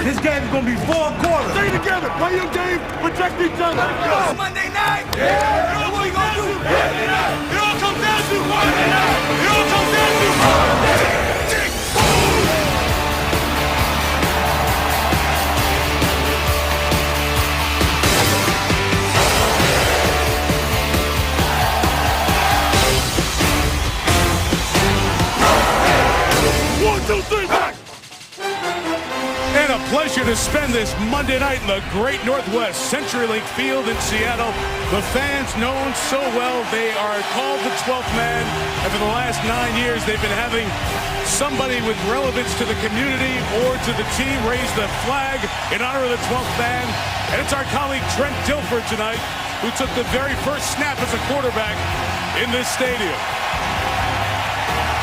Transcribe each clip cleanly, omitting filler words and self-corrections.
This game is going to be 4 quarters. Stay together. Play your game. Protect each other. It's Monday night. Yeah. You know what we going to do? Monday night. It all comes down to Monday night. It all comes down to Monday night. And a pleasure to spend this Monday night in the great Northwest CenturyLink Field in Seattle. The fans known so well, they are called the 12th man, and for the last 9 years they've been having somebody with relevance to the community or to the team raise the flag in honor of the 12th man. And it's our colleague Trent Dilfer tonight who took the very first snap as a quarterback in this stadium.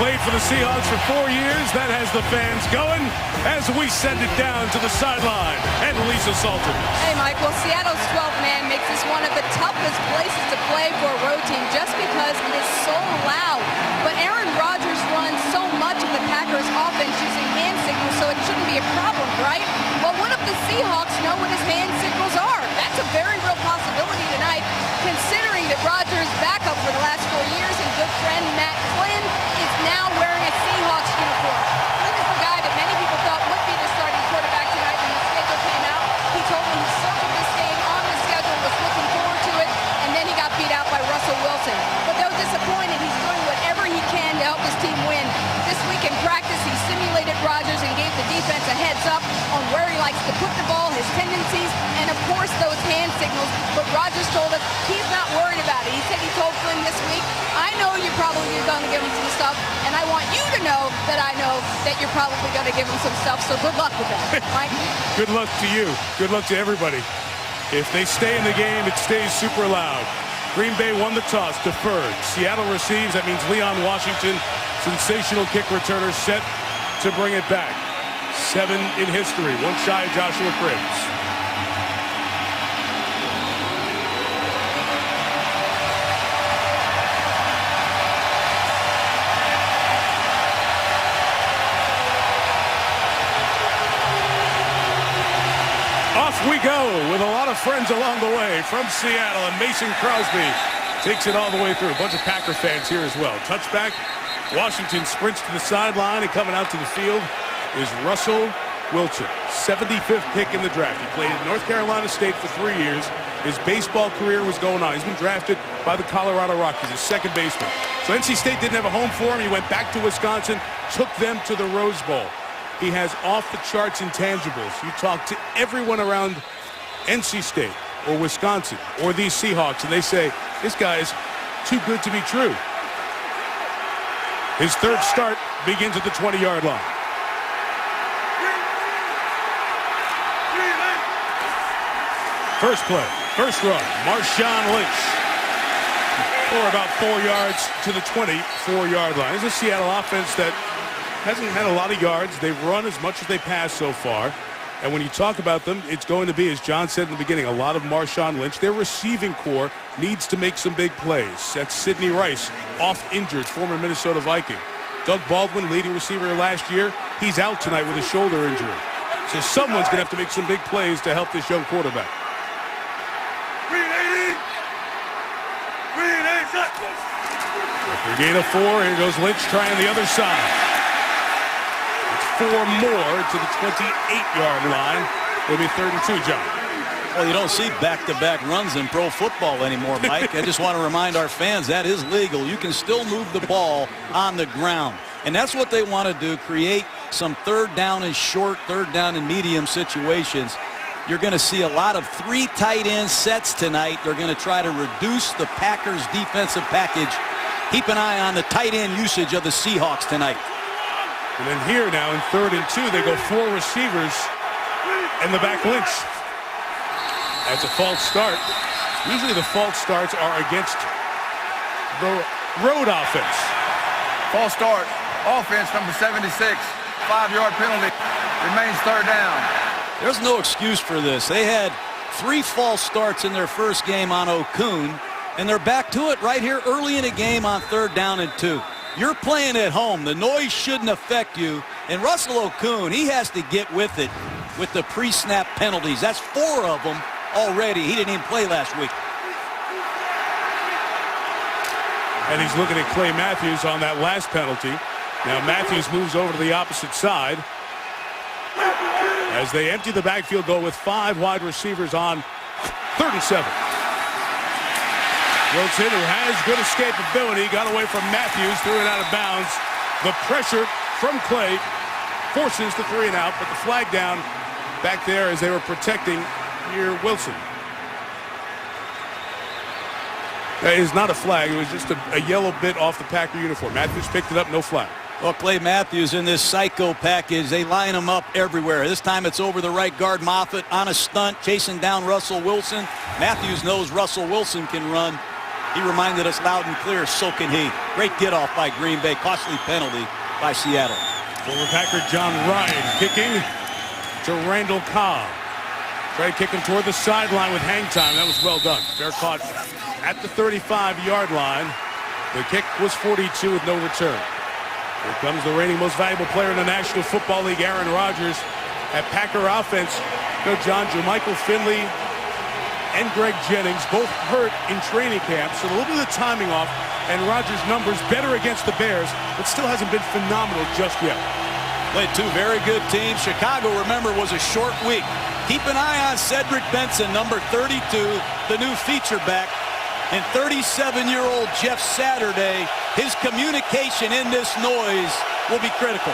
Played for the Seahawks for 4 years. That has the fans going as we send it down to the sideline. And Lisa Salter. Hey, Mike. Well, Seattle's 12th man makes this one of the toughest places to play for a road team just because it is so loud. But Aaron Rodgers runs so much of the Packers offense using hand signals, so it shouldn't be a problem, right? Well, what if the Seahawks know what his hand signals are? That's a very real possibility tonight, considering that Rodgers' backup for the last 4 years and good friend Matt Flynn is now wearing a Seahawks uniform. Flynn is the guy that many people thought would be the starting quarterback tonight when the schedule came out. He told me he circled this game on the schedule, was looking forward to it, and then he got beat out by Russell Wilson. But though disappointed, he's doing whatever he can to help his team win. This week in practice, he simulated Rodgers and gave the defense a heads up on where he likes to put the ball, his tendencies, and of course those hand signals. But Rodgers told us he's not worried about it. He said he told Flynn this week, I know you're probably going to give him some stuff, and I want you to know that I know that you're probably going to give him some stuff, so good luck with that, Mike. Good luck to you. Good luck to everybody. If they stay in the game, it stays super loud. Green Bay won the toss, deferred. Seattle receives. That means Leon Washington, sensational kick returner, set to bring it back. 7 in history, one shy of Joshua Cribbs. Off we go with a lot of friends along the way from Seattle, and Mason Crosby takes it all the way through. A bunch of Packer fans here as well. Touchback. Washington sprints to the sideline, and coming out to the field is Russell Wilson, 75th pick in the draft. He played at North Carolina State for 3 years. His baseball career was going on. He's been drafted by the Colorado Rockies, a second baseman. So NC State didn't have a home for him. He went back to Wisconsin, took them to the Rose Bowl. He has off-the-charts intangibles. You talk to everyone around NC State or Wisconsin or these Seahawks, and they say, this guy is too good to be true. His third start begins at the 20-yard line. First play, first run, Marshawn Lynch. Or about 4 yards to the 24-yard line. It's a Seattle offense that hasn't had a lot of yards. They've run as much as they pass so far. And when you talk about them, it's going to be, as John said in the beginning, a lot of Marshawn Lynch. Their receiving core needs to make some big plays. That's Sidney Rice, off injured, former Minnesota Viking. Doug Baldwin, leading receiver last year, he's out tonight with a shoulder injury. So someone's going to have to make some big plays to help this young quarterback. After a gain of 4, here goes Lynch trying the other side. It's 4 more to the 28-yard line. It'll be 3rd and 2, John. Well, you don't see back-to-back runs in pro football anymore, Mike. I just want to remind our fans that is legal. You can still move the ball on the ground. And that's what they want to do, create some third down and short, third down and medium situations. You're going to see a lot of 3 tight end sets tonight. They're going to try to reduce the Packers' defensive package. Keep an eye on the tight end usage of the Seahawks tonight. And then here now in 3rd and 2, they go 4 receivers and the back Lynch. That's a false start. Usually the false starts are against the road offense. False start. Offense number 76. 5-yard penalty. Remains 3rd down. There's no excuse for this. They had 3 false starts in their first game on Okun, and they're back to it right here early in the game on 3rd down and 2. You're playing at home. The noise shouldn't affect you. And Russell Okun, he has to get with it. with the pre-snap penalties. That's 4 of them already. He didn't even play last week. And he's looking at Clay Matthews on that last penalty. Now Matthews moves over to the opposite side as they empty the backfield, go with 5 wide receivers on 37. Wilson, who has good escapability, got away from Matthews, threw it out of bounds. The pressure from Clay forces the 3 and out, but the flag down back there as they were protecting here Wilson. That is not a flag. It was just a yellow bit off the Packer uniform. Matthews picked it up, no flag. Well, Clay Matthews in this psycho package, they line him up everywhere. This time it's over the right guard, Moffitt, on a stunt, chasing down Russell Wilson. Matthews knows Russell Wilson can run. He reminded us loud and clear, so can he. Great get-off by Green Bay. Costly penalty by Seattle. Former Packer John Ryan kicking to Randall Cobb. Tried to kick him toward the sideline with hang time. That was well done. Fair caught at the 35-yard line. The kick was 42 with no return. Here comes the reigning most valuable player in the National Football League, Aaron Rodgers. At Packer offense, you know, John, Jermichael Finley and Greg Jennings both hurt in training camp, so a little bit of the timing off, and Rodgers' numbers better against the Bears, but still hasn't been phenomenal just yet. Played 2 very good teams. Chicago, remember, was a short week. Keep an eye on Cedric Benson, number 32, the new feature back. And 37-year-old Jeff Saturday, his communication in this noise will be critical.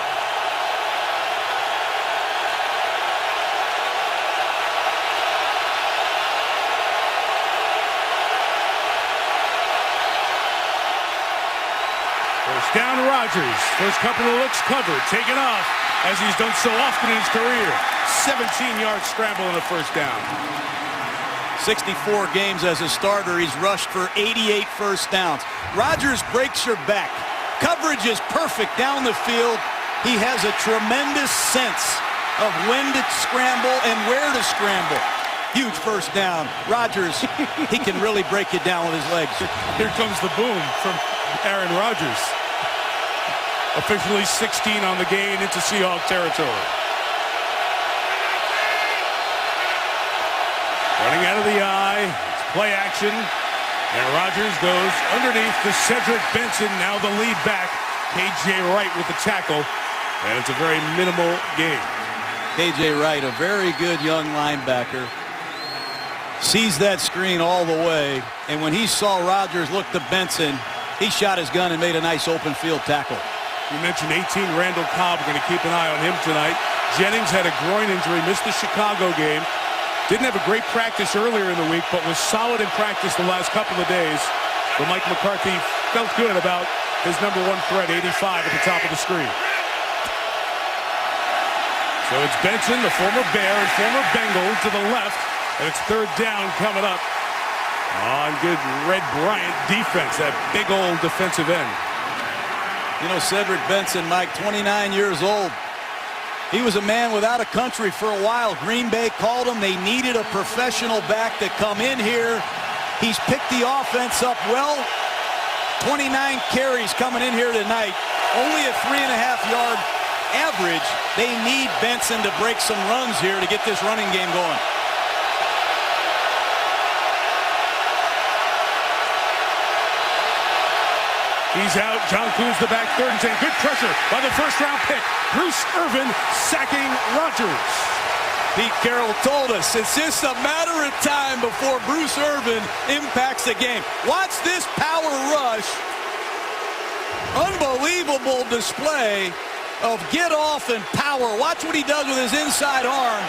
First down, Rodgers. First couple of looks covered, taken off, as he's done so often in his career. 17-yard scramble and a first down. 64 games as a starter. He's rushed for 88 first downs. Rodgers breaks your back. Coverage is perfect down the field. He has a tremendous sense of when to scramble and where to scramble. Huge first down. Rodgers, he can really break you down with his legs. Here comes the boom from Aaron Rodgers. Officially 16 on the gain into Seahawks territory. Running out of the eye, it's play action, and Rodgers goes underneath to Cedric Benson, now the lead back. K.J. Wright with the tackle, and it's a very minimal gain. K.J. Wright, a very good young linebacker, sees that screen all the way, and when he saw Rodgers look to Benson, he shot his gun and made a nice open field tackle. You mentioned 18, Randall Cobb. We're going to keep an eye on him tonight. Jennings had a groin injury, missed the Chicago game. Didn't have a great practice earlier in the week, but was solid in practice the last couple of days. But Mike McCarthy felt good about his number 1 threat, 85 at the top of the screen. So it's Benson, the former Bear and former Bengal, to the left, and it's third down coming up on good Red Bryant defense, that big old defensive end. You know, Cedric Benson, Mike, 29 years old. He was a man without a country for a while. Green Bay called him. They needed a professional back to come in here. He's picked the offense up well. 29 carries coming in here tonight. Only a 3.5-yard average. They need Benson to break some runs here to get this running game going. He's out. John Kuhn's the back, 3rd and 10. Good pressure by the first-round pick. Bruce Irvin sacking Rodgers. Pete Carroll told us it's just a matter of time before Bruce Irvin impacts the game. Watch this power rush. Unbelievable display of get off and power. Watch what he does with his inside arm.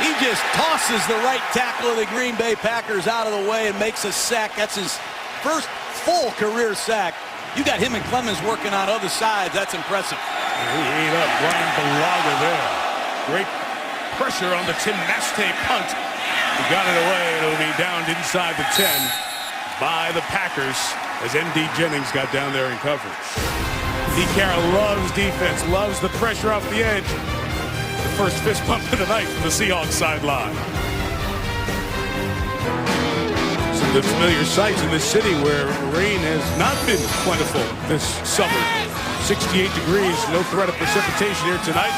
He just tosses the right tackle of the Green Bay Packers out of the way and makes a sack. That's his first full career sack. You got him and Clemens working on other sides. That's impressive. He ate up Brian Bulaga there. Great pressure on the Tim Mastey punt. He got it away. It'll be downed inside the 10 by the Packers as M.D. Jennings got down there in coverage. Pete Carroll loves defense, loves the pressure off the edge. The first fist bump of the night from the Seahawks sideline. Some of the familiar sights in this city where rain has not been plentiful this summer. 68 degrees, no threat of precipitation here tonight.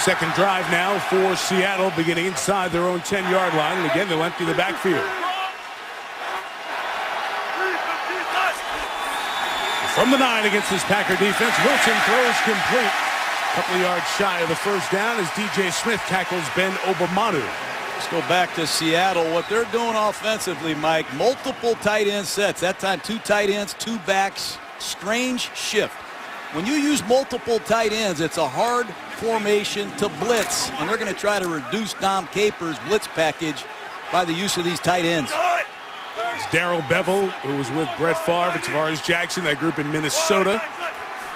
Second drive now for Seattle, beginning inside their own 10-yard line. And again, they'll empty the backfield. From the 9 against this Packer defense, Wilson throws complete. A couple of yards shy of the first down as DJ Smith tackles Ben Obamanu. Let's go back to Seattle. What they're doing offensively, Mike, multiple tight end sets. That time 2 tight ends, 2 backs. Strange shift. When you use multiple tight ends, it's a hard formation to blitz, and they're going to try to reduce Dom Capers' blitz package by the use of these tight ends. It's Darrell Bevel, who was with Brett Favre and Tavares Jackson, that group in Minnesota.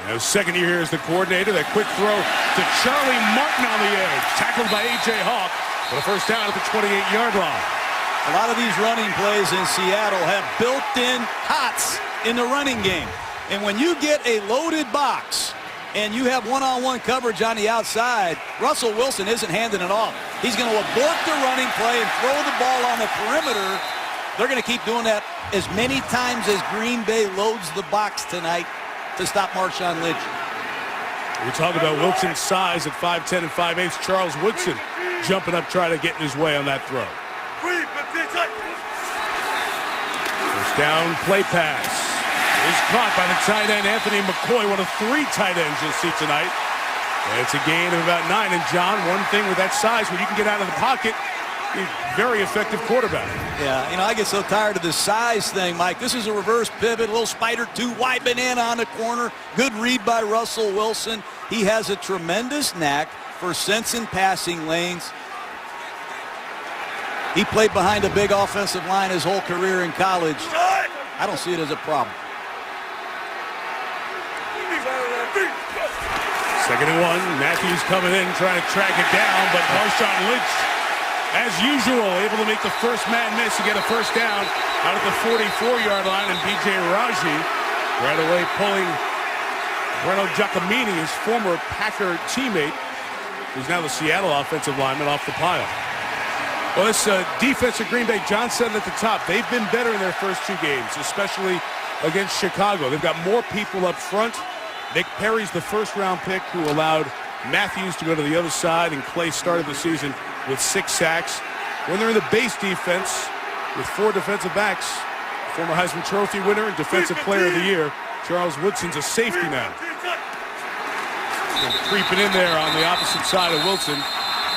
Now, second year here as the coordinator. That quick throw to Charlie Martin on the edge, tackled by A.J. Hawk for the first down at the 28-yard line. A lot of these running plays in Seattle have built-in hots in the running game. And when you get a loaded box and you have one-on-one coverage on the outside, Russell Wilson isn't handing it off. He's going to abort the running play and throw the ball on the perimeter. They're going to keep doing that as many times as Green Bay loads the box tonight to stop Marshawn Lynch. We talk about Wilson's size at 5'10" and 5'8". Charles Woodson jumping up, trying to get in his way on that throw. First down, play pass. Is caught by the tight end, Anthony McCoy, one of 3 tight ends you'll see tonight. And it's a gain of about 9. And, John, one thing with that size, when you can get out of the pocket, you're a very effective quarterback. Yeah, you know, I get so tired of the size thing, Mike. This is a reverse pivot, a little spider 2 wide banana on the corner. Good read by Russell Wilson. He has a tremendous knack for sensing passing lanes. He played behind a big offensive line his whole career in college. I don't see it as a problem. Second and 1. Matthews coming in, trying to track it down, but Marshawn Lynch, as usual, able to make the first man miss and get a first down out at the 44-yard line, and B.J. Raji right away pulling Breno Giacomini, his former Packer teammate, who's now the Seattle offensive lineman, off the pile. Well, this defense of Green Bay, John said at the top, they've been better in their first 2 games, especially against Chicago. They've got more people up front. Nick Perry's the first-round pick who allowed Matthews to go to the other side, and Clay started the season with 6 sacks. When they're in the base defense with 4 defensive backs, former Heisman Trophy winner and Defensive Player of the Year, Charles Woodson's a safety now. And creeping in there on the opposite side of Wilson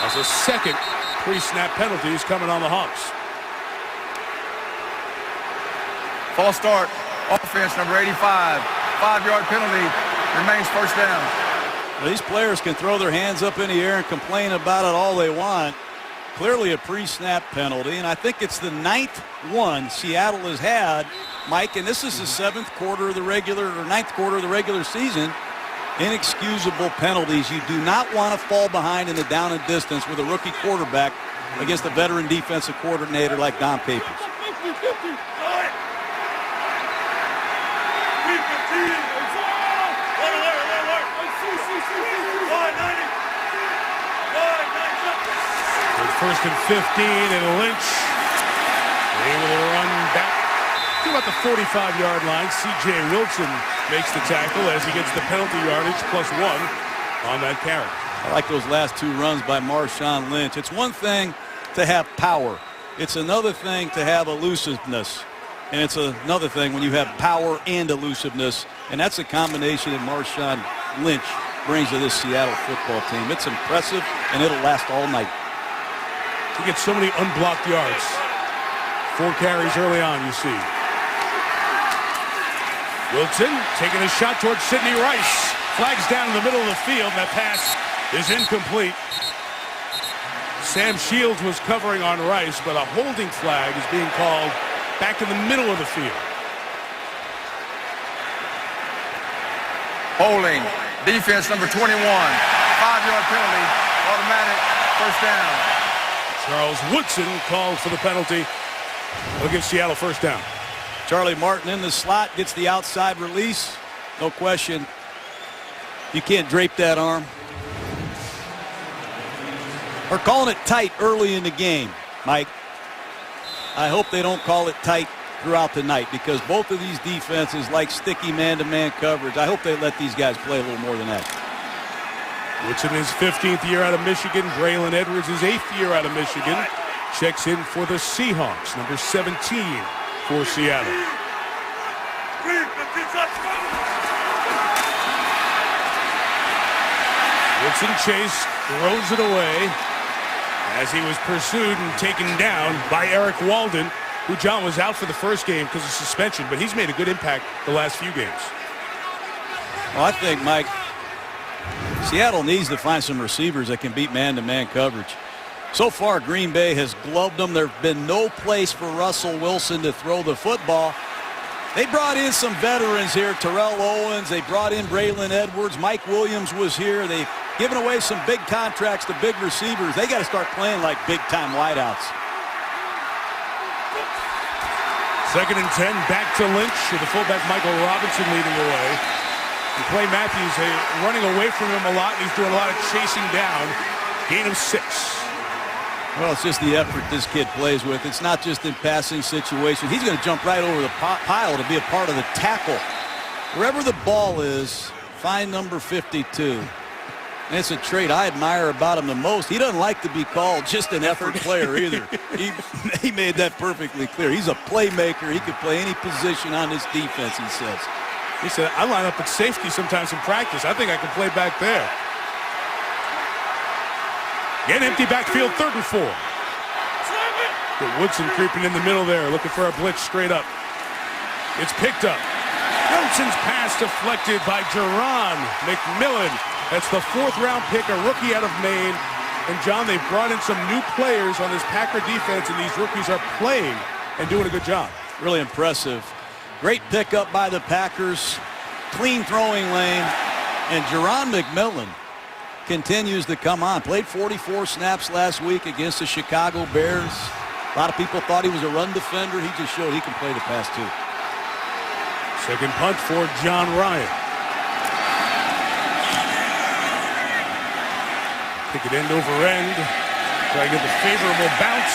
as a second pre-snap penalty is coming on the Hawks. False start. Offense number 85. 5-yard penalty. Remains first down. Well, these players can throw their hands up in the air and complain about it all they want. Clearly a pre-snap penalty, and I think it's the 9th one Seattle has had, Mike, and this is the 9th quarter of the regular season. Inexcusable penalties. You do not want to fall behind in the down and distance with a rookie quarterback against a veteran defensive coordinator like Dom Capers. First and 15, and Lynch able to run back to about the 45-yard line. C.J. Wilson makes the tackle as he gets the penalty yardage +1 on that carry. I like those last 2 runs by Marshawn Lynch. It's one thing to have power. It's another thing to have elusiveness. And it's another thing when you have power and elusiveness. And that's a combination that Marshawn Lynch brings to this Seattle football team. It's impressive, and it'll last all night. He gets so many unblocked yards. 4 carries early on, you see. Wilson taking a shot towards Sidney Rice. Flags down in the middle of the field. That pass is incomplete. Sam Shields was covering on Rice, but a holding flag is being called back in the middle of the field. Holding. Defense number 21. 5-yard penalty. Automatic first down. Charles Woodson called for the penalty. Will give Seattle first down. Charlie Martin in the slot, gets the outside release. No question. You can't drape that arm. They're calling it tight early in the game, Mike. I hope they don't call it tight throughout the night, because both of these defenses like sticky man-to-man coverage. I hope they let these guys play a little more than that. Woodson his 15th year out of Michigan. Braylon Edwards his 8th year out of Michigan. Checks in for the Seahawks, number 17 for Seattle. Woodson chase throws it away as he was pursued and taken down by Eric Walden, who, John, was out for the first game because of suspension, but he's made a good impact the last few games. Well, I think, Mike, Seattle needs to find some receivers that can beat man-to-man coverage. So far, Green Bay has gloved them. There have been no place for Russell Wilson to throw the football. They brought in some veterans here, Terrell Owens. They brought in Braylon Edwards. Mike Williams was here. They've given away some big contracts to big receivers. They got to start playing like big-time wideouts. 2nd and 10, back to Lynch with the fullback Michael Robinson leading away. And Clay Matthews running away from him a lot, and he's doing a lot of chasing down. Gain of 6. Well, it's just the effort this kid plays with. It's not just in passing situations. He's going to jump right over the pile to be a part of the tackle. Wherever the ball is, find number 52. And it's a trait I admire about him the most. He doesn't like to be called just an effort player either. He made that perfectly clear. He's a playmaker. He could play any position on this defense, he says. He said, I line up at safety sometimes in practice. I think I can play back there. Get empty backfield, 3rd and 4. But Woodson creeping in the middle there, looking for a blitz straight up. It's picked up. Johnson's pass deflected by Jerron McMillan. That's the 4th-round pick, a rookie out of Maine. And, John, they've brought in some new players on this Packer defense, and these rookies are playing and doing a good job. Really impressive. Great pickup by the Packers. Clean throwing lane. And Jerron McMillan continues to come on. Played 44 snaps last week against the Chicago Bears. A lot of people thought he was a run defender. He just showed he can play the pass, too. 2nd punt for John Ryan. Kick it end over end. Try to get the favorable bounce.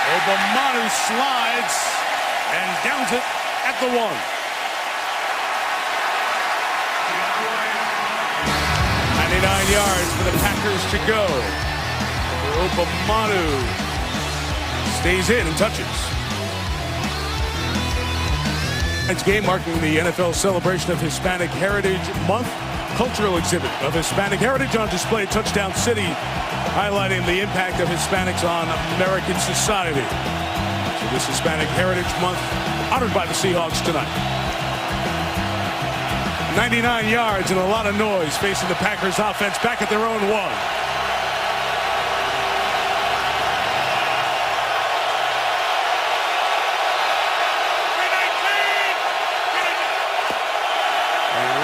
Obamanu slides and downs it at the 1. 99 yards for the Packers to go. Obamanu stays in and touches. Tonight's game marking the NFL celebration of Hispanic Heritage Month. Cultural exhibit of Hispanic heritage on display at Touchdown City, highlighting the impact of Hispanics on American society. So this Hispanic Heritage Month honored by the Seahawks tonight. 99 yards and a lot of noise facing the Packers offense back at their own 1.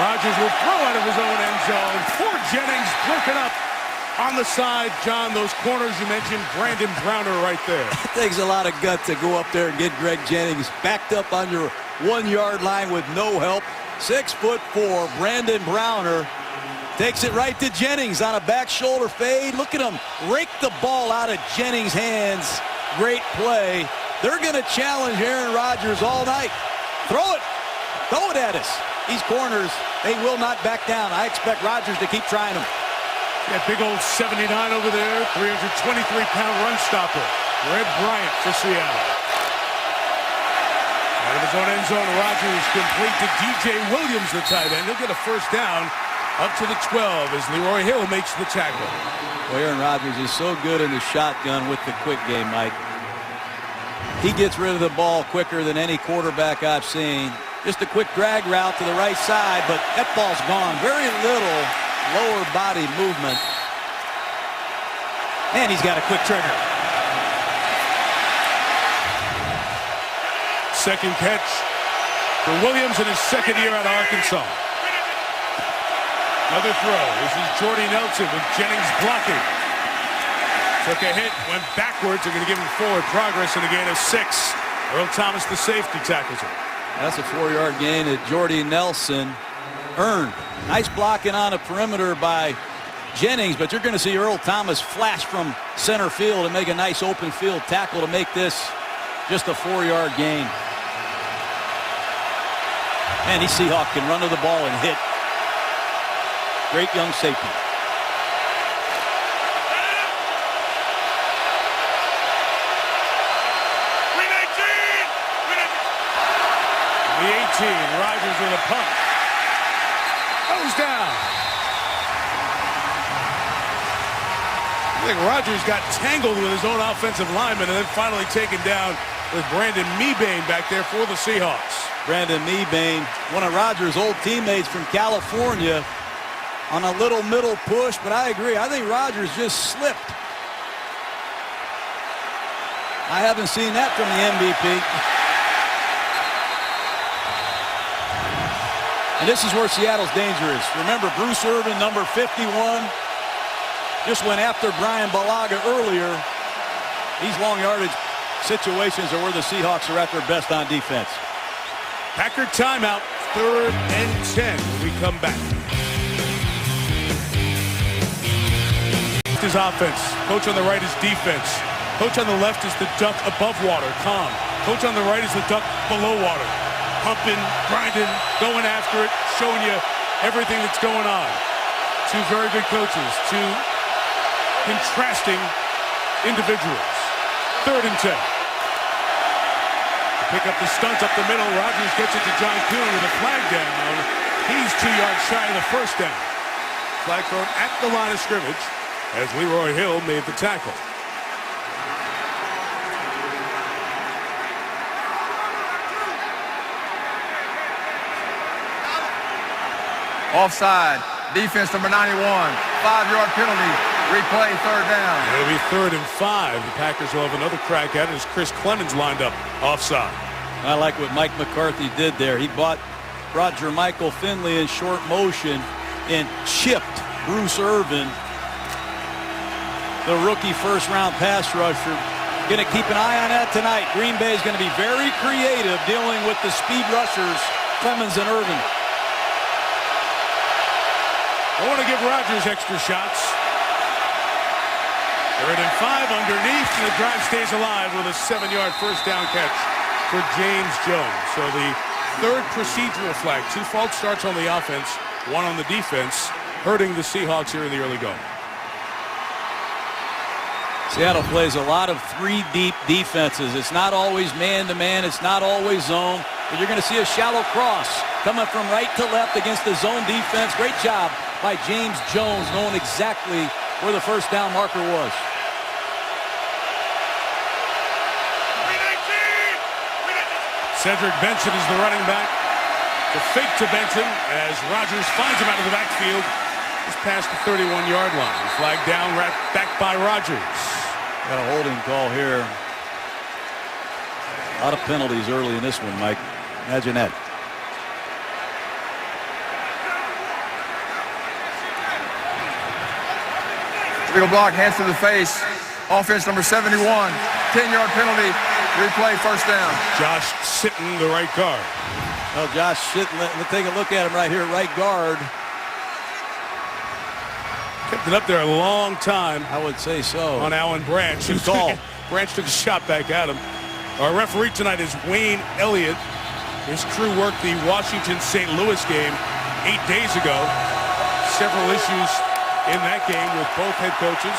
Rodgers will throw out of his own end zone for Jennings, broken up on the side. John, those corners you mentioned, Brandon Browner right there. It takes a lot of guts to go up there and get Greg Jennings backed up on your 1-yard line with no help. 6'4", Brandon Browner takes it right to Jennings on a back shoulder fade. Look at him rake the ball out of Jennings' hands. Great play. They're going to challenge Aaron Rodgers all night. Throw it. Throw it at us. These corners, they will not back down. I expect Rodgers to keep trying them. Yeah, big old 79 over there, 323-pound run stopper. Red Bryant for Seattle. Out of his own end zone, Rodgers complete to DJ Williams, the tight end. He'll get a 1st down up to the 12 as Leroy Hill makes the tackle. Well, Aaron Rodgers is so good in the shotgun with the quick game, Mike. He gets rid of the ball quicker than any quarterback I've seen. Just a quick drag route to the right side, but that ball's gone. Very little lower body movement. And he's got a quick trigger. 2nd catch for Williams in his 2nd year out of Arkansas. Another throw. This is Jordy Nelson with Jennings blocking. Took a hit, went backwards. They're going to give him forward progress in a gain of 6. Earl Thomas, the safety, tackles him. That's a 4-yard gain that Jordy Nelson earned. Nice blocking on the perimeter by Jennings, but you're going to see Earl Thomas flash from center field and make a nice open field tackle to make this just a 4-yard gain. And these Seahawks can run to the ball and hit. Great young safety. The 18, Rodgers with a punt. Goes down. I think Rodgers got tangled with his own offensive lineman and then finally taken down with Brandon Mebane back there for the Seahawks. Brandon Mebane, one of Rodgers' old teammates from California, on a little middle push, but I agree. I think Rodgers just slipped. I haven't seen that from the MVP. And this is where Seattle's dangerous. Remember, Bruce Irvin, number 51, just went after Brian Balaga earlier. These long yardage situations are where the Seahawks are at their best on defense. Packer timeout, 3rd and 10 when we come back. His offense. Coach on the right is defense. Coach on the left is the duck above water, calm. Coach on the right is the duck below water. Pumping, grinding, going after it, showing you everything that's going on. Two very good coaches, two contrasting individuals. 3rd and 10. Pick up the stunt up the middle. Rodgers gets it to John Kuhn with a flag down. He's 2 yards shy of the first down. Flag thrown at the line of scrimmage as Leroy Hill made the tackle. Offside. Defense number 91. 5-yard penalty. Replay, 3rd down. It'll be 3rd and 5. The Packers will have another crack at it as Chris Clemens lined up offside. I like what Mike McCarthy did there. He brought Jermichael Finley in short motion and chipped Bruce Irvin, the rookie first-round pass rusher. Going to keep an eye on that tonight. Green Bay is going to be very creative dealing with the speed rushers, Clemens and Irvin. I want to give Rodgers extra shots. 3rd and 5 underneath, and the drive stays alive with a 7-yard first down catch for James Jones. So the 3rd procedural flag. 2 false starts on the offense, 1 on the defense, hurting the Seahawks here in the early going. Seattle plays a lot of 3 deep defenses. It's not always man-to-man. It's not always zone. But you're going to see a shallow cross coming from right to left against the zone defense. Great job by James Jones, knowing exactly where the first down marker was. Cedric Benson is the running back. The fake to Benson as Rodgers finds him out of the backfield. Just past the 31-yard line. Flag down, right back by Rodgers. Got a holding call here. A lot of penalties early in this one, Mike. Imagine that. Legal block, hands to the face. Offense number 71. 10-yard penalty. Replay, first down. Josh Sitton, the right guard. Well, Josh Sitton, let's take a look at him right here, right guard. Kept it up there a long time. I would say so. On Alan Branch. Good call. Branch took a shot back at him. Our referee tonight is Wayne Elliott. His crew worked the Washington-St. Louis game 8 days ago. Several issues in that game with both head coaches.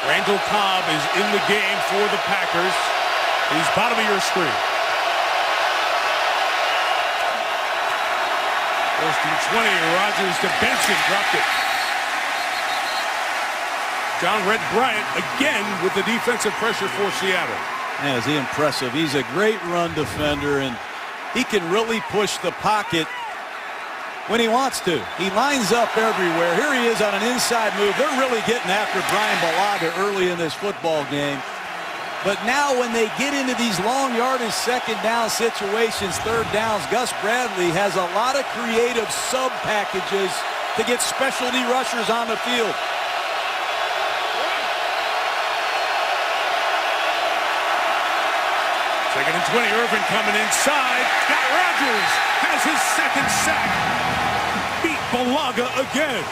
Randall Cobb is in the game for the Packers. He's bottom of your screen. 1st and 20. Rodgers to Benson, dropped it. John Red Bryant again with the defensive pressure for Seattle. Man, is he impressive. He's a great run defender, and he can really push the pocket when he wants to. He lines up everywhere. Here he is on an inside move. They're really getting after Brian Balaga early in this football game. But now when they get into these long yardage second down situations, third downs, Gus Bradley has a lot of creative sub packages to get specialty rushers on the field. Second and 20, Irvin coming inside. Got Rodgers, has his second sack. Beat Balaga again.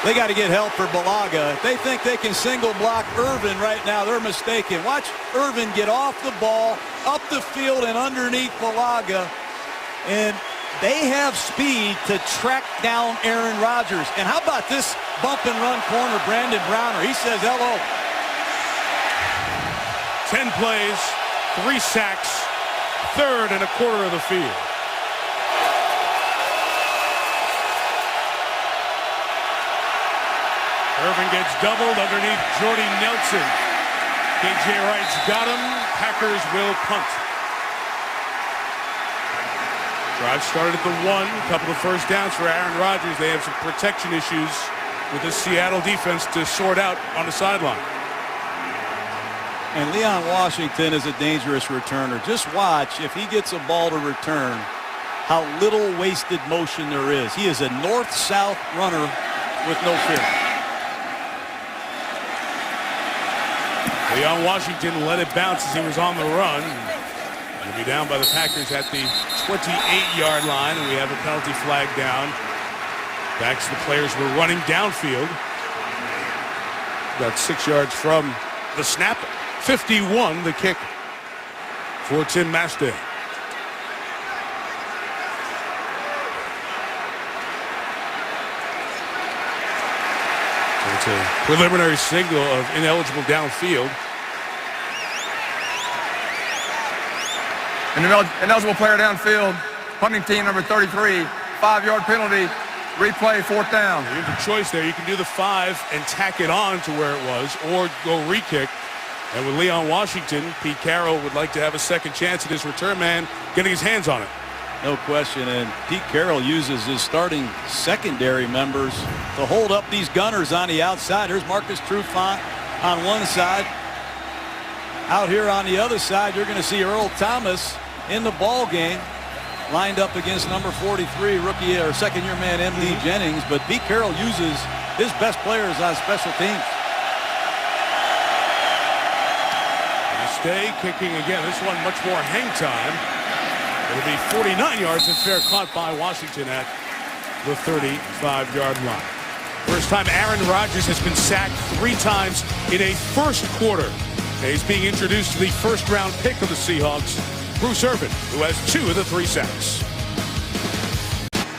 They got to get help for Balaga. If they think they can single block Irvin right now, they're mistaken. Watch Irvin get off the ball, up the field, and underneath Balaga. And they have speed to track down Aaron Rodgers. And how about this bump and run corner, Brandon Browner? He says hello. 10 plays, 3 sacks, third and a quarter of the field. Irvin gets doubled underneath Jordy Nelson. K.J. Wright's got him. Packers will punt. Drive started at the 1. A couple of first downs for Aaron Rodgers. They have some protection issues with the Seattle defense to sort out on the sideline. And Leon Washington is a dangerous returner. Just watch, if he gets a ball to return, how little wasted motion there is. He is a north-south runner with no fear. Leon Washington let it bounce as he was on the run. He'll be down by the Packers at the 28-yard line, and we have a penalty flag down. Backs the players were running downfield. About 6 yards from the snap. 51, the kick for Tim Mastay. It's a preliminary signal of ineligible downfield. An ineligible player downfield. Punting team number 33. 5-yard penalty. Replay, 4th down. You have a choice there. You can do the 5 and tack it on to where it was, or go re-kick. And with Leon Washington, Pete Carroll would like to have a second chance at his return man getting his hands on it. No question, and Pete Carroll uses his starting secondary members to hold up these gunners on the outside. Here's Marcus Trufant on one side. Out here on the other side, you're going to see Earl Thomas in the ball game, lined up against number 43, rookie or second-year man M.D. Jennings. But Pete Carroll uses his best players on special teams. Stay kicking again. This one much more hang time. It'll be 49 yards and fair caught by Washington at the 35-yard line. First time Aaron Rodgers has been sacked 3 times in a first quarter. He's being introduced to the first-round pick of the Seahawks, Bruce Irvin, who has 2 of the 3 sacks.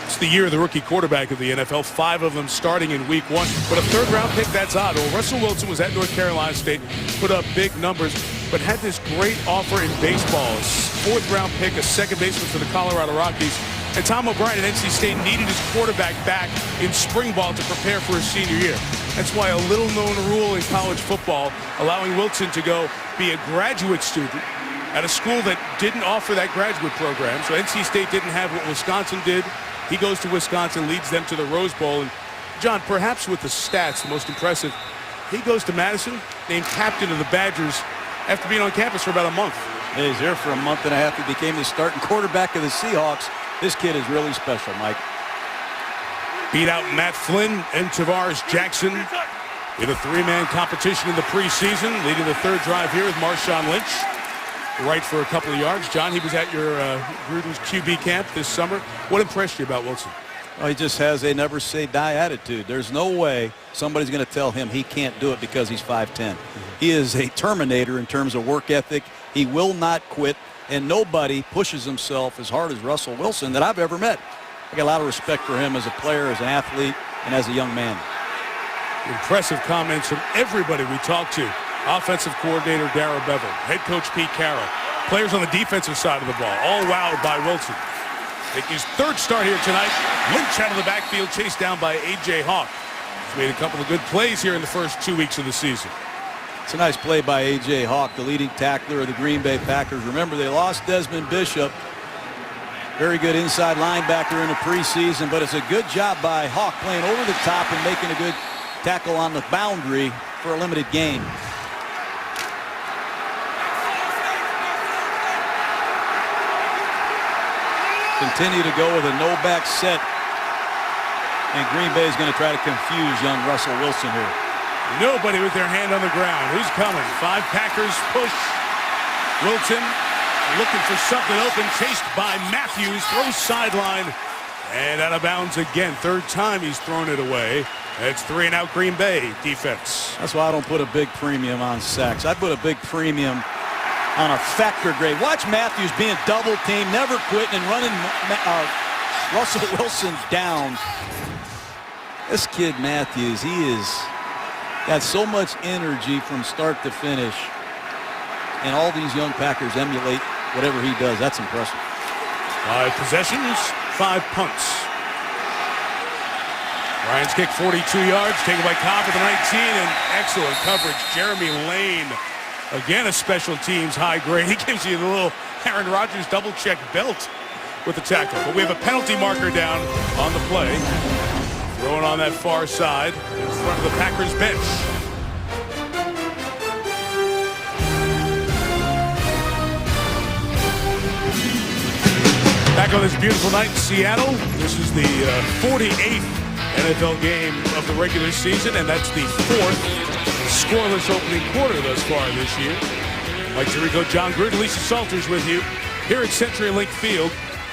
It's the year of the rookie quarterback of the NFL, 5 of them starting in week 1. But a third-round pick, that's odd. Well, Russell Wilson was at North Carolina State, put up big numbers, but had this great offer in baseball. A 4th-round pick, a second baseman for the Colorado Rockies. And Tom O'Brien at NC State needed his quarterback back in spring ball to prepare for his senior year. That's why a little-known rule in college football, allowing Wilson to go be a graduate student at a school that didn't offer that graduate program. So NC State didn't have what Wisconsin did. He goes to Wisconsin, leads them to the Rose Bowl. And John, perhaps with the stats, the most impressive, he goes to Madison, named captain of the Badgers after being on campus for about a month. He's here for a month and a half. He became the starting quarterback of the Seahawks. This kid is really special, Mike. Beat out Matt Flynn and Tavares Jackson in a 3-man competition in the preseason, leading the 3rd drive here with Marshawn Lynch. Right for a couple of yards. John, he was at your Gruden's QB camp this summer. What impressed you about Wilson? Well, he just has a never say die attitude. There's no way somebody's going to tell him he can't do it because he's 5'10". He is a terminator in terms of work ethic. He will not quit, and nobody pushes himself as hard as Russell Wilson that I've ever met. I got a lot of respect for him as a player, as an athlete, and as a young man. Impressive comments from everybody we talked to. Offensive coordinator Darrell Bevel, head coach Pete Carroll, players on the defensive side of the ball, all wowed by Wilson. Making his 3rd start here tonight. Lynch out of the backfield, chased down by A.J. Hawk. He's made a couple of good plays here in the first 2 weeks of the season. It's a nice play by A.J. Hawk, the leading tackler of the Green Bay Packers. Remember, they lost Desmond Bishop. Very good inside linebacker in the preseason, but it's a good job by Hawk playing over the top and making a good tackle on the boundary for a limited gain. Continue to go with a no-back set. And Green Bay is going to try to confuse young Russell Wilson here. Nobody with their hand on the ground. Who's coming? 5 Packers push. Wilson looking for something open. Chased by Matthews. Throws sideline. And out of bounds again. Third time he's thrown it away. It's 3-and-out Green Bay defense. That's why I don't put a big premium on sacks. I put a big premium on a factor grade. Watch Matthews being double teamed, never quitting and running Russell Wilson down. This kid Matthews, he is got so much energy from start to finish. And all these young Packers emulate whatever he does. That's impressive. 5 possessions, 5 punts. Ryan's kick 42 yards, taken by Cobb at the 19, and excellent coverage. Jeremy Lane, again a special teams high grade. He gives you the little Aaron Rodgers double check belt with the tackle. But we have a penalty marker down on the play. Throwing on that far side in front of the Packers bench. Back on this beautiful night in Seattle. This is the 48th NFL game of the regular season, and that's the 4th scoreless opening quarter thus far this year. Mike Tirico, John Gruden, Lisa Salters with you here at CenturyLink Field.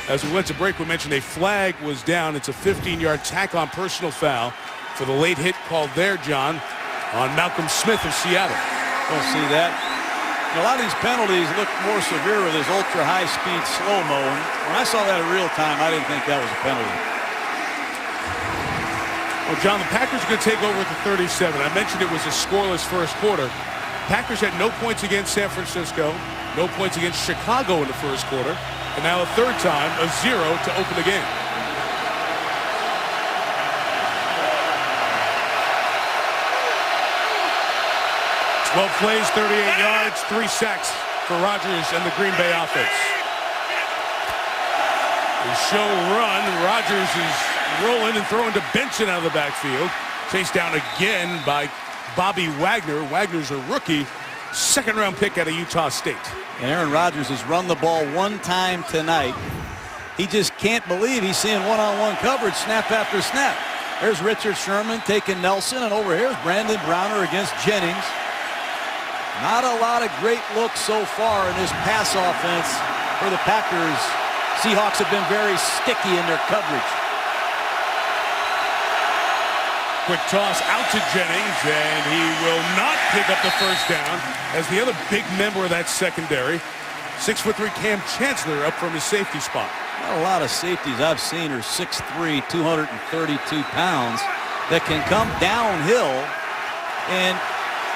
As we went to break, we mentioned a flag was down. It's a 15-yard tack on personal foul for the late hit called there, John, on Malcolm Smith of Seattle. Don't see that. A lot of these penalties look more severe with this ultra high-speed slow-mo. And when I saw that in real time, I didn't think that was a penalty. Well, John, the Packers are going to take over at the 37. I mentioned it was a scoreless first quarter. Packers had no points against San Francisco, no points against Chicago in the first quarter, and now a third time, a 0 to open the game. Twelve plays, 38 yards, 3 sacks for Rodgers and the Green Bay offense. The show run, Rodgers is rolling and throwing to Benson out of the backfield. Chased down again by Bobby Wagner. Wagner's a rookie, second-round pick out of Utah State. And Aaron Rodgers has run the ball 1 time tonight. He just can't believe he's seeing one-on-one coverage snap after snap. There's Richard Sherman taking Nelson, and over here is Brandon Browner against Jennings. Not a lot of great looks so far in this pass offense for the Packers. Seahawks have been very sticky in their coverage. Quick toss out to Jennings, and he will not pick up the first down as the other big member of that secondary, 6'3" Cam Chancellor, up from his safety spot. Not a lot of safeties I've seen are 6'3", 232 pounds that can come downhill and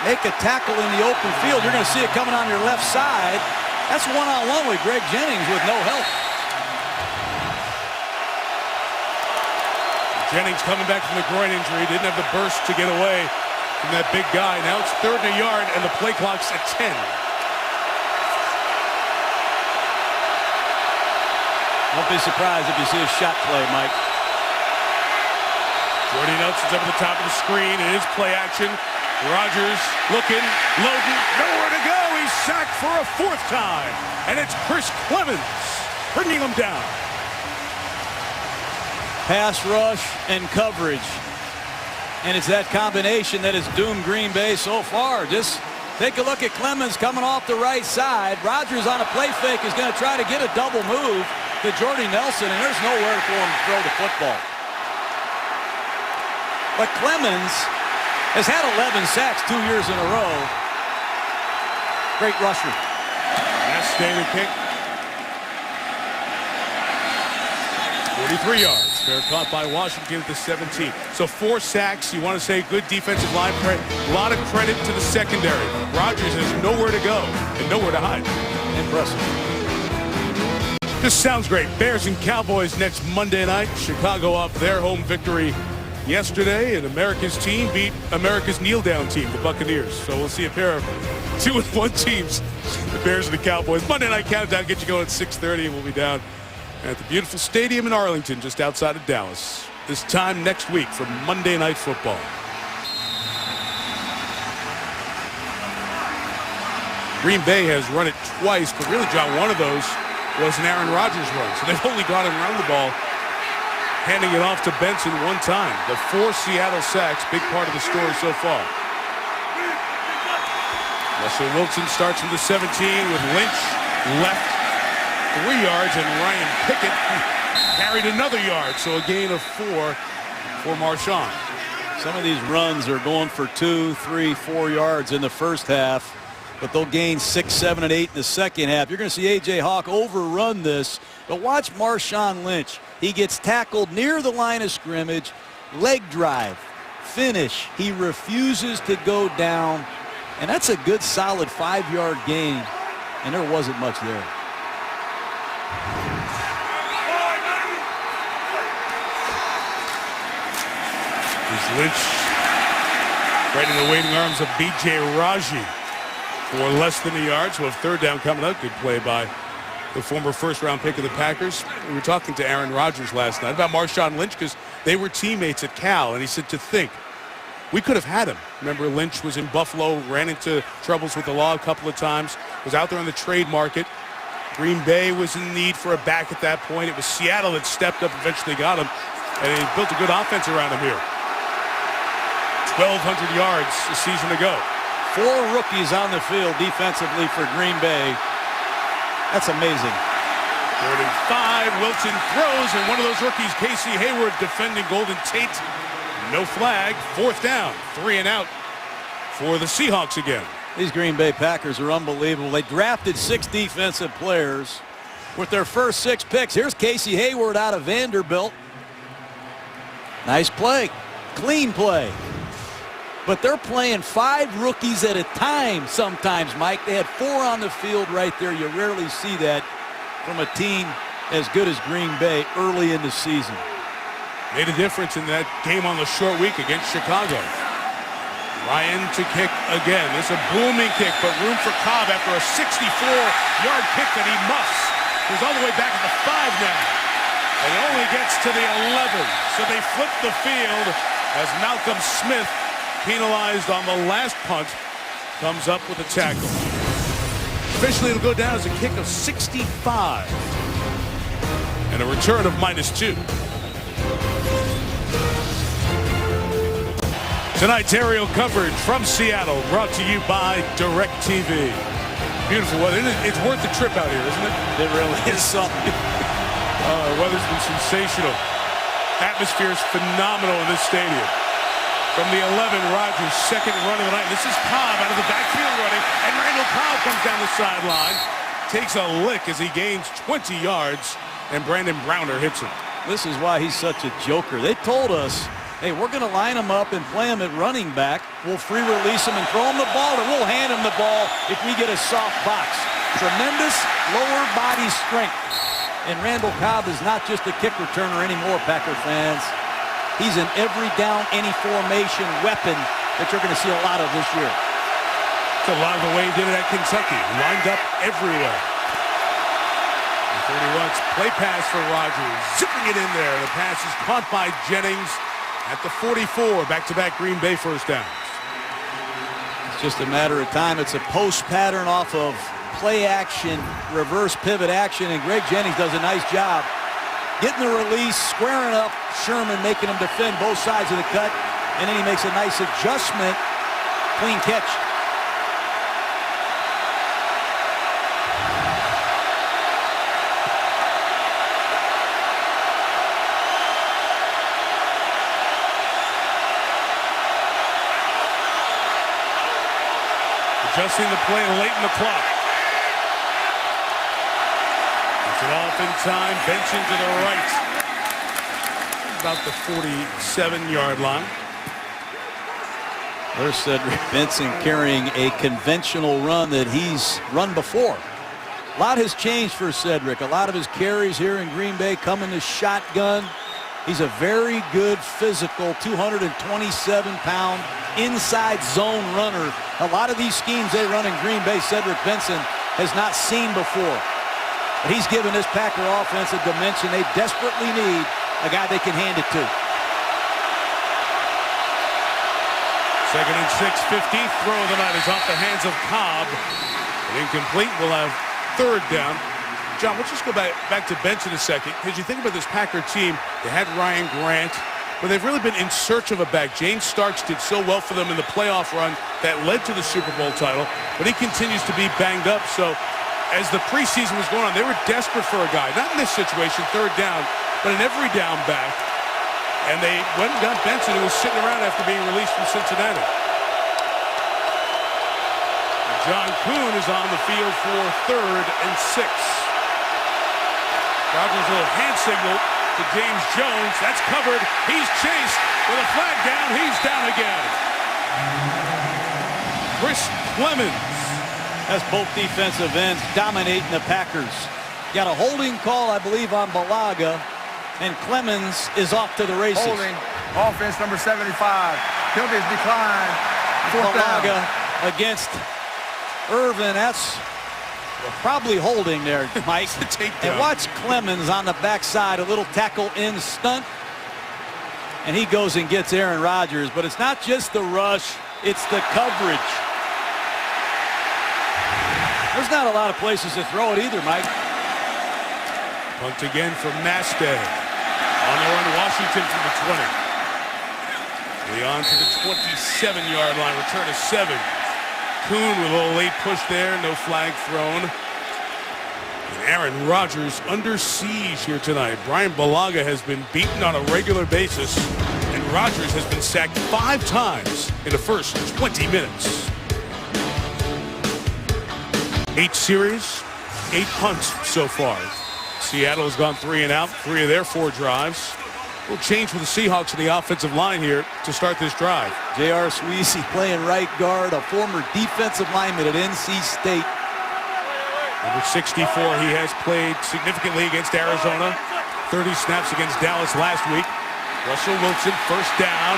make a tackle in the open field. You're going to see it coming on your left side. That's one-on-one with Greg Jennings with no help. Jennings coming back from the groin injury. Didn't have the burst to get away from that big guy. Now it's 3rd and a yard, and the play clock's at 10. Don't be surprised if you see a shot play, Mike. Jordy Nelson's up at the top of the screen. It is play action. Rodgers looking, loading, nowhere to go. He's sacked for a 4th time. And it's Chris Clemens bringing him down. Pass rush and coverage. And it's that combination that has doomed Green Bay so far. Just take a look at Clemens coming off the right side. Rodgers on a play fake is going to try to get a double move to Jordy Nelson, and there's nowhere for him to throw the football. But Clemens has had 11 sacks 2 years in a row. Great rusher. That's David kick. 43 yards. Fair caught by Washington at the 17. So 4 sacks. You want to say good defensive line play. A lot of credit to the secondary. Rodgers has nowhere to go and nowhere to hide. Impressive. This sounds great. Bears and Cowboys next Monday night. Chicago off their home victory yesterday, and America's team beat America's kneel-down team, the Buccaneers. So we'll see a pair of 2-1 teams, the Bears and the Cowboys. Monday Night Countdown get you going at 6:30, and we'll be down at the beautiful stadium in Arlington, just outside of Dallas. This time next week for Monday Night Football. Green Bay has run it twice, but really, John, one of those was an Aaron Rodgers run. So they've only got him around the ball, handing it off to Benson 1 time. The 4 Seattle sacks, big part of the story so far. Russell Wilson starts from the 17 with Lynch left 3 yards, and Ryan Pickett carried another yard, so a gain of 4 for Marshawn. Some of these runs are going for 2, 3, 4 yards in the first half, but they'll gain 6, 7, and 8 in the second half. You're going to see A.J. Hawk overrun this, but watch Marshawn Lynch. He gets tackled near the line of scrimmage, leg drive, finish. He refuses to go down, and that's a good solid 5-yard gain, and there wasn't much there. Here's Lynch right in the waiting arms of B.J. Raji for less than a yard. So a third down coming up. Good play by the former first-round pick of the Packers. We were talking to Aaron Rodgers last night about Marshawn Lynch because they were teammates at Cal, and he said, to think, we could have had him. Remember, Lynch was in Buffalo, ran into troubles with the law a couple of times, was out there on the trade market. Green Bay was in need for a back at that point. It was Seattle that stepped up, eventually got him, and he built a good offense around him here. 1,200 yards a season ago. 4 rookies on the field defensively for Green Bay. That's amazing. 3rd and 5. Wilson throws, and one of those rookies, Casey Hayward, defending Golden Tate. No flag. 4th down. 3 and out for the Seahawks again. These Green Bay Packers are unbelievable. They drafted 6 defensive players with their first 6 picks. Here's Casey Hayward out of Vanderbilt. Nice play. Clean play. But they're playing 5 rookies at a time sometimes, Mike. They had 4 on the field right there. You rarely see that from a team as good as Green Bay early in the season. Made a difference in that game on the short week against Chicago. Ryan to kick again. This is a booming kick, but room for Cobb after a 64-yard kick that he muffs. He's all the way back at the 5 now. And it only gets to the 11. So they flip the field as Malcolm Smith, penalized on the last punt, comes up with a tackle. Officially, it'll go down as a kick of 65. And a return of -2. Tonight's aerial coverage from Seattle, brought to you by DirecTV. Beautiful weather. It's worth the trip out here, isn't it? It really is something. The weather's been sensational. Atmosphere is phenomenal in this stadium. From the 11, Rodgers' second run of the night. This is Cobb out of the backfield running, and Randall Cobb comes down the sideline, takes a lick as he gains 20 yards, and Brandon Browner hits him. This is why he's such a joker. They told us, hey, we're going to line him up and play him at running back. We'll free release him and throw him the ball, or we'll hand him the ball if we get a soft box. Tremendous lower body strength. And Randall Cobb is not just a kick returner anymore, Packer fans. He's an every down, any formation weapon that you're going to see a lot of this year. It's a lot of the way he did it at Kentucky. Lined up everywhere. 31's play pass for Rodgers. Zipping it in there. The pass is caught by Jennings at the 44. Back-to-back Green Bay first downs. It's just a matter of time. It's a post pattern off of play action, reverse pivot action, and Greg Jennings does a nice job getting the release, squaring up Sherman, making him defend both sides of the cut, and then he makes a nice adjustment. Clean catch. Adjusting the play late in the clock. Gets it off in time. Benson to the right. About the 47-yard line. There's Cedric Benson carrying a conventional run that he's run before. A lot has changed for Cedric. A lot of his carries here in Green Bay come in the shotgun. He's a very good physical 227-pound inside zone runner. A lot of these schemes they run in Green Bay, Cedric Benson has not seen before. But he's given this Packer offense a dimension they desperately need, a guy they can hand it to. 2nd and 6, 15th throw of the night is off the hands of Cobb. Incomplete. We'll have 3rd down. John, let's just go back to Benson a second, because you think about this Packer team. They had Ryan Grant, but they've really been in search of a back. James Starks did so well for them in the playoff run that led to the Super Bowl title, but he continues to be banged up. So as the preseason was going on, they were desperate for a guy. Not in this situation, third down, but in every down back. And they went and got Benson, who was sitting around after being released from Cincinnati. And John Kuhn is on the field for 3rd and 6. Rodgers' little hand signal to James Jones. That's covered. He's chased with a flag down. He's down again. Chris Clemens. As both defensive ends dominating the Packers. Got a holding call, I believe, on Balaga. And Clemens is off to the races. Holding. Offense number 75. Penalties decline. 4th Balaga down. against Irvin. That's probably holding there, Mike. And watch Clemens on the backside, a little tackle in stunt. And he goes and gets Aaron Rodgers. But it's not just the rush, it's the coverage. There's not a lot of places to throw it either, Mike. Punt again from Mastay. On the run, Washington from the 20. Leon to the 27-yard line. Return to 7. Kuhn with a little late push there. No flag thrown. And Aaron Rodgers under siege here tonight. Brian Balaga has been beaten on a regular basis. And Rodgers has been sacked 5 times in the first 20 minutes. 8 series, 8 punts so far. Seattle has gone 3 and out, 3 of their 4 drives. Will change for the Seahawks in the offensive line here to start this drive. J.R. Sweezy playing right guard, a former defensive lineman at NC State. Number 64, he has played significantly against Arizona. 30 snaps against Dallas last week. Russell Wilson, first down,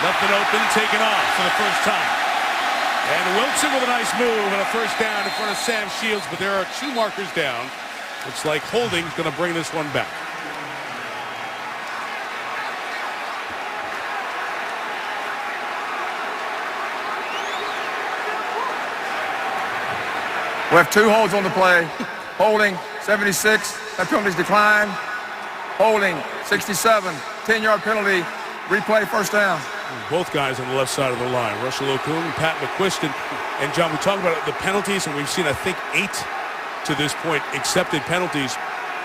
left it open, taken off for the first time. And Wilson with a nice move and a first down in front of Sam Shields, but there are 2 markers down. Looks like holding's going to bring this one back. We have 2 holds on the play. Holding 76. That penalty's declined. Holding 67. 10-yard penalty. Replay, first down. Both guys on the left side of the line, Russell Okung and Pat McQuiston. And John, we talked about the penalties, and we've seen, I think, 8 to this point accepted penalties.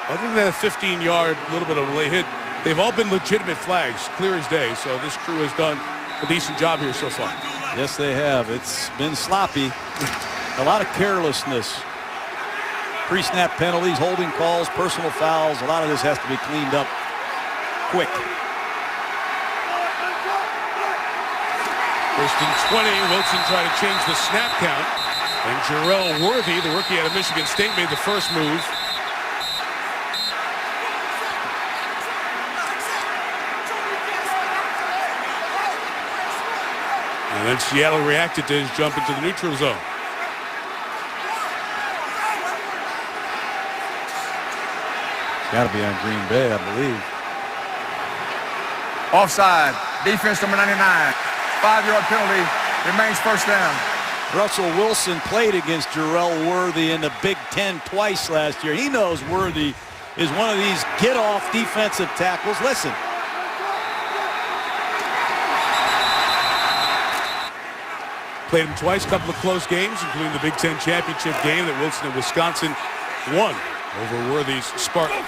Other than that 15-yard, little bit of a late hit, they've all been legitimate flags, clear as day. So this crew has done a decent job here so far. Yes, they have. It's been sloppy. A lot of carelessness. Pre-snap penalties, holding calls, personal fouls. A lot of this has to be cleaned up quick. First and 20, Wilson tried to change the snap count. And Jarrell Worthy, the rookie out of Michigan State, made the first move. And then Seattle reacted to his jump into the neutral zone. Got to be on Green Bay, I believe. Offside. Defense number 99. 5-yard penalty. Remains first down. Russell Wilson played against Jarrell Worthy in the Big Ten twice last year. He knows Worthy is one of these get-off defensive tackles. Listen. Played him twice, couple of close games, including the Big Ten championship game that Wilson and Wisconsin won over Worthy's Spartans.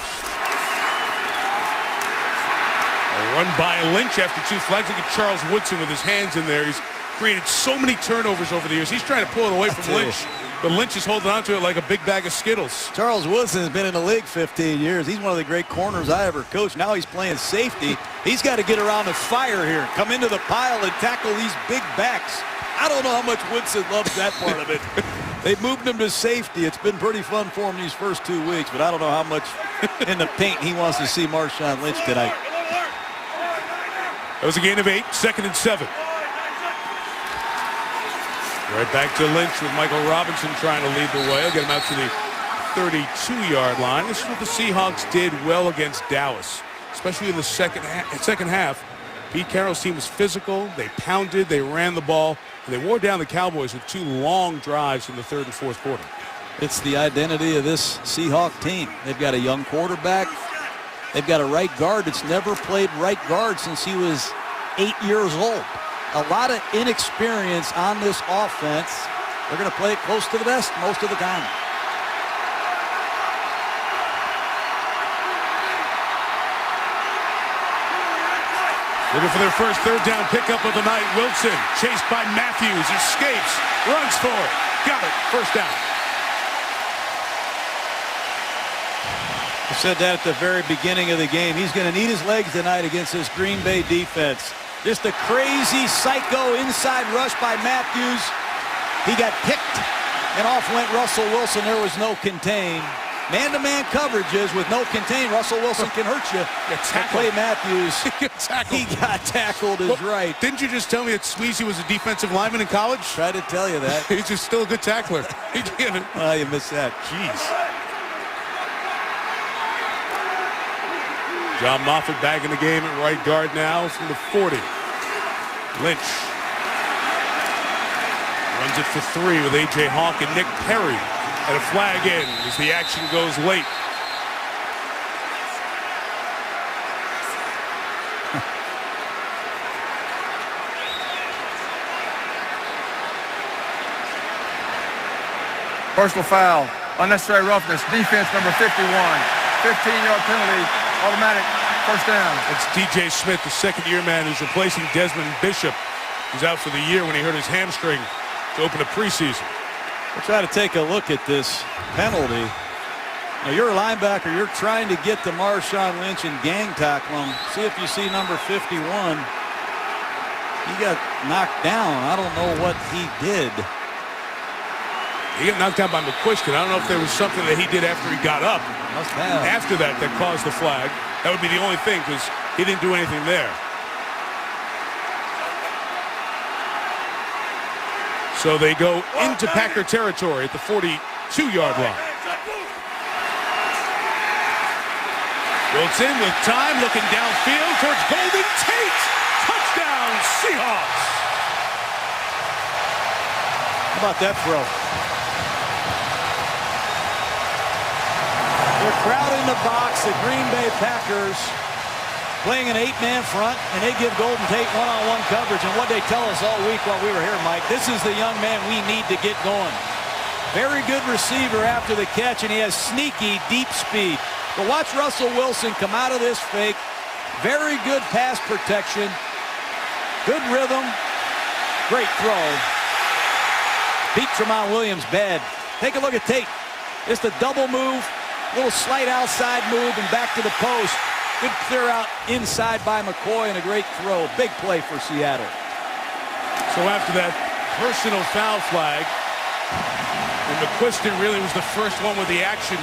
A run by Lynch after 2 flags. Look at Charles Woodson with his hands in there. He's created so many turnovers over the years. He's trying to pull it away from Lynch, but Lynch is holding on to it like a big bag of Skittles. Charles Woodson has been in the league 15 years. He's one of the great corners I ever coached. Now he's playing safety. He's got to get around the fire here, come into the pile and tackle these big backs. I don't know how much Woodson loves that part of it. They moved him to safety. It's been pretty fun for him these first 2 weeks, but I don't know how much in the paint he wants to see Marshawn Lynch tonight. That was a gain of 8, 2nd and 7. Right back to Lynch with Michael Robinson trying to lead the way. I'll get him out to the 32-yard line. This is what the Seahawks did well against Dallas, especially in the second half. Pete Carroll's team was physical. They pounded. They ran the ball. And they wore down the Cowboys with 2 long drives in the 3rd and 4th quarter. It's the identity of this Seahawk team. They've got a young quarterback. They've got a right guard that's never played right guard since he was 8 years old. A lot of inexperience on this offense. They're going to play it close to the vest most of the time. Looking for their first third down pickup of the night. Wilson, chased by Matthews, escapes, runs for it. Got it. First down. I said that at the very beginning of the game. He's going to need his legs tonight against this Green Bay defense. Just a crazy psycho inside rush by Matthews. He got picked, and off went Russell Wilson. There was no contain. Man-to-man coverages with no contain. Russell Wilson can hurt you. Clay Matthews, he got tackled is right. Didn't you just tell me that Sweezy was a defensive lineman in college? Tried to tell you that. He's just still a good tackler. Oh, you missed that. Jeez. John Moffitt back in the game at right guard now from the 40. Lynch runs it for 3 with A.J. Hawk and Nick Perry. And a flag in as the action goes late. Personal foul, unnecessary roughness, defense number 51, 15-yard penalty, automatic first down. It's DJ Smith, the second-year man who's replacing Desmond Bishop, who's out for the year when he hurt his hamstring to open a preseason. We'll try to take a look at this penalty. Now, you're a linebacker. You're trying to get to Marshawn Lynch and gang tackle him. See if you see number 51. He got knocked down. I don't know what he did. He got knocked down by McQuiston. I don't know if there was something that he did after he got up. Must have. After that caused the flag. That would be the only thing because he didn't do anything there. So they go into Packer territory at the 42-yard line. Wilson with time, looking downfield towards Golden Tate. Touchdown, Seahawks. How about that throw? They're crowding the box. The Green Bay Packers playing an 8-man front, and they give Golden Tate one-on-one coverage. And what they tell us all week while we were here, Mike, this is the young man we need to get going. Very good receiver after the catch, and he has sneaky, deep speed. But watch Russell Wilson come out of this fake. Very good pass protection. Good rhythm. Great throw. Pete Tremont Williams bad. Take a look at Tate. Just a double move, little slight outside move, and back to the post. Good clear out inside by McCoy and a great throw. Big play for Seattle. So after that personal foul flag, and McQuiston really was the first one with the action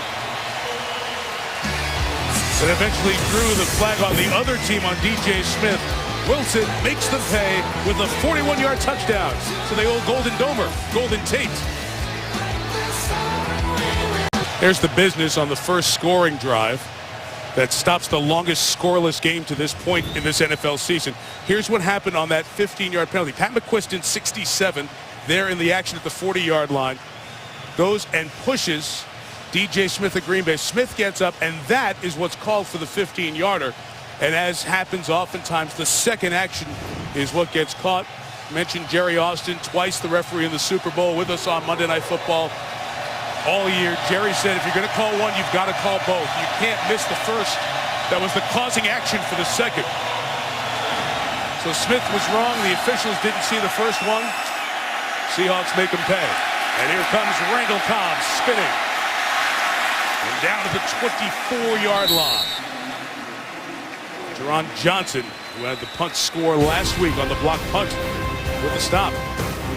that eventually drew the flag on the other team on DJ Smith. Wilson makes them pay with a 41-yard touchdown. So the old Golden Domer, Golden Tate. There's the business on the first scoring drive that stops the longest scoreless game to this point in this NFL season. Here's what happened on that 15-yard penalty. Pat McQuiston, 67, there in the action at the 40-yard line, goes and pushes DJ Smith of Green Bay. Smith gets up, and that is what's called for the 15-yarder. And as happens oftentimes, the second action is what gets caught. Mentioned Jerry Austin, twice the referee in the Super Bowl, with us on Monday Night Football all year. Jerry said if you're going to call one, you've got to call both. You can't miss the first. That was the causing action for the second. So Smith was wrong. The officials didn't see the first one. Seahawks make them pay. And here comes Randall Cobb spinning. And down to the 24-yard line. Jerron Johnson, who had the punt score last week on the block punt, with the stop.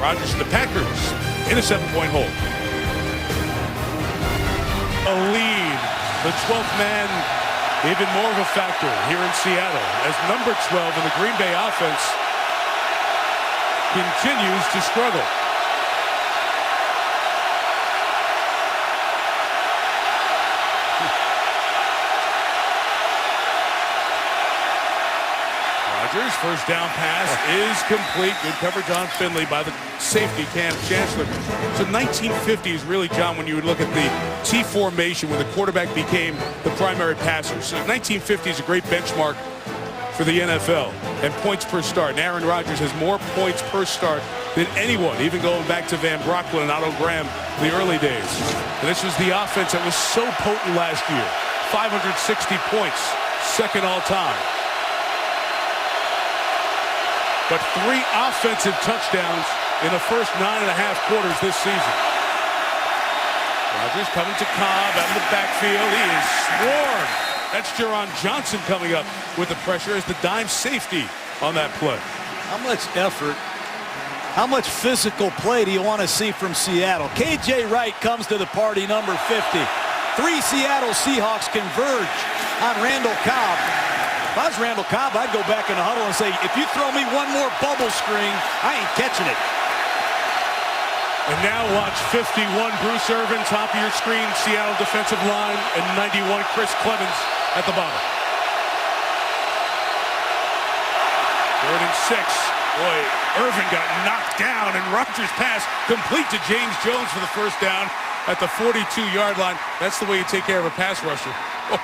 Rodgers and the Packers in a 7-point hold. A lead, the 12th man, even more of a factor here in Seattle as number 12 in the Green Bay offense continues to struggle. Rodgers, first down pass is complete. Good coverage on Finley by the safety, Cam Chancellor. So 1950 is really, John, when you would look at the T formation when the quarterback became the primary passer. So 1950 is a great benchmark for the NFL and points per start. And Aaron Rodgers has more points per start than anyone, even going back to Van Brocklin and Otto Graham in the early days. And this was the offense that was so potent last year. 560 points, second all time. but 3 offensive touchdowns in the first 9.5 quarters this season. Rodgers coming to Cobb out of the backfield. He is swarmed. That's Jerron Johnson coming up with the pressure as the dime safety on that play. How much effort, how much physical play do you want to see from Seattle? K.J. Wright comes to the party, number 50. 3 Seattle Seahawks converge on Randall Cobb. If I was Randall Cobb, I'd go back in the huddle and say, if you throw me one more bubble screen, I ain't catching it. And now watch 51 Bruce Irvin, top of your screen, Seattle defensive line, and 91 Chris Clemens at the bottom. 3rd and 6. Boy, Irvin got knocked down, and Rodgers' pass complete to James Jones for the first down at the 42-yard line. That's the way you take care of a pass rusher. Oh.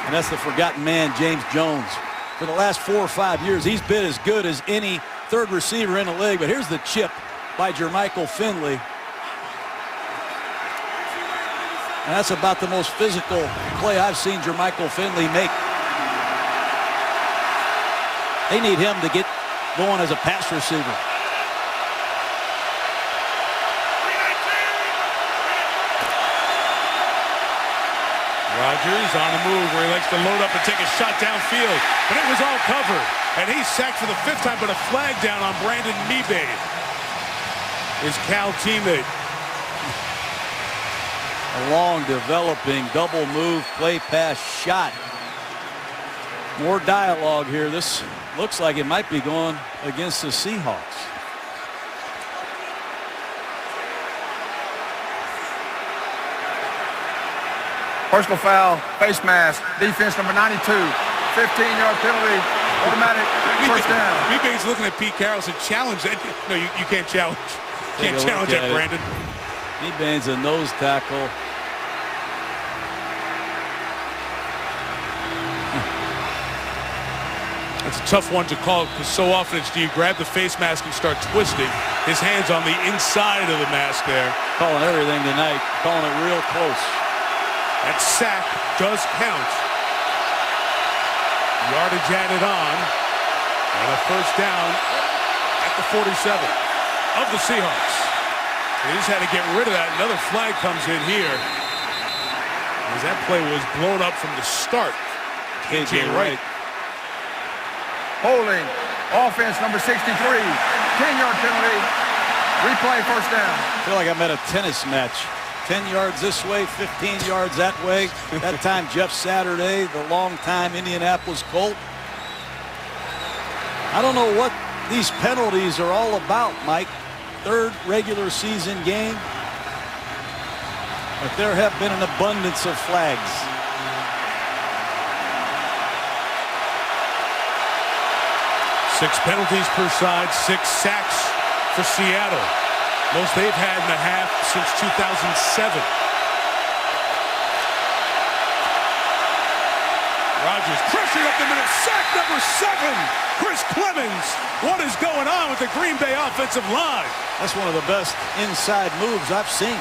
And that's the forgotten man, James Jones. For the last 4 or 5 years, he's been as good as any third receiver in the league. But here's the chip by Jermichael Finley. And that's about the most physical play I've seen Jermichael Finley make. They need him to get going as a pass receiver. Rodgers on the move where he likes to load up and take a shot downfield. But it was all covered. And he's sacked for the 5th time, but a flag down on Brandon Mebane, his Cal teammate. A long developing double move play pass shot. More dialogue here. This looks like it might be going against the Seahawks. Personal foul, face mask, defense number 92, 15-yard penalty, automatic first down. Mebane's looking at Pete Carroll and challenge that. No, you can't challenge. Can't challenge that, Brandon. Mebane's a nose tackle. That's a tough one to call because so often it's do you grab the face mask and start twisting. His hands on the inside of the mask there. Calling everything tonight, calling it real close. That sack does count. Yardage added on. And a first down at the 47 of the Seahawks. They just had to get rid of that. Another flag comes in here. As that play was blown up from the start. K.J. Wright. Holding, offense number 63, 10-yard penalty, replay first down. I feel like I'm at a tennis match. 10 yards this way, 15 yards that way. That time Jeff Saturday, the longtime Indianapolis Colt. I don't know what these penalties are all about, Mike. 3rd regular season game. But there have been an abundance of flags. Six penalties per side, 6 sacks for Seattle. Most they've had in a half since 2007. Rodgers pressured up the middle, sack number 7. Chris Clemens. What is going on with the Green Bay offensive line? That's one of the best inside moves I've seen.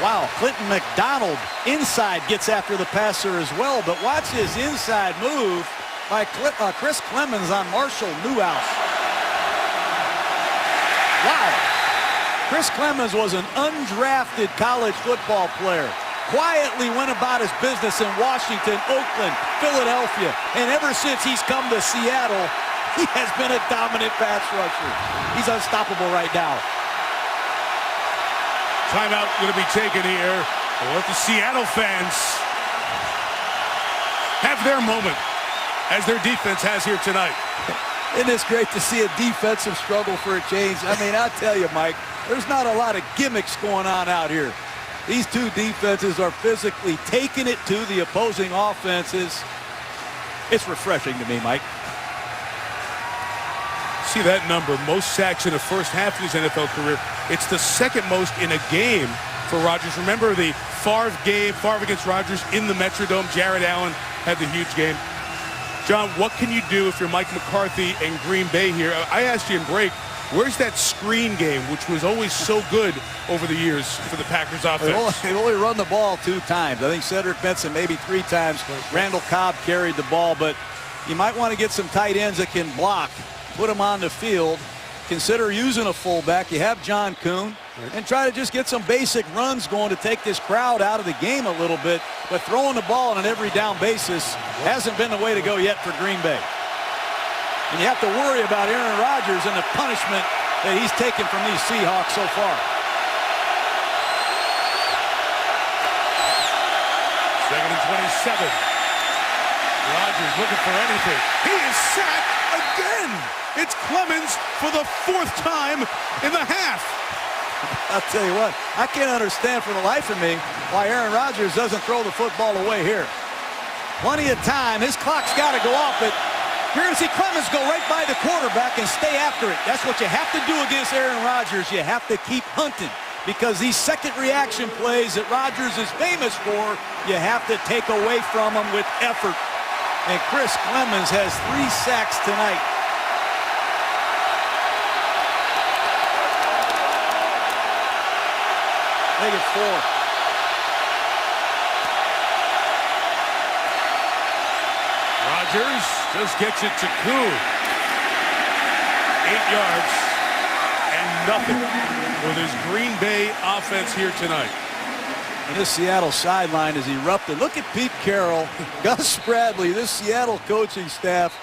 Wow, Clinton McDonald inside gets after the passer as well, but watch his inside move by Chris Clemens on Marshall Newhouse. Wow. Chris Clemens was an undrafted college football player. Quietly went about his business in Washington, Oakland, Philadelphia, and ever since he's come to Seattle, he has been a dominant pass rusher. He's unstoppable right now. Timeout going to be taken here. We'll let the Seattle fans have their moment, as their defense has here tonight. Isn't it great to see a defensive struggle for a change? I mean, I'll tell you, Mike, there's not a lot of gimmicks going on out here. These two defenses are physically taking it to the opposing offenses. It's refreshing to me, Mike. See that number, most sacks in the first half of his NFL career. It's the 2nd most in a game for Rodgers. Remember the Favre game, Favre against Rodgers in the Metrodome. Jared Allen had the huge game. John, what can you do if you're Mike McCarthy and Green Bay here? I asked you in break, where's that screen game, which was always so good over the years for the Packers offense? They've only run the ball 2 times. I think Cedric Benson maybe 3 times. Randall Cobb carried the ball, but you might want to get some tight ends that can block put him on the field. Consider using a fullback. You have John Kuhn. And try to just get some basic runs going to take this crowd out of the game a little bit. But throwing the ball on an every down basis hasn't been the way to go yet for Green Bay. And you have to worry about Aaron Rodgers and the punishment that he's taken from these Seahawks so far. Second and 27. Rodgers looking for anything. He is sacked again. It's Clemens for the 4th time in the half. I'll tell you what, I can't understand for the life of me why Aaron Rodgers doesn't throw the football away here. Plenty of time. His clock's got to go off, but you're going to see Clemens go right by the quarterback and stay after it. That's what you have to do against Aaron Rodgers. You have to keep hunting because these second reaction plays that Rodgers is famous for, you have to take away from him with effort. And Chris Clemens has 3 sacks tonight. Make it 4. Rodgers just gets it to Kuhn. 8 yards and nothing with his Green Bay offense here tonight. And this Seattle sideline is erupted. Look at Pete Carroll, Gus Bradley, this Seattle coaching staff,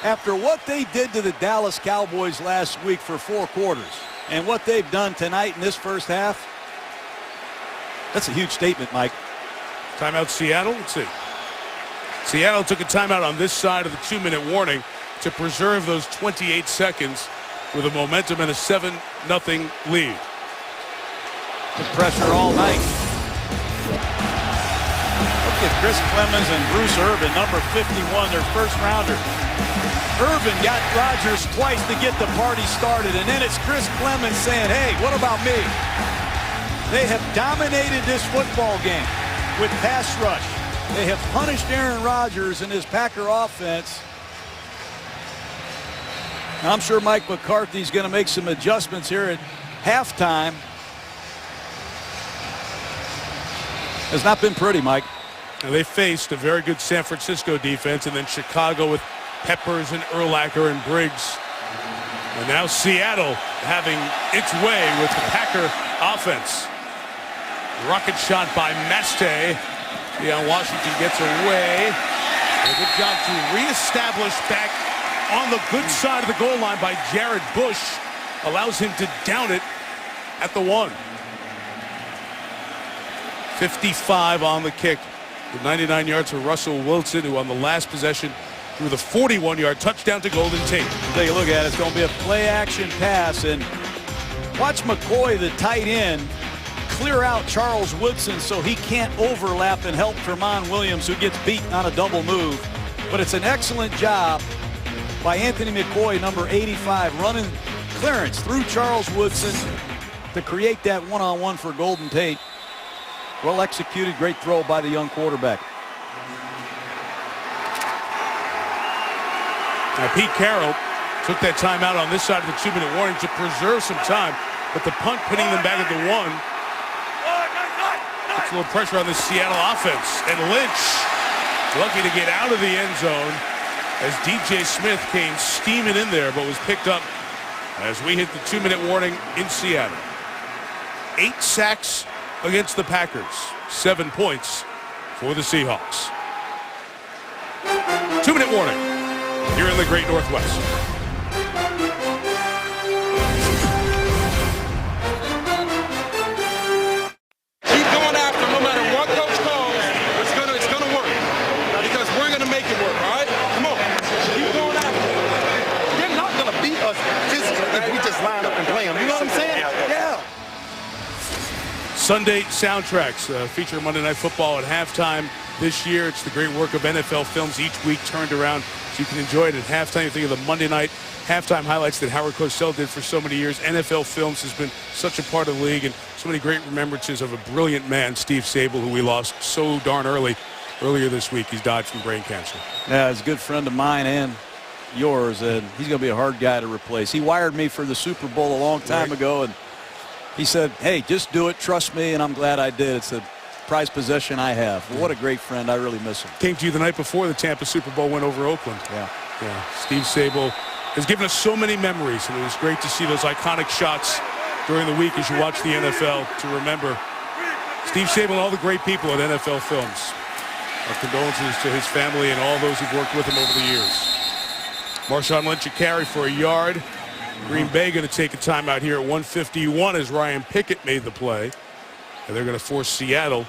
after what they did to the Dallas Cowboys last week for 4 quarters and what they've done tonight in this first half. That's a huge statement, Mike. Timeout Seattle. Let's see. Seattle took a timeout on this side of the 2-minute warning to preserve those 28 seconds with a momentum and a 7-0 lead. Good pressure all night. Look at Chris Clemens and Bruce Irvin, number 51, their first rounder. Irvin got Rodgers twice to get the party started, and then it's Chris Clemens saying, hey, what about me? They have dominated this football game with pass rush. They have punished Aaron Rodgers and his Packer offense. And I'm sure Mike McCarthy's going to make some adjustments here at halftime. It's not been pretty, Mike. And they faced a very good San Francisco defense, and then Chicago with Peppers and Urlacher and Briggs. And now Seattle having its way with the Packer offense. Rocket shot by Mastey. Yeah, Washington gets away. A good job to reestablish back on the good side of the goal line by Jared Bush. Allows him to down it at the 1. 55 on the kick. With 99 yards for Russell Wilson, who on the last possession threw the 41-yard touchdown to Golden Tate. Take a look at it. It's going to be a play-action pass. And watch McCoy, the tight end, clear out Charles Woodson so he can't overlap and help Tramon Williams, who gets beaten on a double move. But it's an excellent job by Anthony McCoy, number 85, running clearance through Charles Woodson to create that one-on-one for Golden Tate. Well executed, great throw by the young quarterback. Now Pete Carroll took that timeout on this side of the 2-minute warning to preserve some time, but the punt pinning them back at the 1. Puts a little pressure on the Seattle offense, and Lynch lucky to get out of the end zone as DJ Smith came steaming in there, but was picked up as we hit the 2-minute warning in Seattle. 8 sacks against the Packers, 7 points for the Seahawks. 2-minute warning here in the Great Northwest. Keep going after him, no matter what coach calls. It's gonna work because we're gonna make it work. All right, come on, keep going after him. They're not gonna beat us physically if we just line up and play them. You know what I'm saying? Yeah. Sunday soundtracks feature Monday Night Football at halftime this year. It's the great work of NFL Films each week turned around so you can enjoy it at halftime. You think of the Monday night halftime highlights that Howard Cosell did for so many years. NFL Films has been such a part of the league, and so many great remembrances of a brilliant man, Steve Sable, who we lost so darn earlier this week. He's died from brain cancer. Yeah, he's a good friend of mine and yours, and he's going to be a hard guy to replace. He wired me for the Super Bowl a long time ago, and he said, hey, just do it, trust me, and I'm glad I did. It's a prized possession I have. Well, what a great friend. I really miss him. Came to you the night before the Tampa Super Bowl went over Oakland. Yeah. Steve Sable has given us so many memories, and it was great to see those iconic shots during the week as you watch the NFL to remember Steve Sabol and all the great people at NFL Films. Our condolences to his family and all those who've worked with him over the years. Marshawn Lynch a carry for a yard. Green Bay going to take a timeout here at 1:51 as Ryan Pickett made the play. And they're going to force Seattle.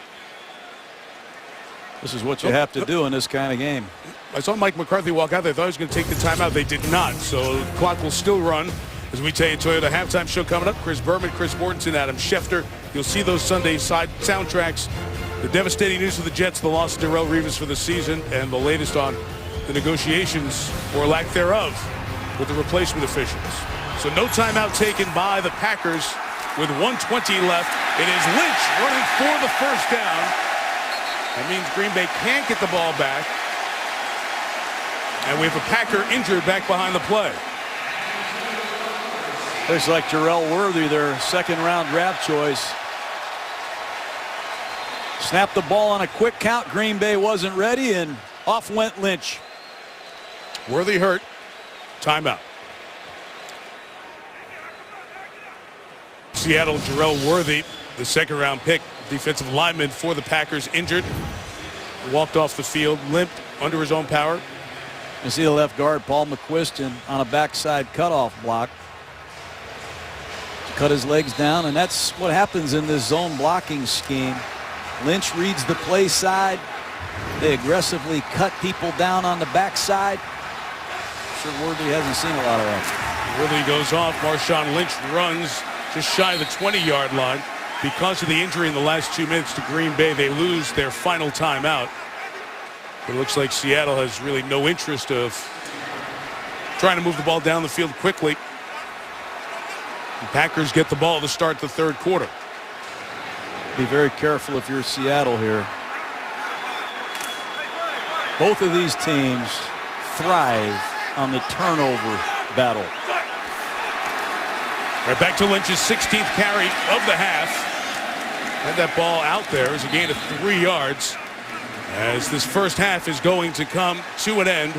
This is what you have to do in this kind of game. I saw Mike McCarthy walk out there. I thought he was going to take the timeout. They did not. So the clock will still run as we tell you Toyota halftime show coming up. Chris Berman, Chris Mortensen, Adam Schefter. You'll see those Sunday side soundtracks. The devastating news for the Jets, the loss of Darrelle Revis for the season, and the latest on the negotiations, or lack thereof, with the replacement officials. So no timeout taken by the Packers with 1:20 left. It is Lynch running for the first down. That means Green Bay can't get the ball back. And we have a Packer injured back behind the play. Looks like Jarrell Worthy, their second-round draft choice. Snapped the ball on a quick count. Green Bay wasn't ready, and off went Lynch. Worthy hurt. Timeout. Seattle, Jarrell Worthy, the second-round pick, defensive lineman for the Packers, injured. Walked off the field, limped under his own power. You see the left guard, Paul McQuiston, on a backside cutoff block. Cut his legs down, and that's what happens in this zone blocking scheme. Lynch reads the play side. They aggressively cut people down on the backside. I'm sure Worthy hasn't seen a lot of that. Worthy goes off. Marshawn Lynch runs just shy of the 20-yard line. Because of the injury in the last 2 minutes to Green Bay, they lose their final timeout. It looks like Seattle has really no interest of trying to move the ball down the field quickly. The Packers get the ball to start the third quarter. Be very careful if you're Seattle here. Both of these teams thrive on the turnover battle. Right back to Lynch's 16th carry of the half. Had that ball out there as a gain of 3 yards. As this first half is going to come to an end.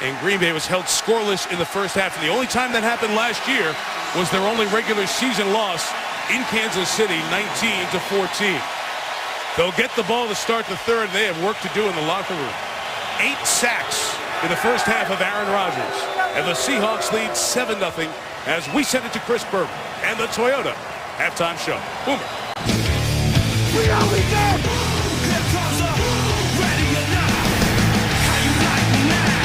And Green Bay was held scoreless in the first half. And the only time that happened last year was their only regular season loss in Kansas City, 19-14. They'll get the ball to start the third. They have work to do in the locker room. 8 sacks in the first half of Aaron Rodgers. And the Seahawks lead 7-0 as we send it to Chris Berman and the Toyota halftime show. Boomer. We are we go. Here comes the ready or not. How you like me now?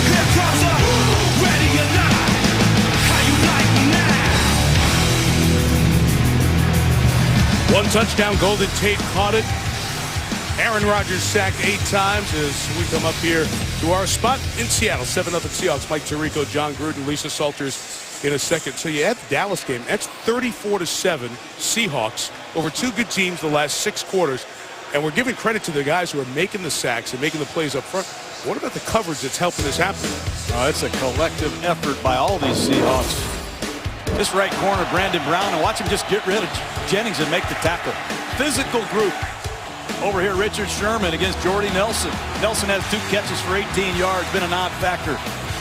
Here comes the ready or not. How you like me now? One touchdown, Golden Tate caught it. Aaron Rodgers sacked 8 times as we come up here to our spot in Seattle. 7-0 Seahawks. Mike Tirico, John Gruden, Lisa Salters in a second. So you add the Dallas game. That's 34-7 Seahawks over 2 good teams the last 6 quarters. And we're giving credit to the guys who are making the sacks and making the plays up front. What about the coverage that's helping this happen? Oh, it's a collective effort by all these Seahawks. This right corner, Brandon Brown, and watch him just get rid of Jennings and make the tackle. Physical group. Over here, Richard Sherman against Jordy Nelson. Nelson has 2 catches for 18 yards, been a non-factor.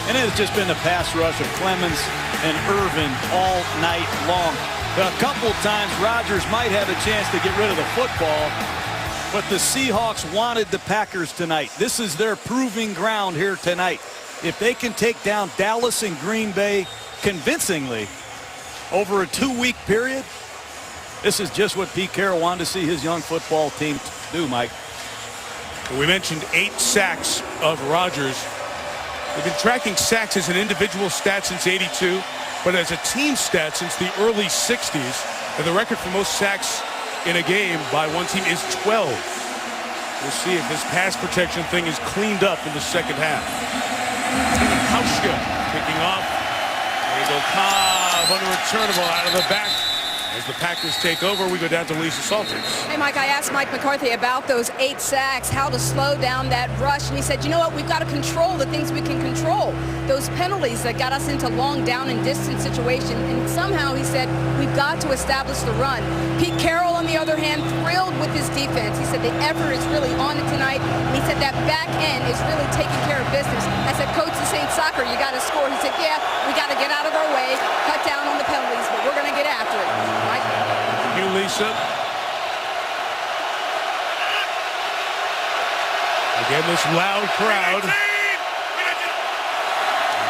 And it has just been the pass rush of Clemens and Irvin all night long. But a couple times, Rodgers might have a chance to get rid of the football. But the Seahawks wanted the Packers tonight. This is their proving ground here tonight. If they can take down Dallas and Green Bay convincingly over a 2-week period, this is just what Pete Carroll wanted to see his young football team do, Mike. We mentioned 8 sacks of Rodgers. They've been tracking sacks as an individual stat since '82, but as a team stat since the early '60s. And the record for most sacks in a game by one team is 12. We'll see if this pass protection thing is cleaned up in the second half. Hauschka picking off. There you go, Cobb, unreturnable out of the back As the Packers take over, we go down to Lisa Salters. Hey, Mike, I asked Mike McCarthy about those 8 sacks, how to slow down that rush, and he said, you know what, we've got to control the things we can control. Those penalties that got us into long down and distance situation, and somehow he said, we've got to establish the run. Pete Carroll, on the other hand, thrilled with his defense. He said the effort is really on it tonight, and he said that back end is really taking care of business. I said, Coach, this ain't soccer, you got to score. He said, yeah, we got to get out of our way, cut down on the penalties, but we're going to get after it. Mike? You, Lisa. Again, this loud crowd.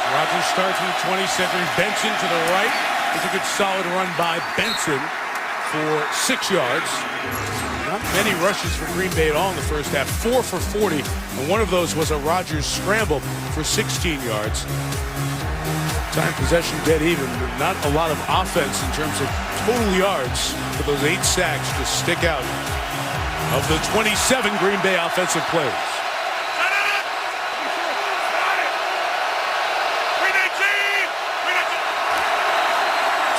Rodgers starts from the 27. Benson to the right. It's a good solid run by Benson for 6 yards. Not many rushes for Green Bay at all in the first half. 4 for 40. And one of those was a Rodgers scramble for 16 yards. Time possession dead even, but not a lot of offense in terms of total yards for those 8 sacks to stick out of the 27 Green Bay offensive players.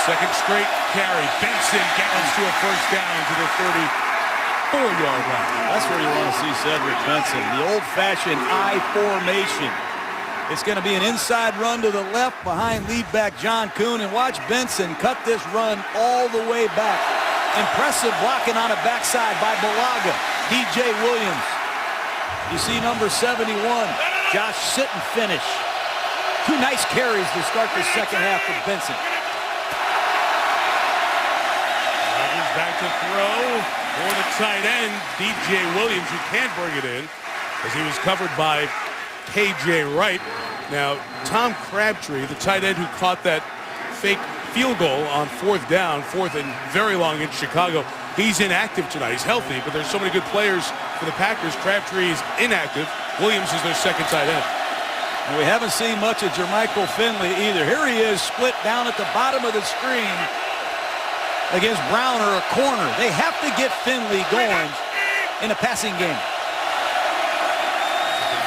Second straight carry. Benson gallops to a first down to the 34-yard line. That's where you want to see Cedric Benson. The old-fashioned I formation. It's going to be an inside run to the left behind lead back John Kuhn, and watch Benson cut this run all the way back. Impressive blocking on a backside by Balaga. DJ Williams. You see number 71, Josh Sitton finish. 2 nice carries to start the second half for Benson. Rodgers back to throw for the tight end, DJ Williams, who can bring it in as he was covered by K.J. Wright. Now, Tom Crabtree, the tight end who caught that fake field goal on 4th down, 4th and very long in Chicago, he's inactive tonight. He's healthy, but there's so many good players for the Packers. Crabtree is inactive. Williams is their second tight end. And we haven't seen much of Jermichael Finley either. Here he is split down at the bottom of the screen against Brown or a corner. They have to get Finley going in a passing game.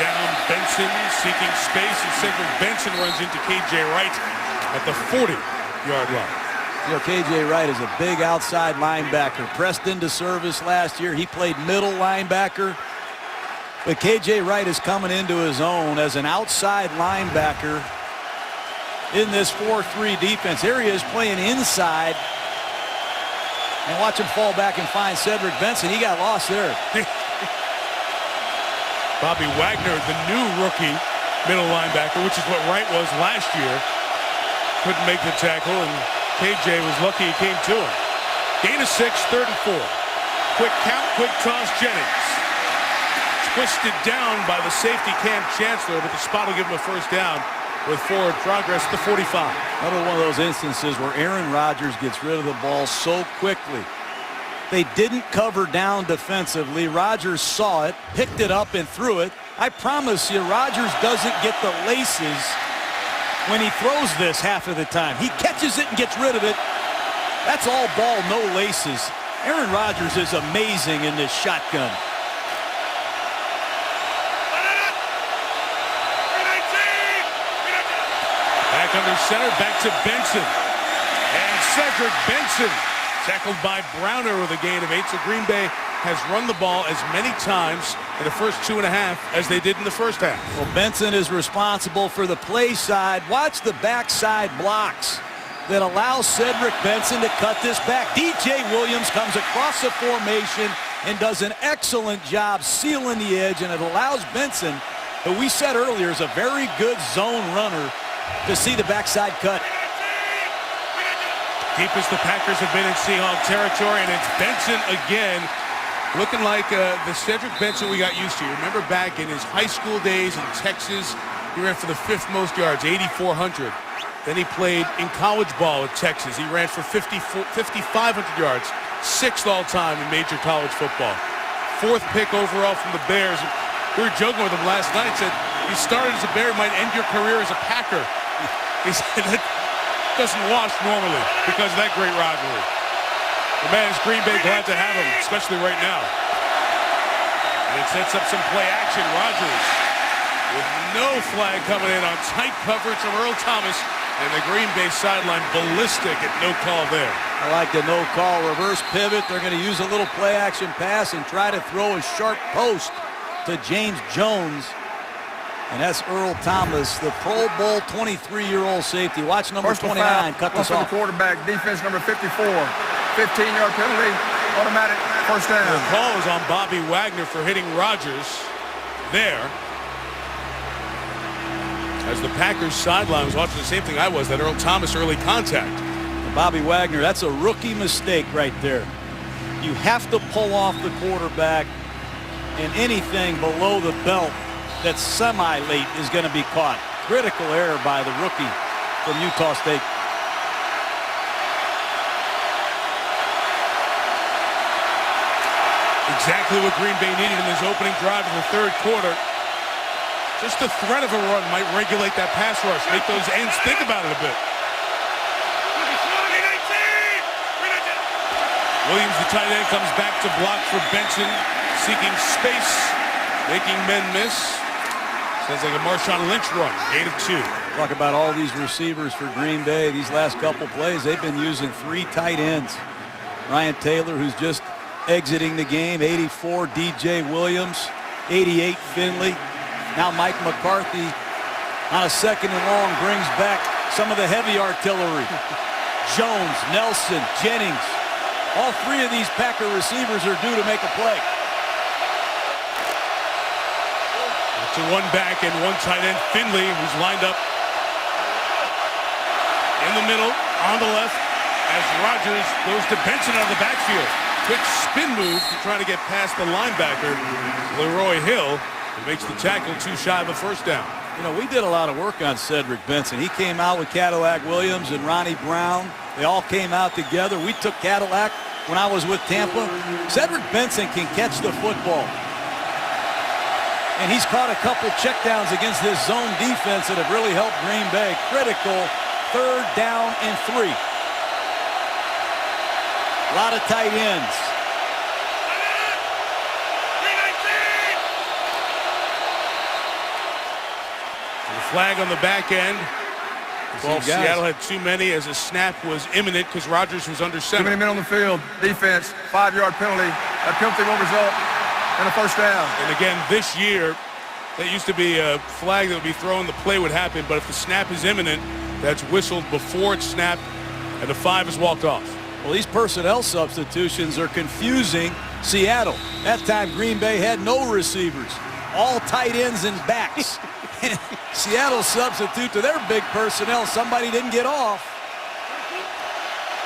Down Benson seeking space, and Cedric Benson runs into K.J. Wright at the 40-yard line. You know, K.J. Wright is a big outside linebacker. Pressed into service last year. He played middle linebacker. But K.J. Wright is coming into his own as an outside linebacker in this 4-3 defense. Here he is playing inside. And watch him fall back and find Cedric Benson. He got lost there. Bobby Wagner, the new rookie middle linebacker, which is what Wright was last year, couldn't make the tackle, and KJ was lucky he came to him. Gain of 6, 3rd and 4. Quick count, quick toss, Jennings. Twisted down by the safety Cam Chancellor, but the spot will give him a first down with forward progress at the 45. Another one of those instances where Aaron Rodgers gets rid of the ball so quickly. They didn't cover down defensively. Rodgers saw it, picked it up, and threw it. I promise you, Rodgers doesn't get the laces when he throws this half of the time. He catches it and gets rid of it. That's all ball, no laces. Aaron Rodgers is amazing in this shotgun. Back under center, back to Benson. And Cedric Benson tackled by Browner with a gain of 8. So Green Bay has run the ball as many times in the first 2.5 as they did in the first half. Well, Benson is responsible for the play side. Watch the backside blocks that allow Cedric Benson to cut this back. DJ Williams comes across the formation and does an excellent job sealing the edge, and it allows Benson, who we said earlier is a very good zone runner, to see the backside cut. Deepest the Packers have been in Seahawk territory, and it's Benson again, looking like the Cedric Benson we got used to. Remember back in his high school days in Texas, he ran for the 5th most yards, 8,400. Then he played in college ball at Texas. He ran for 5,500 yards, 6th all-time in major college football. 4th pick overall from the Bears. We were joking with him last night, said you started as a Bear, might end your career as a Packer. He said that doesn't wash normally because of that great rivalry. The man is Green Bay glad to have him, especially right now. And it sets up some play action. Rodgers with no flag coming in on tight coverage from Earl Thomas, and the Green Bay sideline ballistic at no call there. I like the no-call reverse pivot. They're going to use a little play-action pass and try to throw a sharp post to James Jones. And that's Earl Thomas, the Pro Bowl 23-year-old safety. Watch number 29 cut this off. The quarterback, defense number 54. 15-yard penalty, automatic first down. The call is on Bobby Wagner for hitting Rodgers there. As the Packers sideline was watching the same thing I was, that Earl Thomas early contact. And Bobby Wagner, that's a rookie mistake right there. You have to pull off the quarterback, and anything below the belt that's semi-late is going to be caught. Critical error by the rookie from Utah State. Exactly what Green Bay needed in his opening drive in the third quarter. Just the threat of a run might regulate that pass rush, make those ends think about it a bit. Williams, the tight end, comes back to block for Benson, seeking space, making men miss. Sounds like a Marshawn Lynch run, 8 of 2. Talk about all these receivers for Green Bay. These last couple plays, they've been using 3 tight ends. Ryan Taylor, who's just exiting the game, 84, DJ Williams, 88, Finley. Now Mike McCarthy on a second and long brings back some of the heavy artillery. Jones, Nelson, Jennings. All 3 of these Packer receivers are due to make a play. To one back and one tight end, Finley, who's lined up in the middle, on the left, as Rodgers goes to Benson out of the backfield. Quick spin move to try to get past the linebacker, Leroy Hill, who makes the tackle too shy of a first down. You know, we did a lot of work on Cedric Benson. He came out with Cadillac Williams and Ronnie Brown. They all came out together. We took Cadillac when I was with Tampa. Cedric Benson can catch the football. And he's caught a couple checkdowns against this zone defense that have really helped Green Bay. Critical 3rd down and 3. A lot of tight ends. The flag on the back end. Well, Seattle had too many as a snap was imminent because Rodgers was under center. Too many men on the field. Defense, 5-yard penalty. That penalty will result and a first down. And again, this year, that used to be a flag that would be thrown, the play would happen, but if the snap is imminent, that's whistled before it's snapped, and the 5 is walked off. Well, these personnel substitutions are confusing Seattle. That time, Green Bay had no receivers, all tight ends and backs. Seattle substitute to their big personnel. Somebody didn't get off.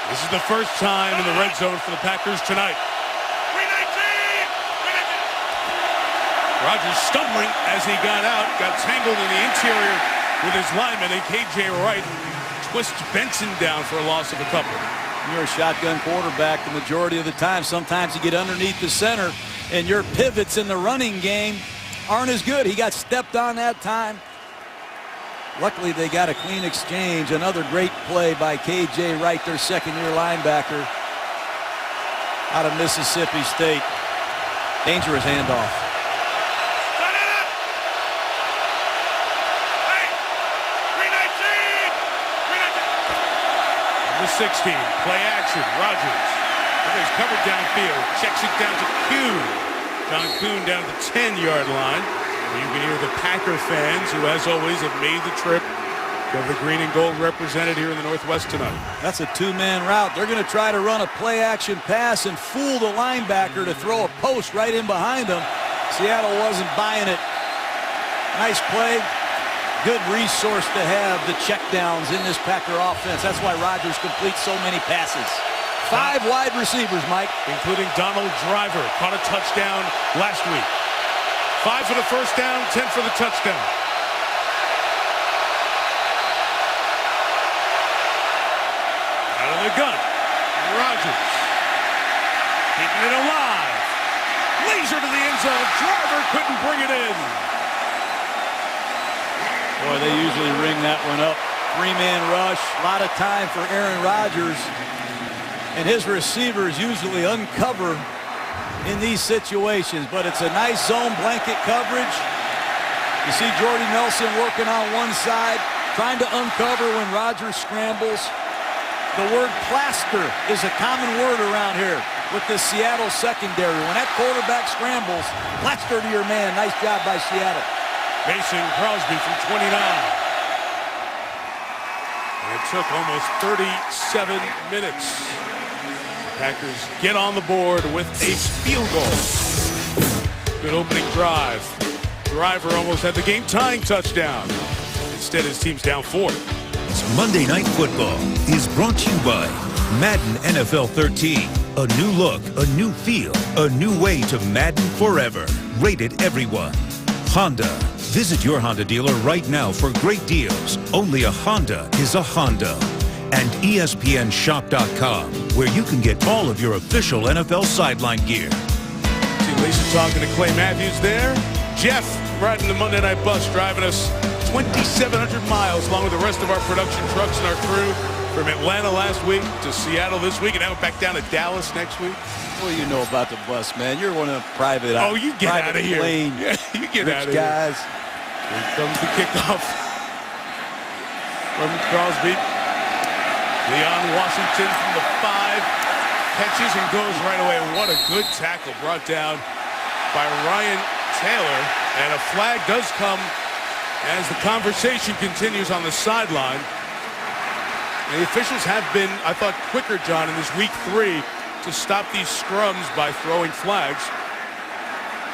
This is the first time in the red zone for the Packers tonight. Rodgers stumbling as he got out, got tangled in the interior with his lineman, and K.J. Wright twists Benson down for a loss of a couple. You're a shotgun quarterback the majority of the time. Sometimes you get underneath the center, and your pivots in the running game aren't as good. He got stepped on that time. Luckily, they got a clean exchange. Another great play by K.J. Wright, their second-year linebacker out of Mississippi State. Dangerous handoff. The 16, play action, Rodgers. He's covered downfield, checks it down to Kuhn. John Kuhn down to the 10-yard line. You can hear the Packer fans, who as always have made the trip, have the green and gold represented here in the Northwest tonight. That's a 2-man route. They're going to try to run a play-action pass and fool the linebacker to throw a post right in behind him. Seattle wasn't buying it. Nice play. Good resource to have the checkdowns in this Packer offense. That's why Rodgers completes so many passes. 5 wide receivers, Mike. Including Donald Driver. Caught a touchdown last week. 5 for the first down, 10 for the touchdown. Out of the gun. Rodgers. Keeping it alive. Laser to the end zone. Driver couldn't bring it in. Boy, they usually ring that one up. 3-man rush. A lot of time for Aaron Rodgers. And his receivers usually uncover in these situations. But it's a nice zone blanket coverage. You see Jordy Nelson working on one side, trying to uncover when Rodgers scrambles. The word plaster is a common word around here with the Seattle secondary. When that quarterback scrambles, plaster to your man. Nice job by Seattle. Mason Crosby from 29. And it took almost 37 minutes. The Packers get on the board with a field goal. Good opening drive. Driver almost had the game-tying touchdown. Instead, his team's down 4. Monday Night Football is brought to you by Madden NFL 13. A new look, a new feel, a new way to Madden forever. Rated everyone. Honda. Visit your Honda dealer right now for great deals. Only a Honda is a Honda. And ESPNShop.com, where you can get all of your official NFL sideline gear. See Lisa talking to Clay Matthews there. Jeff riding the Monday Night bus, driving us 2,700 miles along with the rest of our production trucks and our crew from Atlanta last week to Seattle this week, and now we're back down to Dallas next week. What do you know about the bus, man? You're one of the private. Oh, you get out of here. Plane, yeah, you get out of guys. Here. Here comes the kickoff from Crosby. Leon Washington from the 5 catches and goes right away. What a good tackle brought down by Ryan Taylor. And a flag does come as the conversation continues on the sideline. And the officials have been, I thought, quicker, John, in this week 3 to stop these scrums by throwing flags.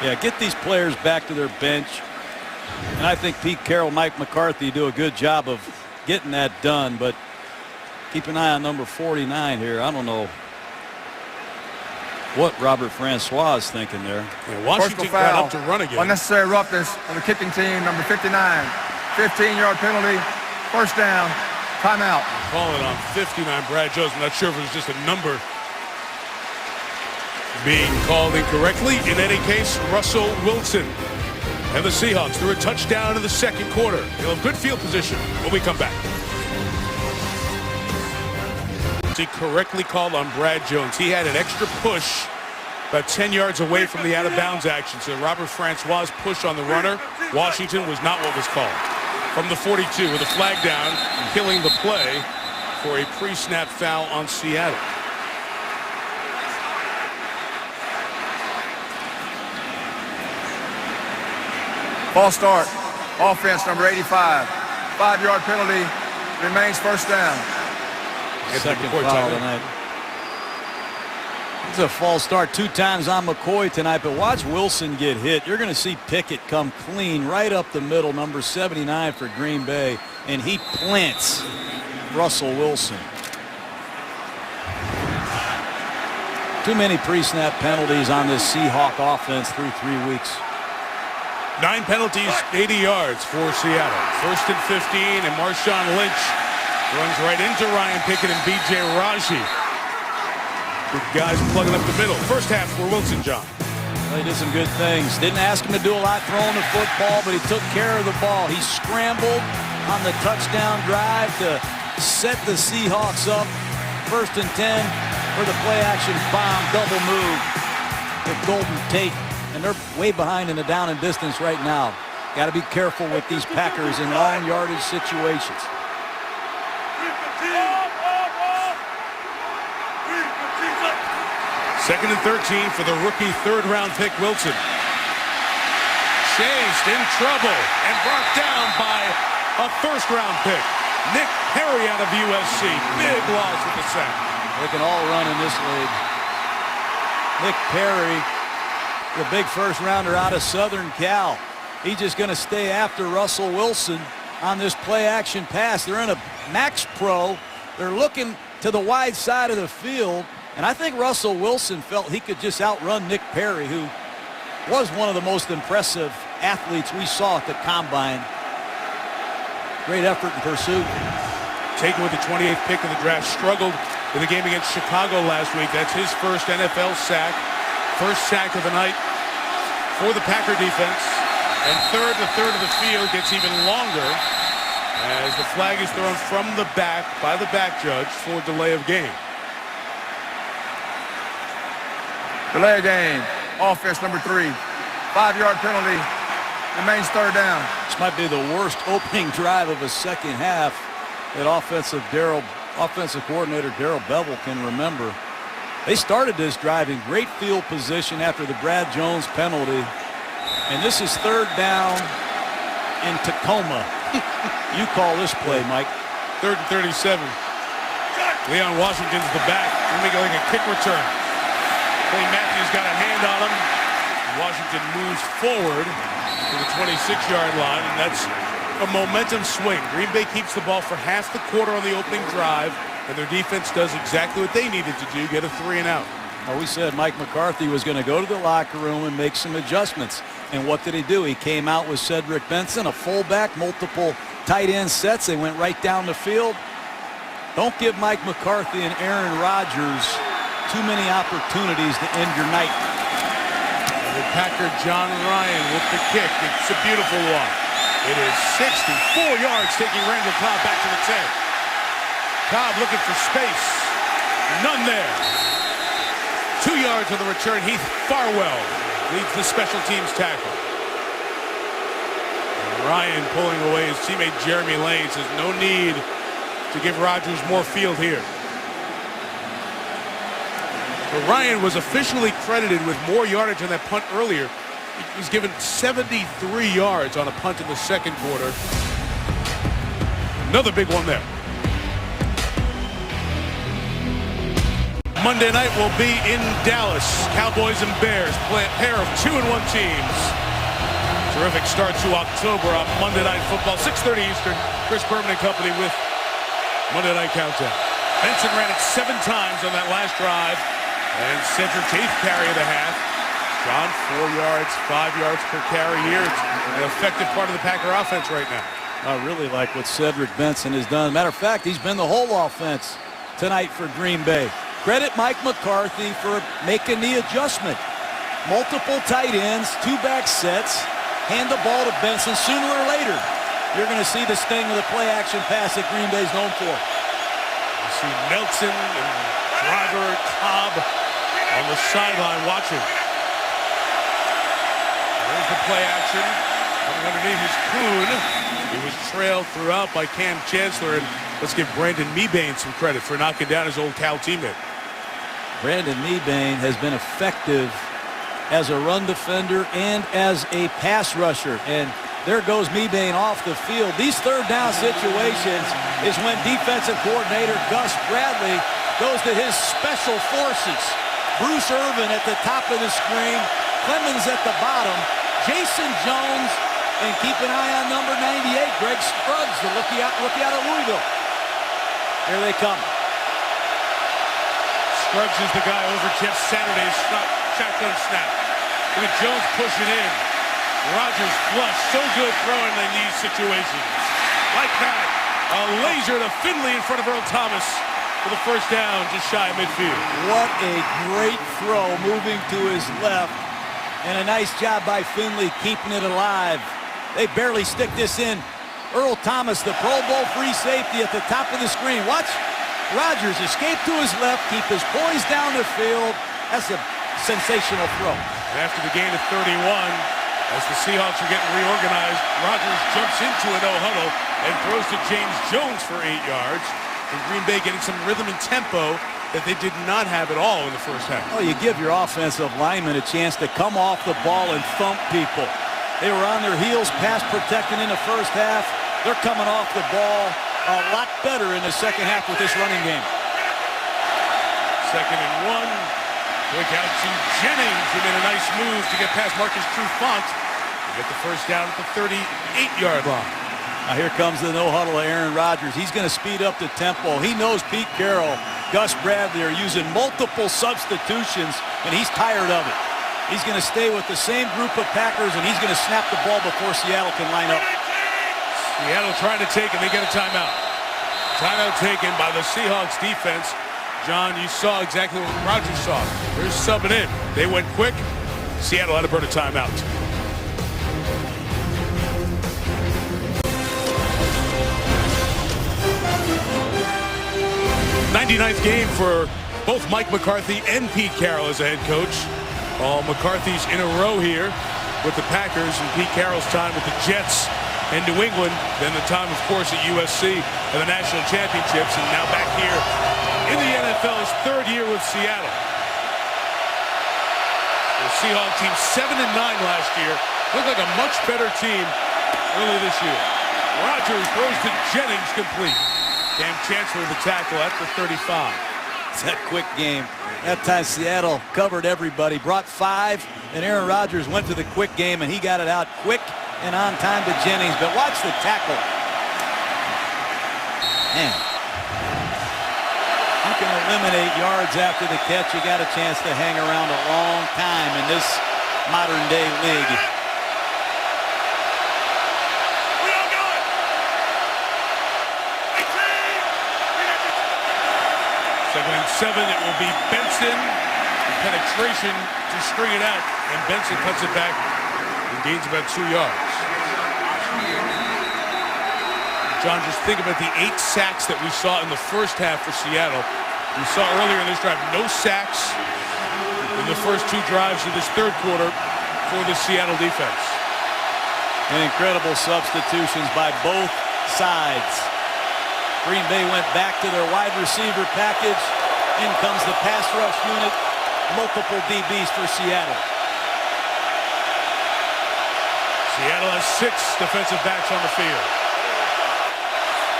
Yeah, get these players back to their bench. And I think Pete Carroll, Mike McCarthy do a good job of getting that done. But keep an eye on number 49 here. I don't know what Robert Francois is thinking there. Yeah, Washington got up to run again. Unnecessary roughness on the kicking team, number 59. 15-yard penalty, first down, timeout. Calling on 59, Brad Jones. I'm not sure if it was just a number being called incorrectly. In any case, Russell Wilson and the Seahawks threw a touchdown in the second quarter. They'll have good field position when we come back. He correctly called on Brad Jones. He had an extra push about 10 yards away from the out-of-bounds action. So Robert Francois' push on the runner, Washington, was not what was called. From the 42 with a flag down, killing the play for a pre-snap foul on Seattle. False start. Offense, number 85. 5-yard penalty. Remains first down. Second foul tonight. It's a false start 2 times on McCoy tonight, but watch Wilson get hit. You're going to see Pickett come clean right up the middle, number 79 for Green Bay, and he plants Russell Wilson. Too many pre-snap penalties on this Seahawk offense through 3 weeks. 9 penalties, 80 yards for Seattle. First and 15, and Marshawn Lynch runs right into Ryan Pickett and B.J. Raji. Good guys plugging up the middle. First half for Wilson, John. Well, he did some good things. Didn't ask him to do a lot throwing the football, but he took care of the ball. He scrambled on the touchdown drive to set the Seahawks up. First and 10 for the play-action bomb, double move with Golden Tate. And they're way behind in the down and distance right now. Got to be careful with these Packers in long yardage situations. Second and 13 for the rookie third-round pick, Wilson. Chased in trouble and brought down by a first-round pick. Nick Perry out of USC. Big loss with the sack. They can all run in this league. Nick Perry, the big first-rounder out of Southern Cal. He's just going to stay after Russell Wilson on this play-action pass. They're in a max pro. They're looking to the wide side of the field. And I think Russell Wilson felt he could just outrun Nick Perry, who was one of the most impressive athletes we saw at the Combine. Great effort and pursuit. Taken with the 28th pick of the draft, struggled in the game against Chicago last week. That's his first NFL sack. First sack of the night for the Packer defense. And the third of the field gets even longer as the flag is thrown from the back by the back judge for delay of game. Delay of game. Offense, number 3. 5-yard penalty. Remains third down. This might be the worst opening drive of a second half that offensive Darryl offensive coordinator Darrell Bevel can remember, they started this drive in great field position after the Brad Jones penalty. And this is 3rd down in Tacoma. You call this play, Mike. 3rd and 37. Leon Washington's the back. We'll make it like a kick return. Clay Matthews got a hand on him. Washington moves forward to the 26-yard line, and that's a momentum swing. Green Bay keeps the ball for half the quarter on the opening drive, and their defense does exactly what they needed to do, get a 3-and-out. Well, we said Mike McCarthy was going to go to the locker room and make some adjustments. And what did he do? He came out with Cedric Benson, a fullback, multiple tight end sets. They went right down the field. Don't give Mike McCarthy and Aaron Rodgers too many opportunities to end your night. And the Packer, John Ryan with the kick. It's a beautiful one. It is 64 yards, taking Randall Cobb back to the 10. Cobb looking for space. None there. 2 yards on the return. Heath Farwell leads the special teams tackle. And Ryan pulling away his teammate Jeremy Lane, says no need to give Rodgers more field here. But Ryan was officially credited with more yardage on that punt earlier. He was given 73 yards on a punt in the second quarter. Another big one there. Monday night will be in Dallas. Cowboys and Bears play a pair of 2-1 teams. Terrific start to October on Monday Night Football. 6:30 Eastern. Chris Berman and company with Monday Night Countdown. Benson ran it 7 times on that last drive. And Cedric's 8th carry of the half. John, 4 yards, 5 yards per carry here. It's an effective part of the Packer offense right now. I really like what Cedric Benson has done. Matter of fact, he's been the whole offense tonight for Green Bay. Credit Mike McCarthy for making the adjustment. Multiple tight ends, 2-back sets, hand the ball to Benson. Sooner or later, you're going to see the sting of the play-action pass that Green Bay's known for. You see Nelson and Driver, Cobb on the sideline watching. There's the play action. Coming underneath is Kuhn. He was trailed throughout by Cam Chancellor. And let's give Brandon Mebane some credit for knocking down his old Cal teammate. Brandon Mebane has been effective as a run defender and as a pass rusher. And there goes Mebane off the field. These 3rd down situations is when defensive coordinator Gus Bradley goes to his special forces. Bruce Irvin at the top of the screen, Clemens at the bottom, Jason Jones, and keep an eye on number 98, Greg Scruggs, the rookie out of Louisville. Here they come. Scruggs is the guy over Jeff Saturday's shotgun snap. Look at Jones pushing in. Rodgers flush, so good throwing in these situations. Like that, a laser to Finley in front of Earl Thomas for the first down, just shy of midfield. What a great throw, moving to his left. And a nice job by Finley keeping it alive. They barely stick this in. Earl Thomas, the Pro Bowl free safety at the top of the screen. Watch Rodgers escape to his left, keep his poise down the field. That's a sensational throw. And after the gain of 31, as the Seahawks are getting reorganized, Rodgers jumps into a no-huddle and throws to James Jones for 8 yards. And Green Bay getting some rhythm and tempo that they did not have at all in the first half. Oh, you give your offensive linemen a chance to come off the ball and thump people. They were on their heels, pass protecting in the first half. They're coming off the ball a lot better in the second half with this running game. 2nd and 1. Quick out to Jennings, who made a nice move to get past Marcus Trufant. Get the first down at the 38-yard line. Now here comes the no-huddle of Aaron Rodgers. He's going to speed up the tempo. He knows Pete Carroll, Gus Bradley are using multiple substitutions, and he's tired of it. He's going to stay with the same group of Packers, and he's going to snap the ball before Seattle can line up. Seattle trying to take, and they get a timeout. Timeout taken by the Seahawks defense. John, you saw exactly what Rodgers saw. They're subbing in. They went quick. Seattle had to burn a timeout. '99th game for both Mike McCarthy and Pete Carroll as a head coach. All McCarthy's in a row here with the Packers, and Pete Carroll's time with the Jets in New England, then the time, of course, at USC and the national championships, and now back here in the NFL, his third year with Seattle. The Seahawks team 7-9 last year. Looked like a much better team early this year. Rodgers throws to Jennings, complete. Cam Chancellor with the tackle at the 35. It's that quick game. That time Seattle covered everybody, brought 5, and Aaron Rodgers went to the quick game, and he got it out quick and on time to Jennings. But watch the tackle. Man. You can eliminate yards after the catch. You got a chance to hang around a long time in this modern-day league. Second and 7, it will be Benson. Penetration to string it out, and Benson cuts it back and gains about 2 yards. John, just think about the 8 sacks that we saw in the first half for Seattle. We saw earlier in this drive no sacks in the first 2 drives of this third quarter for the Seattle defense. And incredible substitutions by both sides. Green Bay went back to their wide receiver package. In comes the pass rush unit. Multiple DBs for Seattle. Seattle has 6 defensive backs on the field.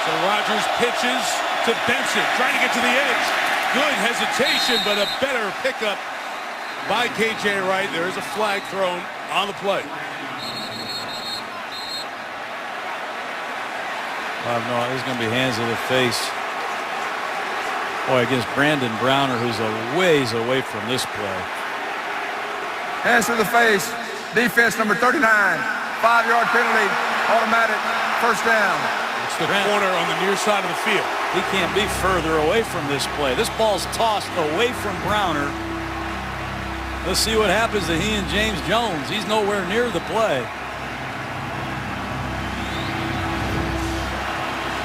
So Rodgers pitches to Benson, trying to get to the edge. Good hesitation, but a better pickup by K.J. Wright. There is a flag thrown on the play. Oh, no, this is going to be hands to the face. Boy, against Brandon Browner, who's a ways away from this play. Hands to the face. Defense number 39. 5-yard penalty. Automatic. First down. It's the corner on the near side of the field. He can't be further away from this play. This ball's tossed away from Browner. Let's see what happens to he and James Jones. He's nowhere near the play.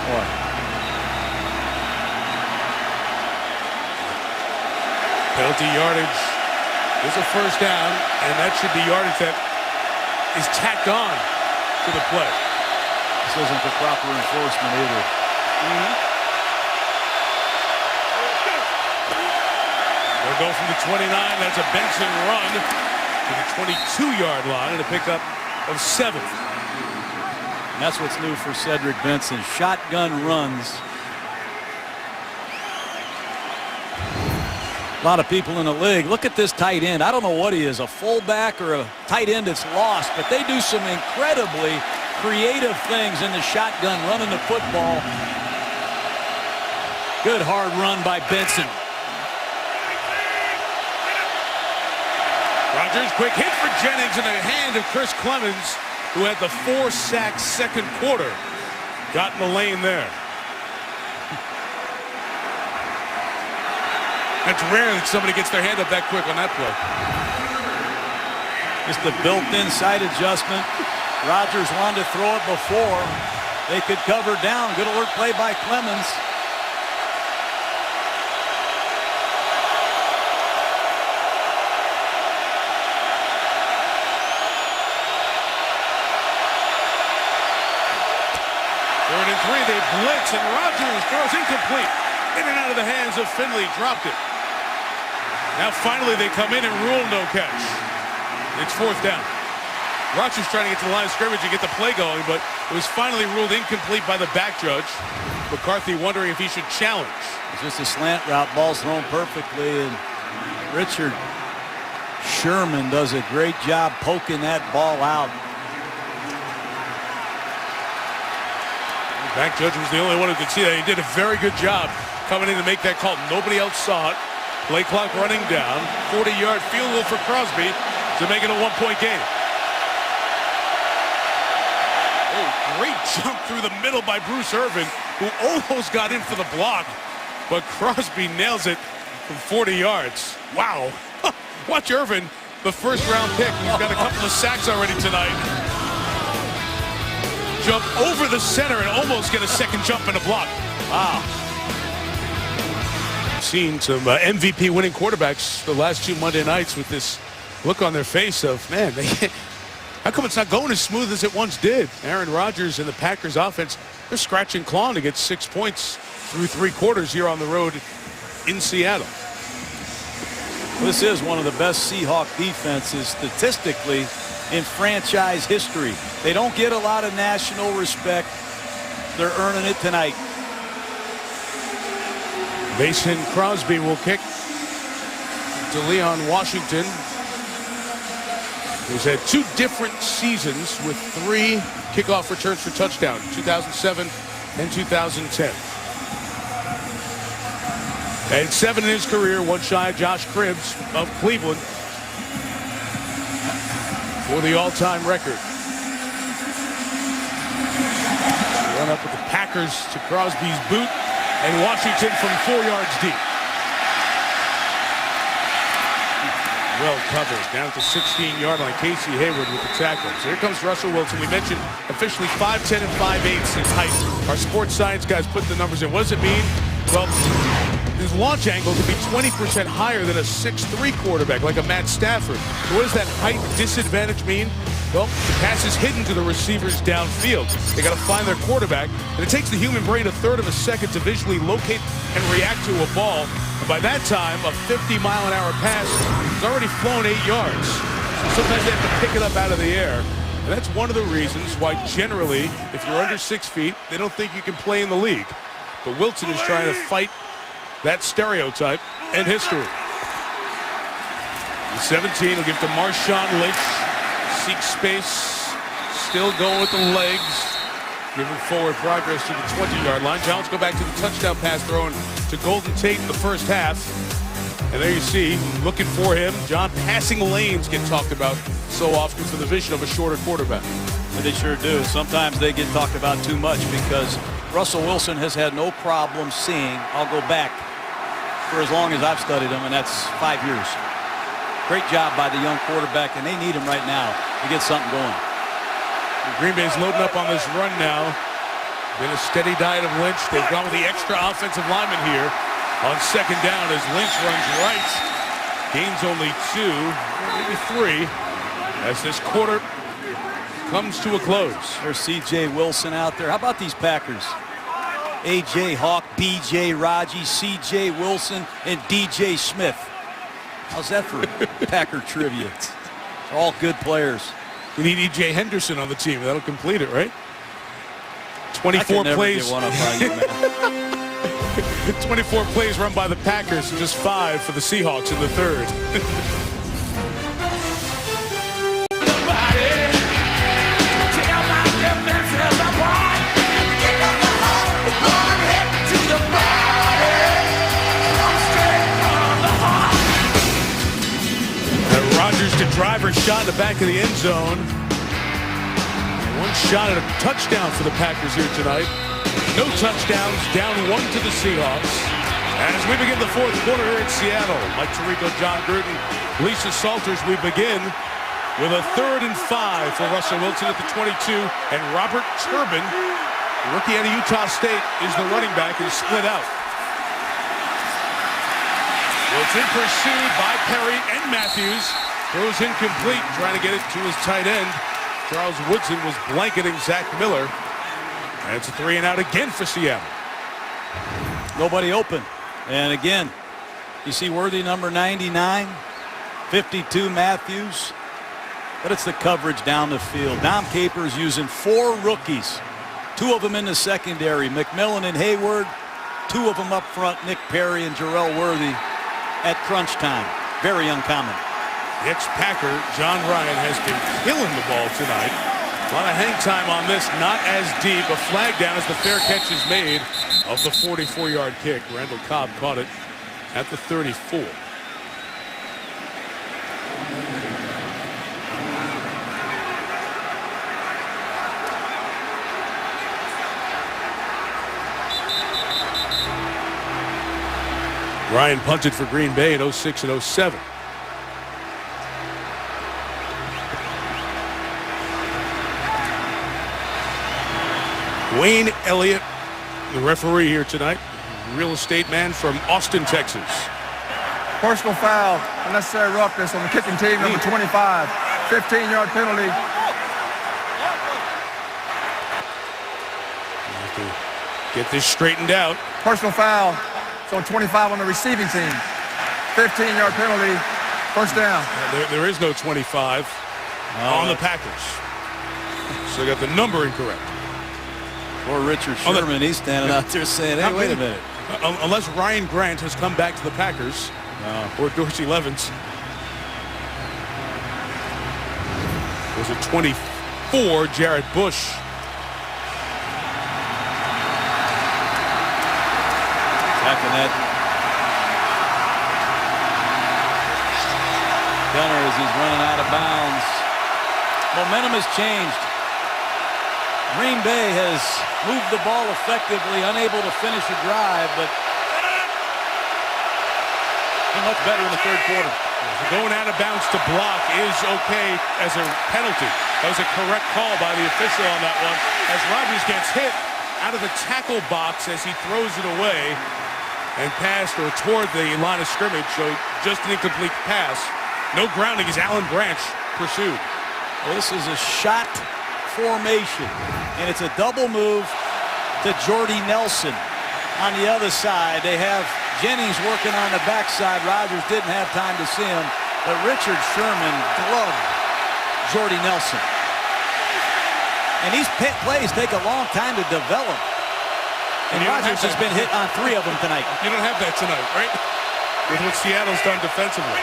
Boy. Penalty yardage is a first down, and that should be yardage that is tacked on to the play. This isn't the proper enforcement either. They'll go from the 29. That's a Benson run to the 22-yard line and a pickup of 7. And that's what's new for Cedric Benson. Shotgun runs. A lot of people in the league. Look at this tight end. I don't know what he is, a fullback or a tight end that's lost, but they do some incredibly creative things in the shotgun, running the football. Good hard run by Benson. Rodgers, quick hit for Jennings in the hand of Chris Clemens, who had the 4-sack second quarter. Got in the lane there. It's rare that somebody gets their hand up that quick on that play. Just a built-in side adjustment. Rodgers wanted to throw it before they could cover down. Good alert play by Clemens. Third and 3, they blitz, and Rodgers throws incomplete. In and out of the hands of Finley, dropped it. Now finally they come in and rule no catch. It's fourth down. Rodgers trying to get to the line of scrimmage and get the play going, but it was finally ruled incomplete by the back judge. McCarthy wondering if he should challenge. It's just a slant route. Ball's thrown perfectly, and Richard Sherman does a great job poking that ball out. The back judge was the only one who could see that. He did a very good job coming in to make that call. Nobody else saw it. Play clock running down. 40-yard field goal for Crosby to make it a one-point game. Oh, great jump through the middle by Bruce Irvin, who almost got in for the block, but Crosby nails it from 40 yards. Wow. Watch Irvin, the first-round pick. He's got a couple of sacks already tonight. Jump over the center and almost get a second jump and a block. Wow. Seen some MVP winning quarterbacks the last 2 Monday nights with this look on their face of, man, How come it's not going as smooth as it once did? Aaron Rodgers and the Packers offense, they're scratching clawing to get 6 points through 3 quarters here on the road in Seattle. This is one of the best Seahawk defenses statistically in franchise history. They don't get a lot of national respect. They're earning it tonight. Mason Crosby will kick to Leon Washington, who's had 2 different seasons with 3 kickoff returns for touchdown, 2007 and 2010. And 7 in his career, 1 shy of Josh Cribbs of Cleveland for the all-time record. Run up with the Packers to Crosby's boot, and Washington from 4 yards deep. Well covered, down at the 16-yard line. Casey Hayward with the tackle. So here comes Russell Wilson. We mentioned officially 5'10" and 5'8" his height. Our sports science guys put the numbers in. What does it mean? Well, his launch angle can be 20% higher than a 6'3" quarterback, like a Matt Stafford. So what does that height disadvantage mean? Well, the pass is hidden to the receivers downfield. They got to find their quarterback, and it takes the human brain a third of a second to visually locate and react to a ball. And by that time, a 50-mile-an-hour pass has already flown 8 yards. So sometimes they have to pick it up out of the air. And that's one of the reasons why generally, if you're under 6 feet, they don't think you can play in the league. But Wilson is trying to fight that stereotype and history. 17 will give to Marshawn Lynch. Seeks space. Still going with the legs. Giving forward progress to the 20-yard line. Giants go back to the touchdown pass thrown to Golden Tate in the first half. And there you see, looking for him. John, passing lanes get talked about so often for the vision of a shorter quarterback. And they sure do. Sometimes they get talked about too much because Russell Wilson has had no problem seeing. I'll go back for as long as I've studied him, and that's 5 years. Great job by the young quarterback, and they need him right now to get something going. Green Bay's loading up on this run now. Been a steady diet of Lynch. They've gone with the extra offensive lineman here on second down as Lynch runs right. Gains only 2, maybe 3, as this quarter comes to a close. There's C.J. Wilson out there. How about these Packers? A.J. Hawk, B.J. Raji, C.J. Wilson, and D.J. Smith. How's that for Packer trivia? They're all good players. We need E.J. Henderson on the team. That'll complete it, right? 24 plays. Get one up on you, man. 24 plays run by the Packers, and just 5 for the Seahawks in the third. Rodgers to driver shot in the back of the end zone. One shot at a touchdown for the Packers here tonight. No touchdowns, down 1 to the Seahawks. And as we begin the fourth quarter here in Seattle, Mike Tirico, John Gruden, Lisa Salters, we begin with a 3rd and 5 for Russell Wilson at the 22. And Robert Turbin, the rookie out of Utah State, is the running back and is split out. Wilson pursued by Perry and Matthews. Throws incomplete, trying to get it to his tight end. Charles Woodson was blanketing Zach Miller. And it's a 3-and-out again for Seattle. Nobody open. And again, you see Worthy number 99, 52 Matthews. But it's the coverage down the field. Dom Capers using 4 rookies. 2 of them in the secondary. McMillan and Hayward. 2 of them up front, Nick Perry and Jarrell Worthy at crunch time. Very uncommon. The ex-Packer, John Ryan, has been killing the ball tonight. A lot of hang time on this, not as deep. A flag down as the fair catch is made of the 44-yard kick. Randall Cobb caught it at the 34. Ryan punted for Green Bay in 06 and 07. Wayne Elliott, the referee here tonight, real estate man from Austin, Texas. Personal foul, unnecessary roughness on the kicking team, number 25. 15-yard penalty. get this straightened out. Personal foul. It's on 25 on the receiving team. 15-yard penalty. First down. There is no 25 on the Packers. So they got the number incorrect. Poor Richard Sherman, he's standing out there saying, hey, wait a minute. Unless Ryan Grant has come back to the Packers or Dorsey Levens. Was it 24, Jared Bush? Attacking that. Gunner as he's running out of bounds. Momentum has changed. Green Bay has moved the ball effectively, unable to finish a drive, but been much better in the third quarter. Going out of bounds to block is okay as a penalty. That was a correct call by the official on that one, as Rodgers gets hit out of the tackle box as he throws it away and passed or toward the line of scrimmage, so just an incomplete pass. No grounding as Alan Branch pursued. Well, this is a shot formation, and it's a double move to Jordy Nelson. On the other side, they have Jennings working on the backside. Rodgers didn't have time to see him, but Richard Sherman gloved Jordy Nelson. And these plays take a long time to develop. And Rodgers has been hit on 3 of them tonight. You don't have that tonight, right? With what Seattle's done defensively.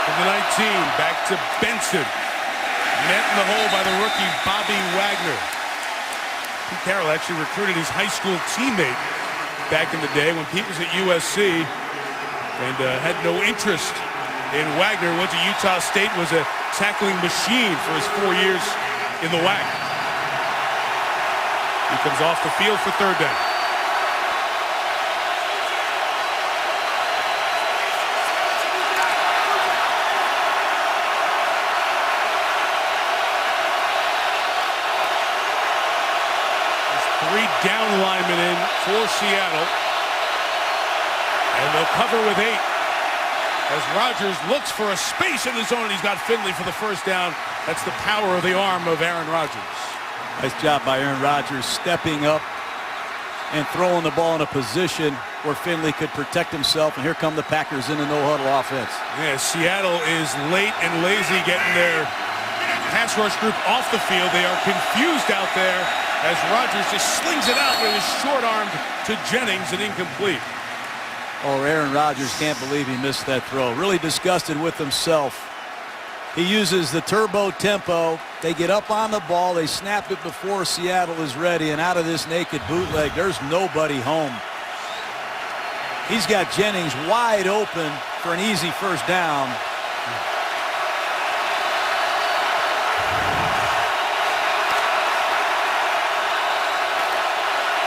From the 19, back to Benson. Met in the hole by the rookie Bobby Wagner. Pete Carroll actually recruited his high school teammate back in the day when Pete was at USC and had no interest in Wagner. Went to Utah State, was a tackling machine for his 4 years in the WAC. He comes off the field for third down. There's 3 down linemen in for Seattle. And they'll cover with 8. As Rodgers looks for a space in the zone, and he's got Finley for the first down. That's the power of the arm of Aaron Rodgers. Nice job by Aaron Rodgers stepping up and throwing the ball in a position where Finley could protect himself. And here come the Packers in the no-huddle offense. Yeah, Seattle is late and lazy getting their pass rush group off the field. They are confused out there as Rodgers just slings it out with his short arm to Jennings and incomplete. Oh, Aaron Rodgers can't believe he missed that throw. Really disgusted with himself. He uses the turbo tempo. They get up on the ball. They snap it before Seattle is ready. And out of this naked bootleg, there's nobody home. He's got Jennings wide open for an easy first down.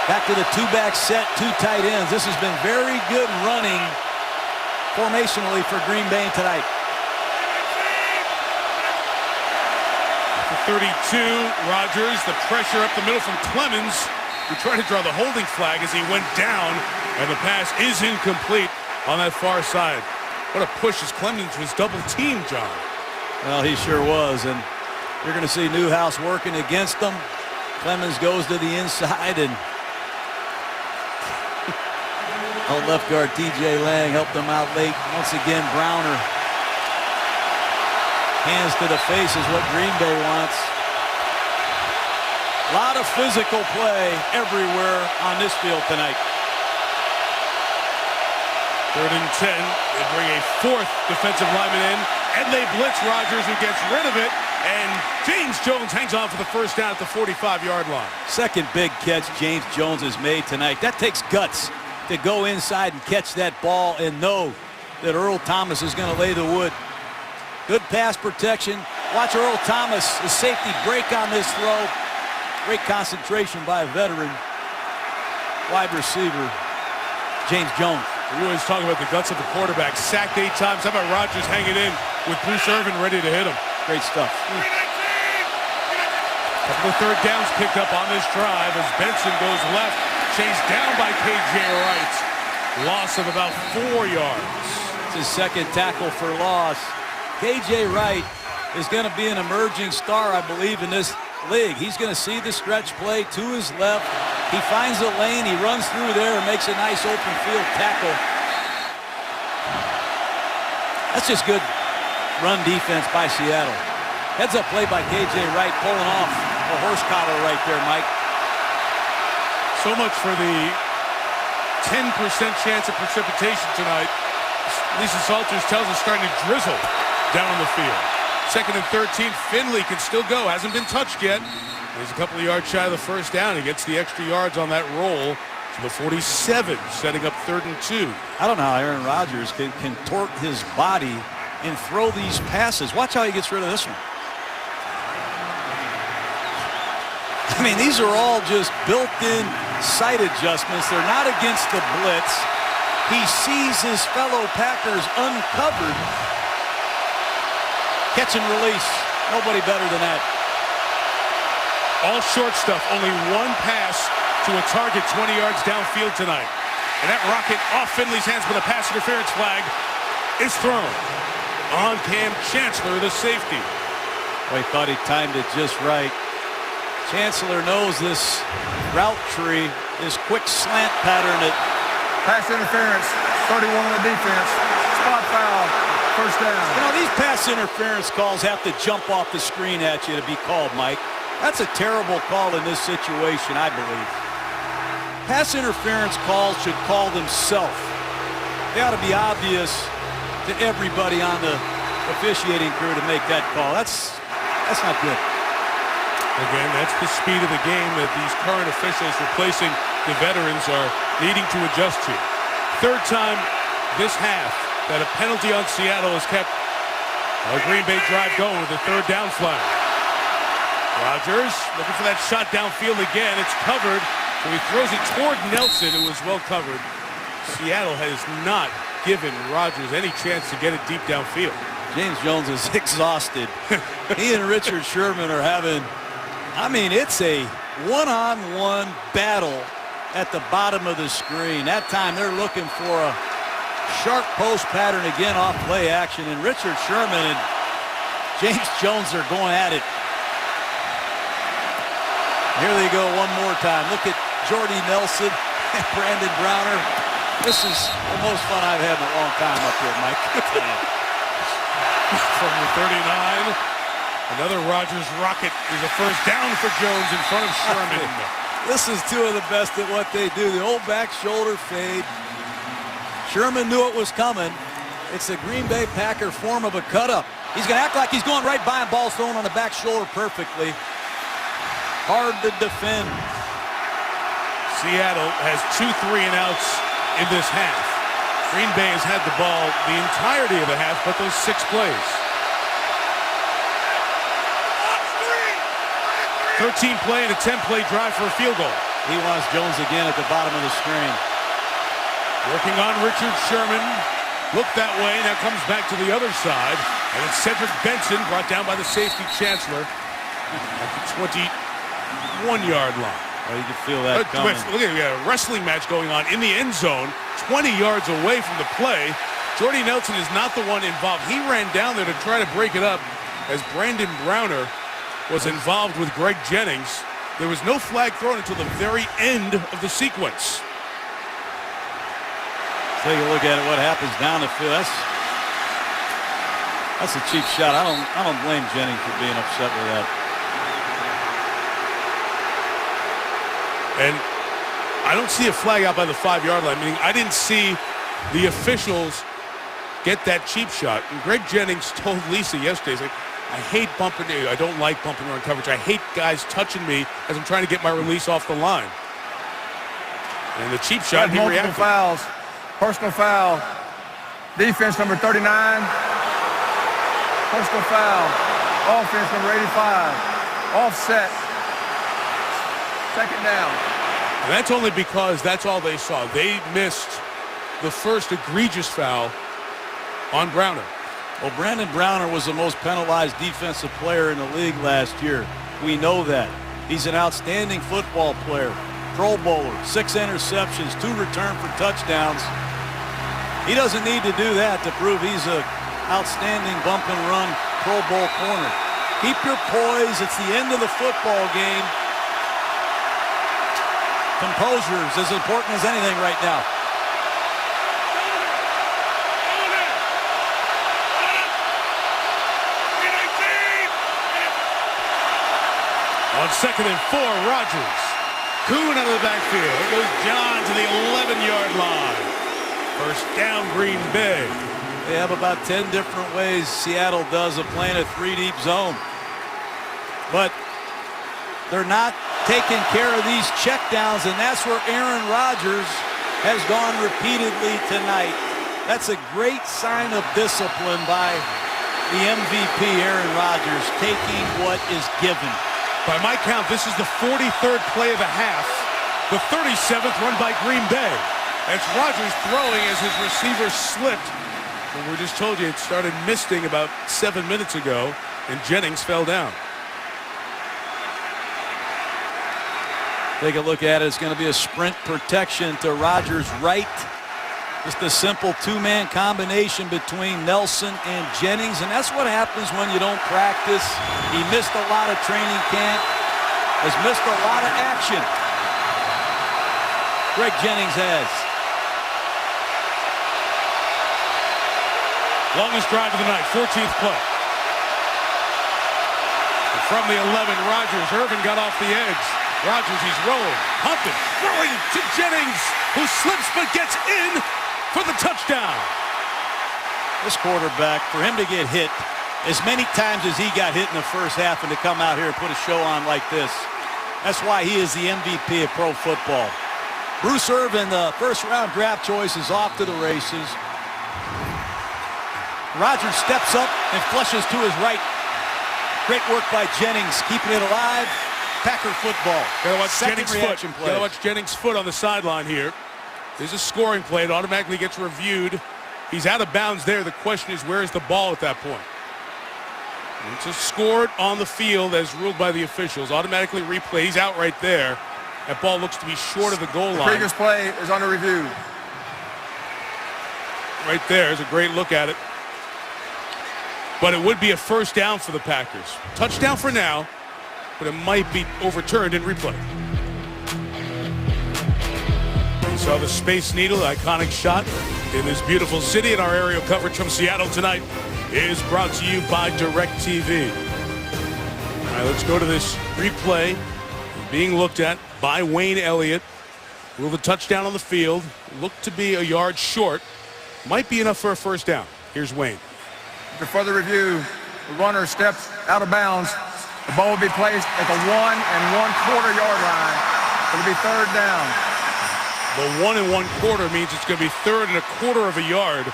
Back to the 2-back set, 2 tight ends. This has been very good running formationally for Green Bay tonight. 32, Rodgers, the pressure up the middle from Clemens, who tried to draw the holding flag as he went down, and the pass is incomplete on that far side. What a push as Clemens was double teamed, John. Well, he sure was, and you're going to see Newhouse working against them. Clemens goes to the inside, and left guard TJ Lang helped them out late. Once again, Browner. Hands to the face is what Green Bay wants. A lot of physical play everywhere on this field tonight. 3rd and 10. They bring a 4th defensive lineman in, and they blitz Rodgers, who gets rid of it, and James Jones hangs on for the first down at the 45-yard line. Second big catch James Jones has made tonight. That takes guts to go inside and catch that ball and know that Earl Thomas is going to lay the wood. Good pass protection. Watch Earl Thomas, the safety, break on this throw. Great concentration by a veteran wide receiver, James Jones. We always talk about the guts of the quarterback. Sacked 8 times. How about Rodgers hanging in with Bruce Irvin ready to hit him? Great stuff. Couple of third downs picked up on this drive as Benson goes left, chased down by K.J. Wright. Loss of about 4 yards. It's his second tackle for loss. K.J. Wright is going to be an emerging star, I believe, in this league. He's going to see the stretch play to his left, He finds a lane. He runs through there and makes a nice open field tackle. That's just good run defense by Seattle. Heads up play by K.J. Wright, pulling off a horse collar right there, Mike. So much for the 10% chance of precipitation tonight. Lisa Salters tells us starting to drizzle down on the field. 2nd and 13. Finley can still go. Hasn't been touched yet. He's a couple of yards shy of the first down. He gets the extra yards on that roll to the 47, setting up 3rd and 2. I don't know how Aaron Rodgers can contort his body and throw these passes. Watch how he gets rid of this one. I mean, these are all just built-in sight adjustments. They're not against the blitz. He sees his fellow Packers uncovered. Catch and release. Nobody better than that. All short stuff. Only one pass to a target 20 yards downfield tonight. And that rocket off Finley's hands with a pass interference flag is thrown on Cam Chancellor, the safety. Well, he thought he timed it just right. Chancellor knows this route tree, this quick slant pattern. Pass interference, 31 on the defense. Spot foul, first down. You know, these pass interference calls have to jump off the screen at you to be called, Mike. That's a terrible call in this situation, I believe. Pass interference calls should call themselves. They ought to be obvious to everybody on the officiating crew to make that call. That's not good. Again, that's the speed of the game that these current officials replacing the veterans are needing to adjust to. 3rd time this half that a penalty on Seattle has kept a Green Bay drive going with the 3rd down flag. Rodgers looking for that shot downfield again. It's covered, so he throws it toward Nelson, who was well covered. Seattle has not given Rodgers any chance to get it deep downfield. James Jones is exhausted. He and Richard Sherman are having, I mean, it's a one-on-one battle at the bottom of the screen. That time they're looking for a sharp post pattern again off play action, and Richard Sherman and James Jones are going at it. Here they go one more time. Look at Jordy Nelson and Brandon Browner. This is the most fun I've had in a long time up here, Mike. From the 39, another Rodgers rocket is a first down for Jones in front of Sherman. This is two of the best at what they do. The old back shoulder fade. Sherman knew it was coming. It's the Green Bay Packer form of a cut-up. He's going to act like he's going right by him, ball thrown on the back shoulder perfectly. Hard to defend. Seattle has 2 3-and-outs in this half. Green Bay has had the ball the entirety of the half, but those 6 plays. 13-play and a 10-play drive for a field goal. He wants Jones again at the bottom of the screen. Working on Richard Sherman. Looked that way, now comes back to the other side. And it's Cedric Benson, brought down by the safety Chancellor at the 21-yard line. Well, you can feel that coming. Look at a wrestling match going on in the end zone, 20 yards away from the play. Jordy Nelson is not the one involved. He ran down there to try to break it up as Brandon Browner was involved with Greg Jennings. There was no flag thrown until the very end of the sequence. Take a look at it, what happens down the field. That's a cheap shot. I don't blame Jennings for being upset with that. And I don't see a flag out by the 5-yard line, meaning I didn't see the officials get that cheap shot. And Greg Jennings told Lisa yesterday, he's like, I hate bumping, I don't like bumping run coverage. I hate guys touching me as I'm trying to get my release off the line. And the cheap shot, he reacted. Fouls. Personal foul. Defense number 39. Personal foul. Offense number 85. Offset. 2nd down. And that's only because that's all they saw. They missed the first egregious foul on Browner. Well, Brandon Browner was the most penalized defensive player in the league last year. We know that. He's an outstanding football player. Pro Bowler, 6 interceptions, 2 returned for touchdowns. He doesn't need to do that to prove he's an outstanding bump and run Pro Bowl corner. Keep your poise. It's the end of the football game. Composure is as important as anything right now. On 2nd and 4, Rodgers. Kuhn out of the backfield. There goes John to the 11-yard line. First down, Green Bay. They have about 10 different ways Seattle does of playing a 3-deep zone. But they're not taking care of these checkdowns, and that's where Aaron Rodgers has gone repeatedly tonight. That's a great sign of discipline by the MVP, Aaron Rodgers, taking what is given. By my count, this is the 43rd play of the half. The 37th run by Green Bay. That's Rodgers throwing as his receiver slipped. And we just told you it started misting about 7 minutes ago, and Jennings fell down. Take a look at it. It's going to be a sprint protection to Rodgers' right. Just a simple two-man combination between Nelson and Jennings, and that's what happens when you don't practice. He missed a lot of training camp, has missed a lot of action. Greg Jennings has. Longest drive of the night, 14th play. And from the 11, Rodgers. Irvin got off the edge. Rodgers, he's rolling, pumping, throwing to Jennings, who slips but gets in for the touchdown. This quarterback, for him to get hit as many times as he got hit in the first half and to come out here and put a show on like this, that's why he is the MVP of pro football. Bruce Irvin, the first-round draft choice, is off to the races. Rodgers steps up and flushes to his right. Great work by Jennings, keeping it alive. Packer football. Gotta watch Second Jennings' reaction foot. play. Gotta watch Jennings' foot on the sideline here. There's a scoring play. It automatically gets reviewed. He's out of bounds there. The question is, where is the ball at that point? It's just scored on the field as ruled by the officials. Automatically replay. He's out right there. That ball looks to be short of the goal line. The previous play is under review. Right there is a great look at it. But it would be a first down for the Packers. Touchdown for now, but it might be overturned in replay. You saw the Space Needle, iconic shot in this beautiful city, and our aerial coverage from Seattle tonight is brought to you by DirecTV. All right, let's go to this replay being looked at by Wayne Elliott. Will the touchdown on the field look to be a yard short? Might be enough for a first down. Here's Wayne. After further review, the runner steps out of bounds. The ball will be placed at the 1 1/4 yard line. It'll be third down. The 1 1/4 means it's going to be 3rd and 1/4 of a yard.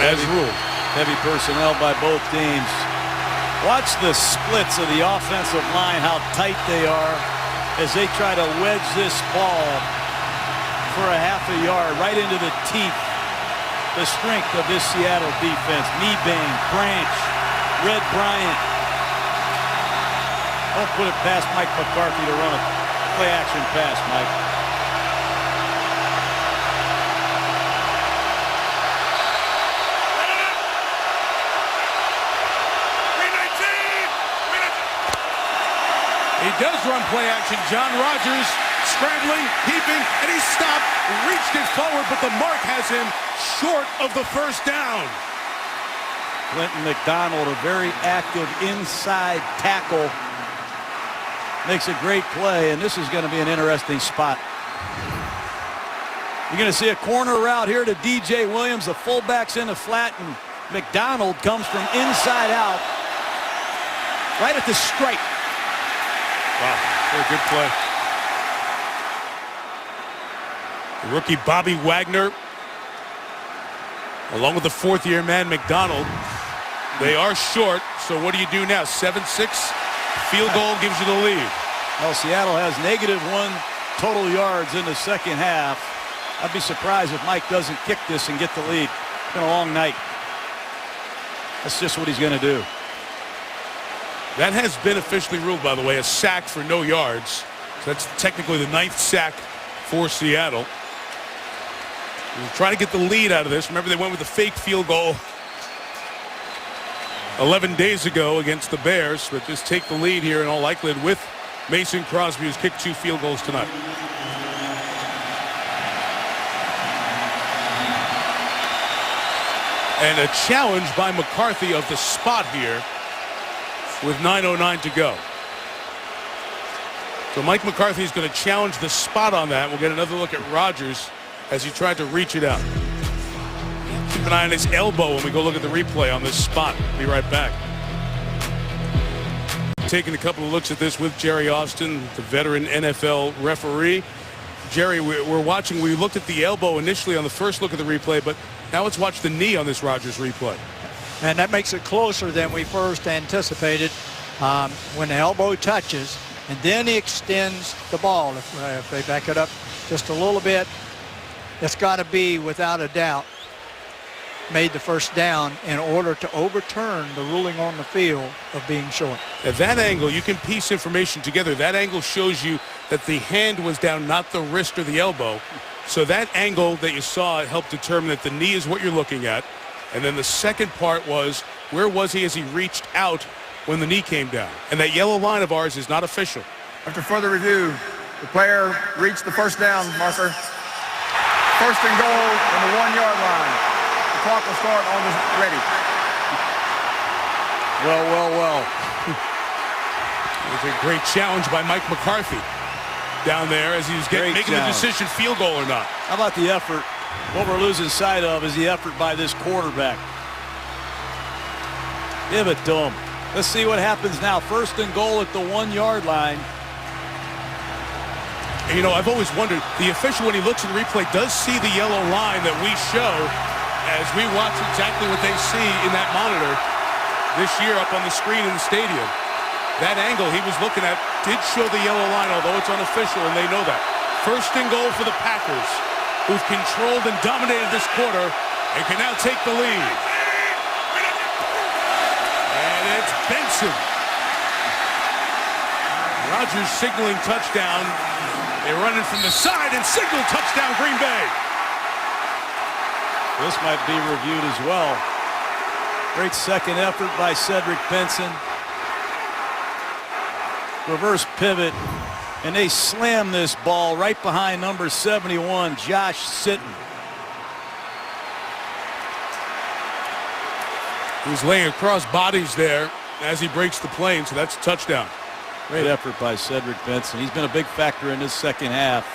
As ruled. Heavy personnel by both teams. Watch the splits of the offensive line, how tight they are as they try to wedge this ball for a half a yard right into the teeth. The strength of this Seattle defense. Mebane, Branch, Red Bryant. Don't put it past Mike McCarthy to run a play-action pass, Mike. He does run play action. John Rodgers scrambling, keeping, and he stopped, reached it forward, but the mark has him short of the first down. Clinton McDonald, a very active inside tackle, makes a great play, and this is going to be an interesting spot. You're going to see a corner route here to DJ Williams. The fullback's in the flat, and McDonald comes from inside out right at the stripe. Wow, what a good play. The rookie Bobby Wagner, along with the fourth-year man McDonald, they are short. So what do you do now? 7-6, field goal gives you the lead. Well, Seattle has -1 total yards in the second half. I'd be surprised if Mike doesn't kick this and get the lead. It's been a long night. That's just what he's going to do. That has been officially ruled, by the way, a sack for no yards. So that's technically the 9th sack for Seattle. We'll try to get the lead out of this. Remember, they went with the fake field goal 11 days ago against the Bears, but just take the lead here in all likelihood with Mason Crosby, who's kicked 2 field goals tonight. And a challenge by McCarthy of the spot here with 9:09 to go. So Mike McCarthy is going to challenge the spot on that. We'll get another look at Rodgers as he tried to reach it out. Keep an eye on his elbow when we go look at the replay on this spot. Be right back. Taking a couple of looks at this with Jerry Austin, the veteran NFL referee. Jerry, we're watching. We looked at the elbow initially on the first look at the replay, but now let's watch the knee on this Rodgers replay. And that makes it closer than we first anticipated. When the elbow touches, and then he extends the ball. If they back it up just a little bit, it's got to be, without a doubt, made the first down in order to overturn the ruling on the field of being short. At that angle, you can piece information together. That angle shows you that the hand was down, not the wrist or the elbow. So that angle that you saw helped determine that the knee is what you're looking at. And then the second part was, where was he as he reached out when the knee came down? And that yellow line of ours is not official. After further review, the player reached the first down marker. First and goal from the 1-yard line. The clock will start on the ready. Well. It was a great challenge by Mike McCarthy down there as he was making the decision, field goal or not. How about the effort? What we're losing sight of is the effort by this quarterback. Give it to him. Let's see what happens now. First and goal at the 1-yard line. You know, I've always wondered, the official, when he looks at the replay, does see the yellow line that we show as we watch exactly what they see in that monitor this year up on the screen in the stadium. That angle he was looking at did show the yellow line, although it's unofficial, and they know that. First and goal for the Packers, who've controlled and dominated this quarter and can now take the lead. And it's Benson. Rodgers signaling touchdown. They run it from the side and signal touchdown, Green Bay. This might be reviewed as well. Great second effort by Cedric Benson. Reverse pivot, and they slam this ball right behind number 71, Josh Sitton. He's laying across bodies there as he breaks the plane, so that's a touchdown. Great effort by Cedric Benson. He's been a big factor in this second half.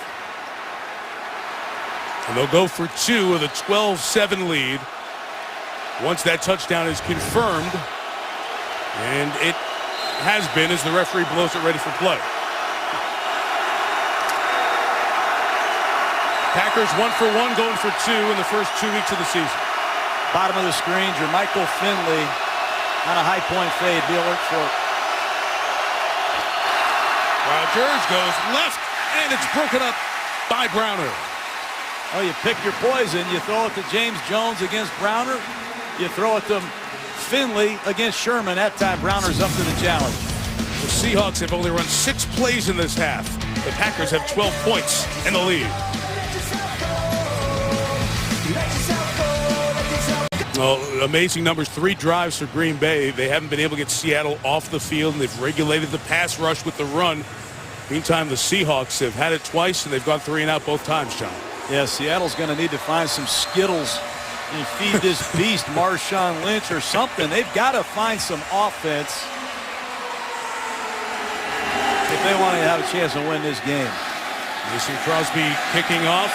And they'll go for 2 with a 12-7 lead once that touchdown is confirmed. And it has been as the referee blows it ready for play. Packers 1 for 1, going for 2 in the first 2 weeks of the season. Bottom of the screen, Jermichael Finley on a high point fade. Be alert for it. Rodgers goes left, and it's broken up by Browner. Oh, you pick your poison. You throw it to James Jones against Browner. You throw it to Finley against Sherman. That time Browner's up to the challenge. The Seahawks have only run 6 plays in this half. The Packers have 12 points in the lead. Well, amazing numbers. 3 drives for Green Bay. They haven't been able to get Seattle off the field, and they've regulated the pass rush with the run. Meantime, the Seahawks have had it twice, and they've gone 3 and out both times, John. Yeah, Seattle's going to need to find some Skittles and feed this beast Marshawn Lynch or something. They've got to find some offense if they want to have a chance to win this game. Mason Crosby kicking off.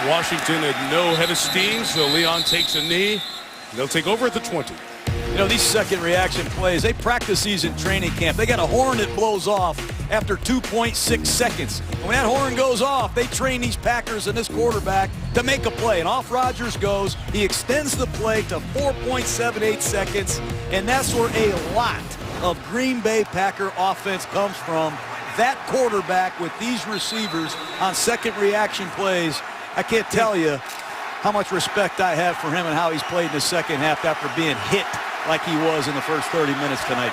Washington had no head of steam, so Leon takes a knee. They'll take over at the 20. You know, these second reaction plays, they practice these in training camp. They got a horn that blows off after 2.6 seconds. And when that horn goes off, they train these Packers and this quarterback to make a play. And off Rodgers goes. He extends the play to 4.78 seconds. And that's where a lot of Green Bay Packer offense comes from. That quarterback with these receivers on second reaction plays, I can't tell you how much respect I have for him and how he's played in the second half after being hit like he was in the first 30 minutes tonight.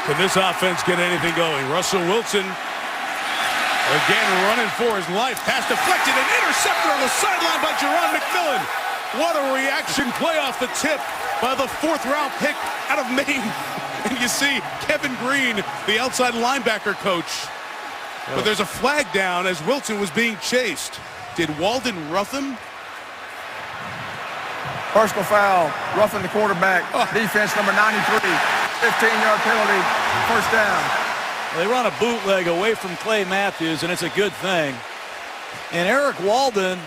Can this offense get anything going? Russell Wilson again running for his life. Pass deflected and intercepted on the sideline by Jerron McMillan. What a reaction play off the tip by the 4th-round pick out of Maine. And you see Kevin Green, the outside linebacker coach. But there's a flag down as Wilson was being chased. Did Walden rough him? Personal foul, roughing the quarterback. Defense number 93. 15-yard penalty, first down. They run a bootleg away from Clay Matthews, and it's a good thing. And Eric Walden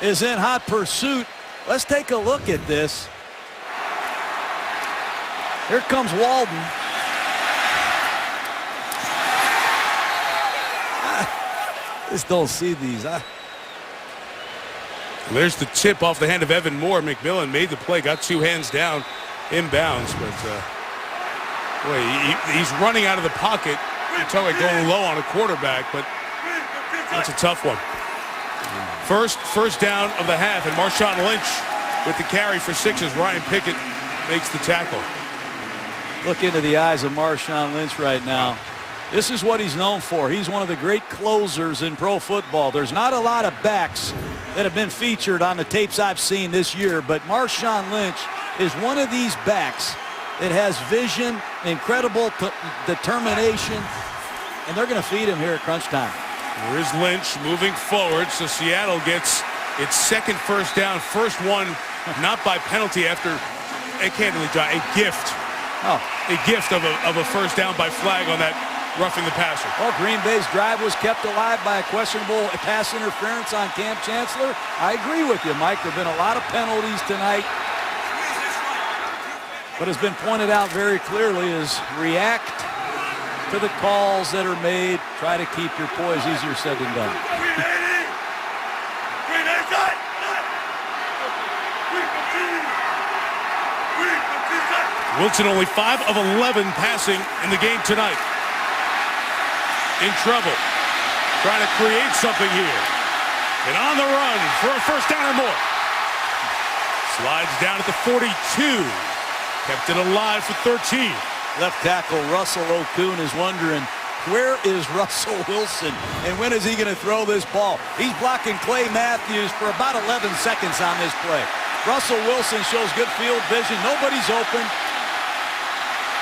is in hot pursuit. Let's take a look at this. Here comes Walden. I just don't see these. There's the tip off the hand of Evan Moore. McMillan made the play, got 2 hands down, inbounds, but boy, he's running out of the pocket. You're talking about going low on a quarterback, but that's a tough one. First down of the half, and Marshawn Lynch with the carry for 6 as Ryan Pickett makes the tackle. Look into the eyes of Marshawn Lynch right now. This is what he's known for. He's one of the great closers in pro football. There's not a lot of backs that have been featured on the tapes I've seen this year, but Marshawn Lynch is one of these backs that has vision, incredible determination, and they're going to feed him here at crunch time. There is Lynch moving forward, so Seattle gets its second first down. First one, not by penalty after a gift. A gift of a first down by flag on that roughing the passer. Well, Green Bay's drive was kept alive by a questionable pass interference on Cam Chancellor. I agree with you, Mike. There have been a lot of penalties tonight. What has been pointed out very clearly is react to the calls that are made. Try to keep your poise. Easier said than done. Wilson only 5 of 11 passing in the game tonight. In trouble. Trying to create something here. And on the run for a first down or more. Slides down at the 42. Kept it alive for 13. Left tackle Russell Okun is wondering, where is Russell Wilson? And when is he going to throw this ball? He's blocking Clay Matthews for about 11 seconds on this play. Russell Wilson shows good field vision. Nobody's open.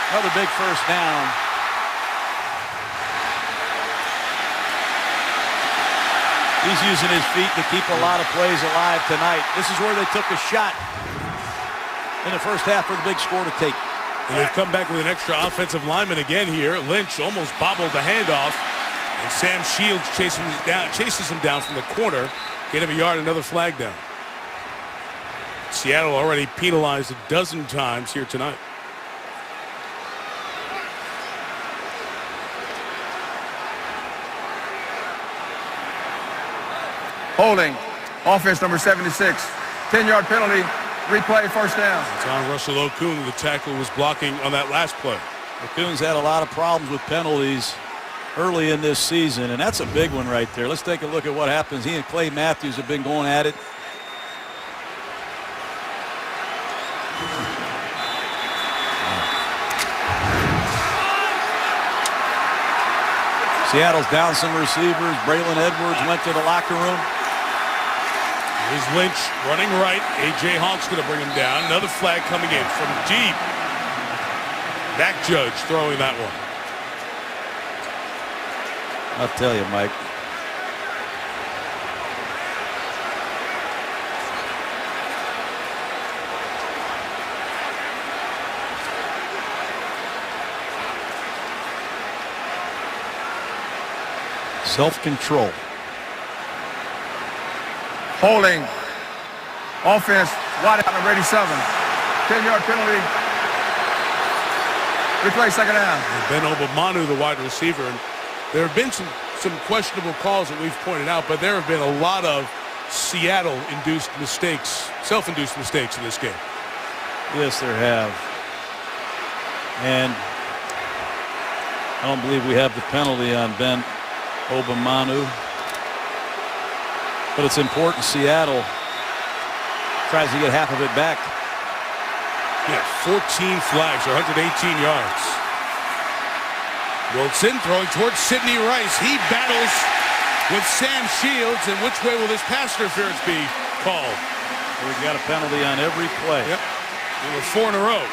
Another big first down. He's using his feet to keep a lot of plays alive tonight. This is where they took a shot in the first half for the big score to take. And they've come back with an extra offensive lineman again here. Lynch almost bobbled the handoff. And Sam Shields chases him down from the corner. Get him a yard, another flag down. Seattle already penalized a dozen times here tonight. Holding, offense number 76. 10-yard penalty, replay, first down. John Russell Okun, the tackle, was blocking on that last play. Okun's had a lot of problems with penalties early in this season, and that's a big one right there. Let's take a look at what happens. He and Clay Matthews have been going at it. Seattle's down some receivers. Braylon Edwards went to the locker room. Here's Lynch running right. A.J. Hawk's going to bring him down. Another flag coming in from deep. That Judge throwing that one. I'll tell you, Mike. Self-control. Holding, offense, wide out number 87. 10-yard penalty, replay, second down. Ben Obamanu, the wide receiver. And there have been some questionable calls that we've pointed out, but there have been a lot of Seattle-induced mistakes, self-induced mistakes in this game. Yes, there have. And I don't believe we have the penalty on Ben Obamanu. But it's important Seattle tries to get half of it back. Yeah, 14 flags or 118 yards. Wilson throwing towards Sidney Rice. He battles with Sam Shields. And which way will this pass interference be called? We've got a penalty on every play. Yep. There were 4 in a row.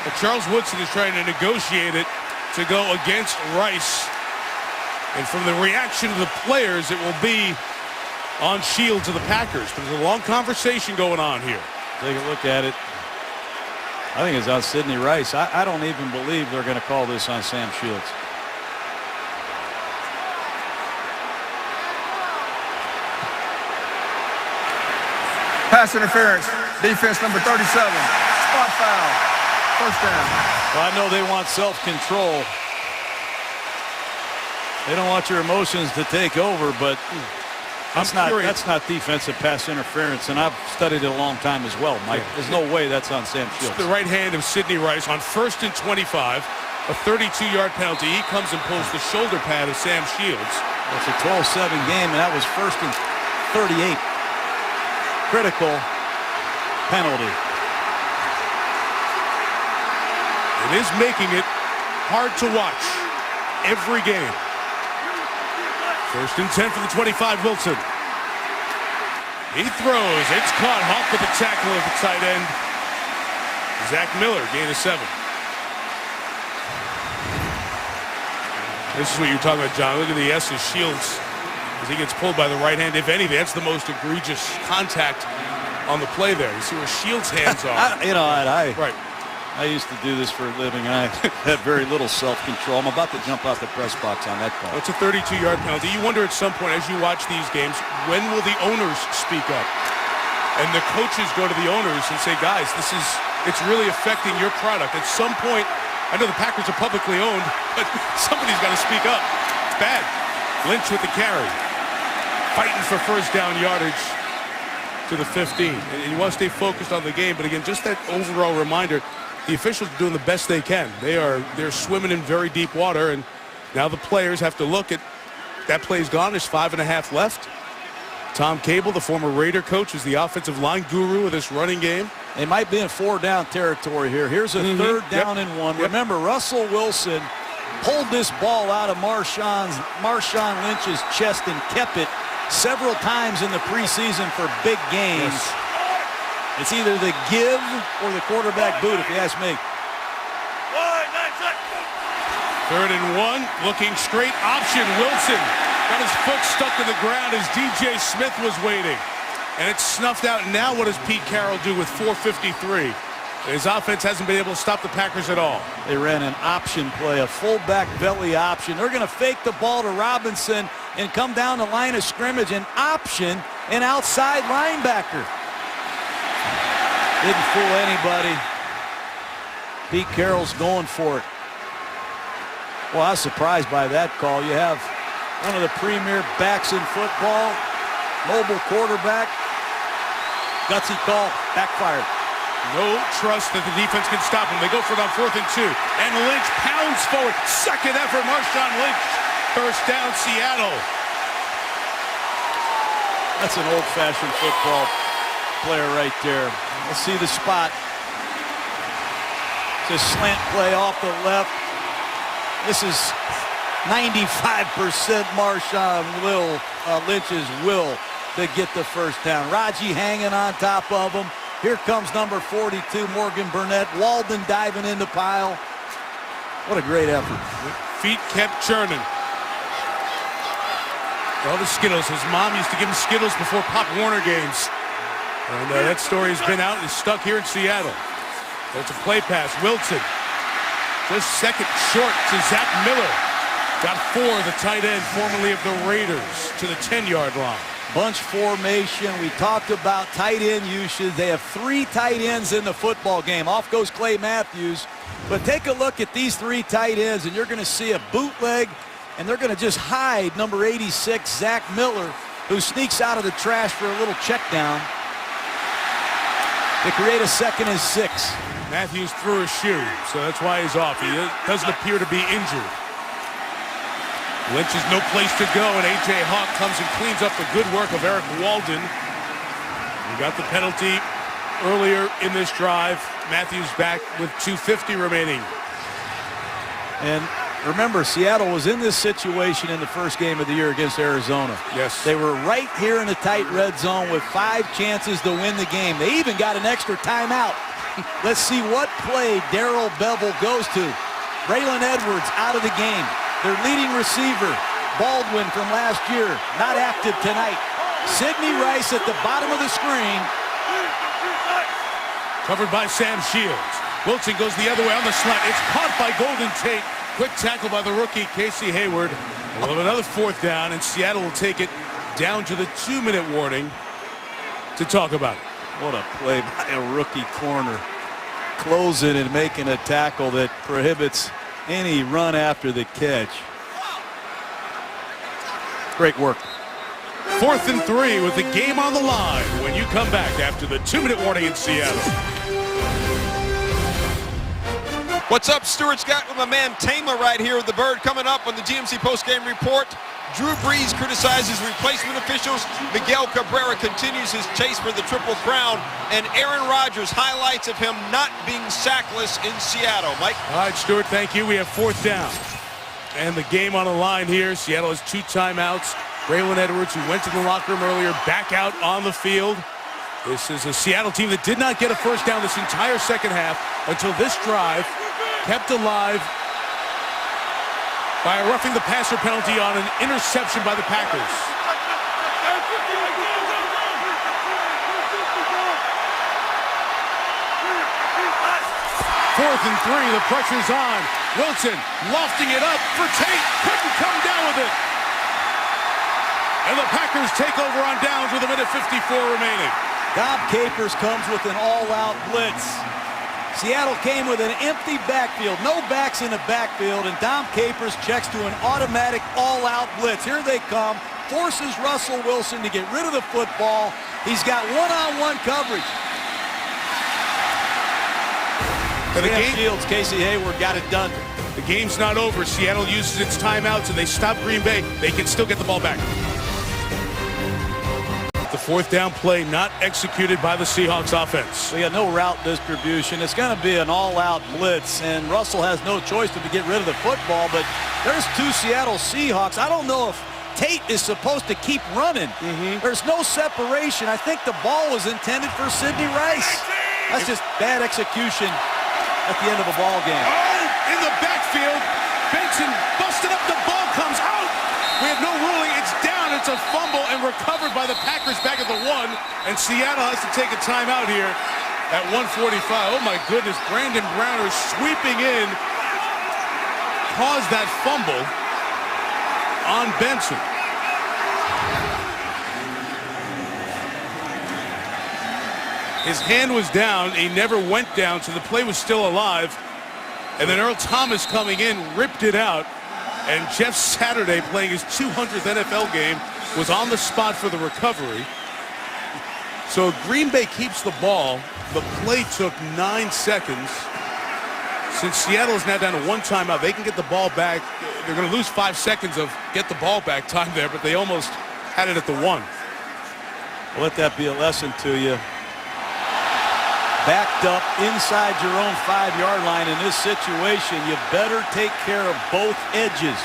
But Charles Woodson is trying to negotiate it to go against Rice. And from the reaction of the players, it will be on Shields of the Packers. But there's a long conversation going on here. Take a look at it. I think it's on Sidney Rice. I don't even believe they're going to call this on Sam Shields. Pass interference. Defense number 37. Spot foul. First down. Well, I know they want self-control. They don't want your emotions to take over, but that's not defensive pass interference, and I've studied it a long time as well, Mike. There's no way that's on Sam Shields. The right hand of Sidney Rice on 1st and 25, a 32-yard penalty. He comes and pulls the shoulder pad of Sam Shields. It's a 12-7 game, and that was 1st and 38. Critical penalty. It is making it hard to watch every game. 1st and 10 for the 25, Wilson. He throws. It's caught. Hawk with the tackle of the tight end. Zach Miller, gain of 7. This is what you're talking about, John. Look at the S of Shields as he gets pulled by the right hand. If anything, that's the most egregious contact on the play there. You see where Shields' hands are. Right. I used to do this for a living, and I had very little self-control. I'm about to jump out the press box on that call. It's a 32-yard penalty. You wonder at some point, as you watch these games, when will the owners speak up? And the coaches go to the owners and say, guys, it's really affecting your product. At some point, I know the Packers are publicly owned, but somebody's got to speak up. It's bad. Lynch with the carry. Fighting for first down yardage to the 15. And you want to stay focused on the game, but again, just that overall reminder, the officials are doing the best they can. They're swimming in very deep water, and now the players have to look at that play's gone. There's 5.5 left. Tom Cable, the former Raider coach, is the offensive line guru of this running game. They might be in 4-down territory here. Here's a 3rd down and 1. Yep. Remember, Russell Wilson pulled this ball out of Marshawn Lynch's chest and kept it several times in the preseason for big games. Yes. It's either the give or the quarterback boot, if you ask me. 3rd and 1, looking straight option. Wilson got his foot stuck to the ground as DJ Smith was waiting. And it's snuffed out. Now what does Pete Carroll do with 4:53? His offense hasn't been able to stop the Packers at all. They ran an option play, a fullback belly option. They're going to fake the ball to Robinson and come down the line of scrimmage and option an outside linebacker. Didn't fool anybody. Pete Carroll's going for it. Well, I was surprised by that call. You have one of the premier backs in football, mobile quarterback. Gutsy call, backfired. No trust that the defense can stop him. They go for it on 4th and 2. And Lynch pounds forward. Second effort, Marshawn Lynch. First down, Seattle. That's an old-fashioned football player right there. Let's see the spot. It's a slant play off the left. This is 95% Marshawn Lynch's will to get the first down. Raji hanging on top of him. Here comes number 42, Morgan Burnett. Walden diving in the pile. What a great effort. Feet kept churning. All the Skittles. His mom used to give him Skittles before Pop Warner games. And that story has been out and is stuck here in Seattle. It's a play pass. Wilson. Just second short to Zach Miller. Got 4, the tight end, formerly of the Raiders, to the 10-yard line. Bunch formation. We talked about tight end usage. They have 3 tight ends in the football game. Off goes Clay Matthews. But take a look at these 3 tight ends, and you're going to see a bootleg, and they're going to just hide number 86, Zach Miller, who sneaks out of the trash for a little check down to create a 2nd and 6. Matthews threw a shoe, so that's why he's off. He doesn't appear to be injured. Lynch has no place to go, and A.J. Hawk comes and cleans up the good work of Eric Walden. We got the penalty earlier in this drive. Matthews back with 2:50 remaining. And Remember, Seattle was in this situation in the first game of the year against Arizona. Yes. They were right here in the tight red zone with 5 chances to win the game. They even got an extra timeout. Let's see what play Darrell Bevell goes to. Braylon Edwards out of the game. Their leading receiver, Baldwin from last year, not active tonight. Sidney Rice at the bottom of the screen. Covered by Sam Shields. Wilson goes the other way on the slant. It's caught by Golden Tate. Quick tackle by the rookie, Casey Hayward. We'll have another 4th down, and Seattle will take it down to the 2-minute warning to talk about it. What a play by a rookie corner. Closing and making a tackle that prohibits any run after the catch. Great work. 4th and 3 with the game on the line when you come back after the 2-minute warning in Seattle. What's up, Stuart Scott with my man Tama right here with the Bird coming up on the GMC postgame report. Drew Brees criticizes replacement officials. Miguel Cabrera continues his chase for the Triple Crown. And Aaron Rodgers highlights of him not being sackless in Seattle. Mike? All right, Stuart, thank you. We have 4th down. And the game on the line here. Seattle has 2 timeouts. Braylon Edwards, who went to the locker room earlier, back out on the field. This is a Seattle team that did not get a first down this entire second half until this drive, kept alive by a roughing the passer penalty on an interception by the Packers. Fourth and 3, the pressure's on. Wilson lofting it up for Tate, couldn't come down with it. And the Packers take over on downs with 1:54 remaining. Dom Capers comes with an all-out blitz. Seattle came with an empty backfield, no backs in the backfield, and Dom Capers checks to an automatic all-out blitz. Here they come, forces Russell Wilson to get rid of the football. He's got one-on-one coverage. For the game, Shields, Casey Hayward got it done. The game's not over. Seattle uses its timeouts and they stop Green Bay. They can still get the ball back. The 4th down play not executed by the Seahawks offense. We got no route distribution. It's going to be an all-out blitz, and Russell has no choice but to get rid of the football, but there's 2 Seattle Seahawks. I don't know if Tate is supposed to keep running. There's no separation. I think the ball was intended for Sidney Rice. That's just bad execution at the end of a ball game. Oh, in the backfield, Benson busted up. The ball comes out. We have no ruling. It's down. It's a fumble and recovered by the Packers back at the 1. And Seattle has to take a timeout here at 1:45. Oh, my goodness. Brandon Browner sweeping in. Caused that fumble on Benson. His hand was down. He never went down, so the play was still alive. And then Earl Thomas coming in, ripped it out. And Jeff Saturday, playing his 200th NFL game, was on the spot for the recovery. So Green Bay keeps the ball. The play took 9 seconds. Since Seattle is now down to 1 timeout, they can get the ball back. They're going to lose 5 seconds of get the ball back time there, but they almost had it at the 1. Well, let that be a lesson to you. Backed up inside your own 5-yard line in this situation, you better take care of both edges.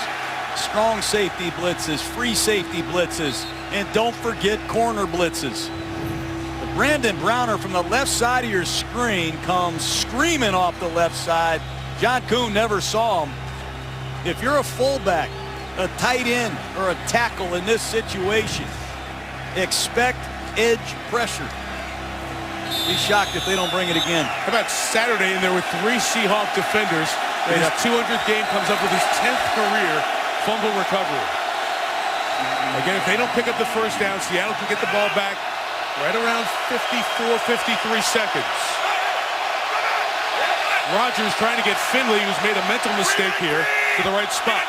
Strong safety blitzes, free safety blitzes, and don't forget corner blitzes. Brandon Browner from the left side of your screen comes screaming off the left side. John Kuhn never saw him. If you're a fullback, a tight end, or a tackle in this situation, expect edge pressure. Be shocked if they don't bring it again. How about Saturday, and there were 3 Seahawk defenders. And his 200th game comes up with his 10th career fumble recovery. Again, if they don't pick up the first down, Seattle can get the ball back right around 54, 53 seconds. Rodgers trying to get Finley, who's made a mental mistake here, to the right spot.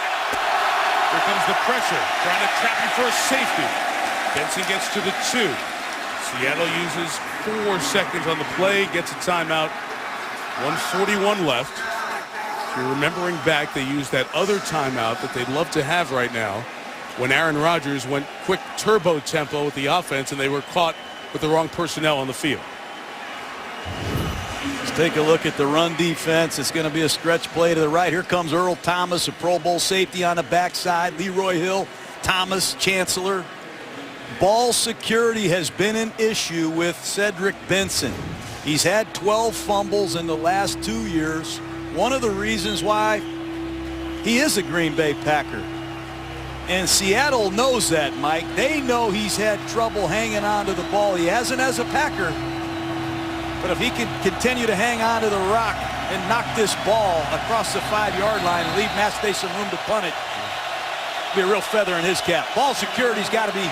Here comes the pressure, trying to trap him for a safety. Benson gets to the 2. Seattle uses 4 seconds on the play, gets a timeout. 1:41 left. If you're remembering back, they used that other timeout that they'd love to have right now when Aaron Rodgers went quick turbo tempo with the offense and they were caught with the wrong personnel on the field. Take a look at the run defense. It's going to be a stretch play to the right. Here comes Earl Thomas, a Pro Bowl safety on the backside. Leroy Hill, Thomas, Chancellor. Ball security has been an issue with Cedric Benson. He's had 12 fumbles in the last 2 years. One of the reasons why he is a Green Bay Packer. And Seattle knows that, Mike. They know he's had trouble hanging on to the ball. He hasn't as a Packer. But if he can continue to hang on to the rock and knock this ball across the 5-yard line and leave Matt Stay some room to punt it, be a real feather in his cap. Ball security's got to be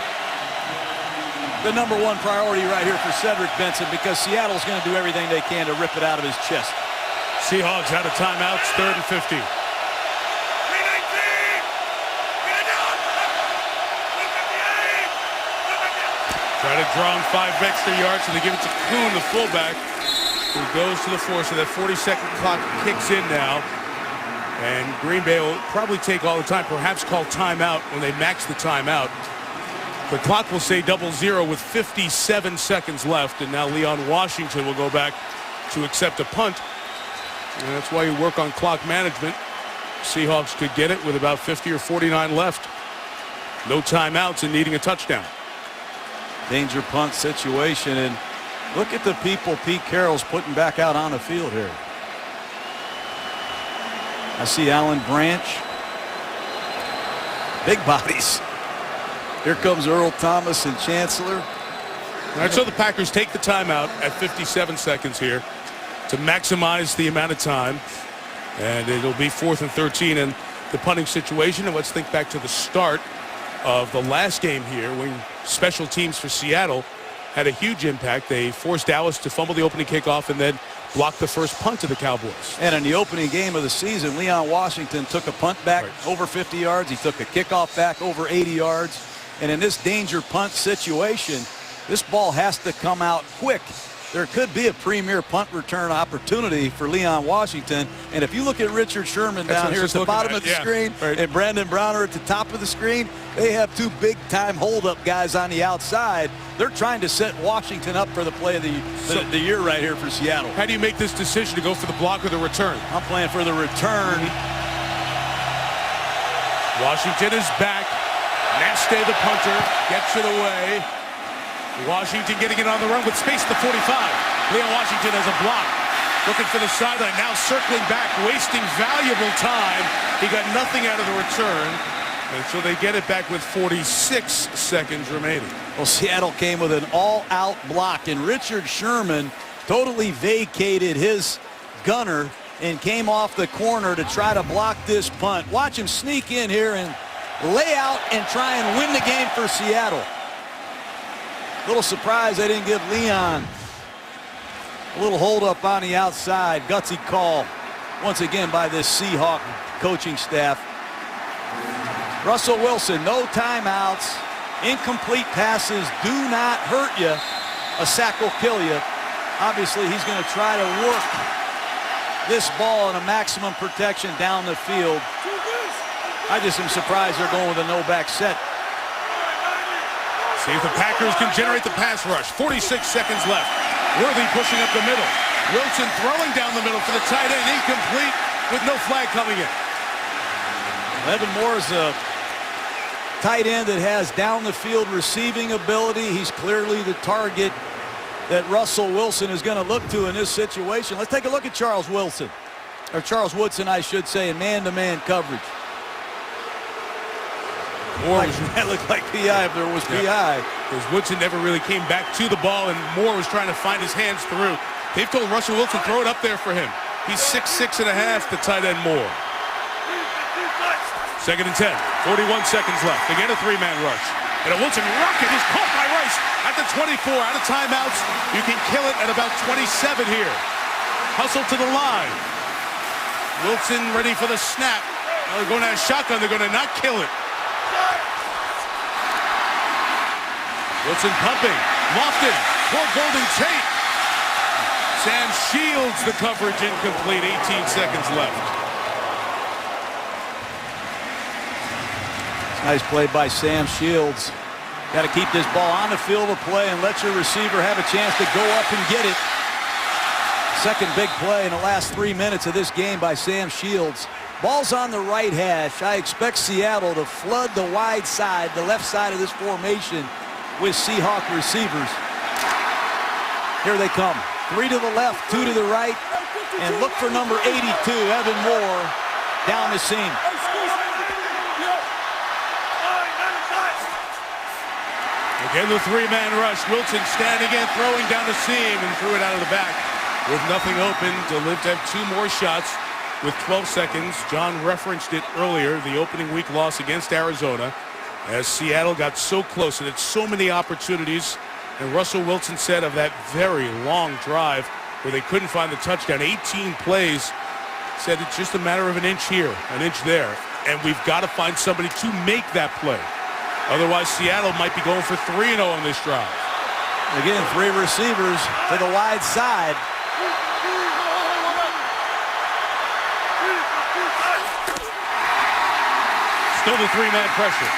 the #1 priority right here for Cedric Benson, because Seattle's going to do everything they can to rip it out of his chest. Seahawks out of timeouts, 3rd and 15. Try to draw him 5 extra yards, so they give it to Kuhn, the fullback, who goes to the 4. So that 40-second clock kicks in now. And Green Bay will probably take all the time, perhaps call timeout when they max the timeout. The clock will say 00 with 57 seconds left. And now Leon Washington will go back to accept a punt. And that's why you work on clock management. Seahawks could get it with about 50 or 49 left. No timeouts and needing a touchdown. Danger punt situation, and look at the people Pete Carroll's putting back out on the field here. I see Alan Branch. Big bodies. Here comes Earl Thomas and Chancellor. All right, so the Packers take the timeout at 57 seconds here to maximize the amount of time, and it'll be 4th and 13 in the punting situation. And let's think back to the start of the last game here, when special teams for Seattle had a huge impact. They forced Dallas to fumble the opening kickoff and then block the first punt to the Cowboys. And in the opening game of the season, Leon Washington took a punt back over 50 yards. He took a kickoff back over 80 yards. And in this danger punt situation, this ball has to come out quick. There could be a premier punt return opportunity for Leon Washington. And if you look at Richard Sherman down here at the bottom of the screen, and Brandon Browner at the top of the screen, they have 2 big-time hold-up guys on the outside. They're trying to set Washington up for the play of the year right here for Seattle. How do you make this decision to go for the block or the return? I'm playing for the return. Washington is back. Neste, the punter, gets it away. Washington getting it on the run with space at the 45. Leon Washington has a block. Looking for the sideline, now circling back, wasting valuable time. He got nothing out of the return. And so they get it back with 46 seconds remaining. Well, Seattle came with an all-out block, and Richard Sherman totally vacated his gunner and came off the corner to try to block this punt. Watch him sneak in here and lay out and try and win the game for Seattle. A little surprised they didn't give Leon a little hold up on the outside. Gutsy call once again by this Seahawk coaching staff. Russell Wilson, no timeouts. Incomplete passes do not hurt you. A sack will kill you. Obviously, he's going to try to work this ball in a maximum protection down the field. I just am surprised they're going with a no-back set. See if the Packers can generate the pass rush. 46 seconds left. Worthy pushing up the middle. Wilson throwing down the middle for the tight end. Incomplete with no flag coming in. Evan Moore is a tight end that has down the field receiving ability. He's clearly the target that Russell Wilson is going to look to in this situation. Let's take a look at Charles Woodson, I should say, in man-to-man coverage. That looked like PI if there was PI. Because Woodson never really came back to the ball, and Moore was trying to find his hands through. They've told Russell Wilson, throw it up there for him. He's 6'6" and a half, the tight end Moore. 2nd and 10, 41 seconds left. Again, a 3-man rush. And a Wilson rocket is caught by Rice at the 24. Out of timeouts, you can kill it at about 27 here. Hustle to the line. Wilson ready for the snap. Now they're going to have a shotgun. They're going to not kill it. Wilson pumping. Lofton for Golden Tate. Sam Shields the coverage incomplete. 18 seconds left. Nice play by Sam Shields. Got to keep this ball on the field of play and let your receiver have a chance to go up and get it. second big play in the last 3 minutes of this game by Sam Shields. Ball's on the right hash. I expect Seattle to flood the wide side, the left side of this formation, with Seahawk receivers. Here they come. 3 to the left, 2 to the right, and look for number 82, Evan Moore, down the seam. Again, the three-man rush. Wilson standing in, throwing down the seam, and threw it out of the back with nothing open to live to have 2 more shots with 12 seconds. John referenced it earlier, the opening week loss against Arizona, as Seattle got so close and had so many opportunities. And Russell Wilson said of that very long drive where they couldn't find the touchdown, 18 plays, said it's just a matter of an inch here, an inch there. And we've got to find somebody to make that play. Otherwise, Seattle might be going for 3-0 on this drive. Again, 3 receivers to the wide side. Still the 3-man pressure.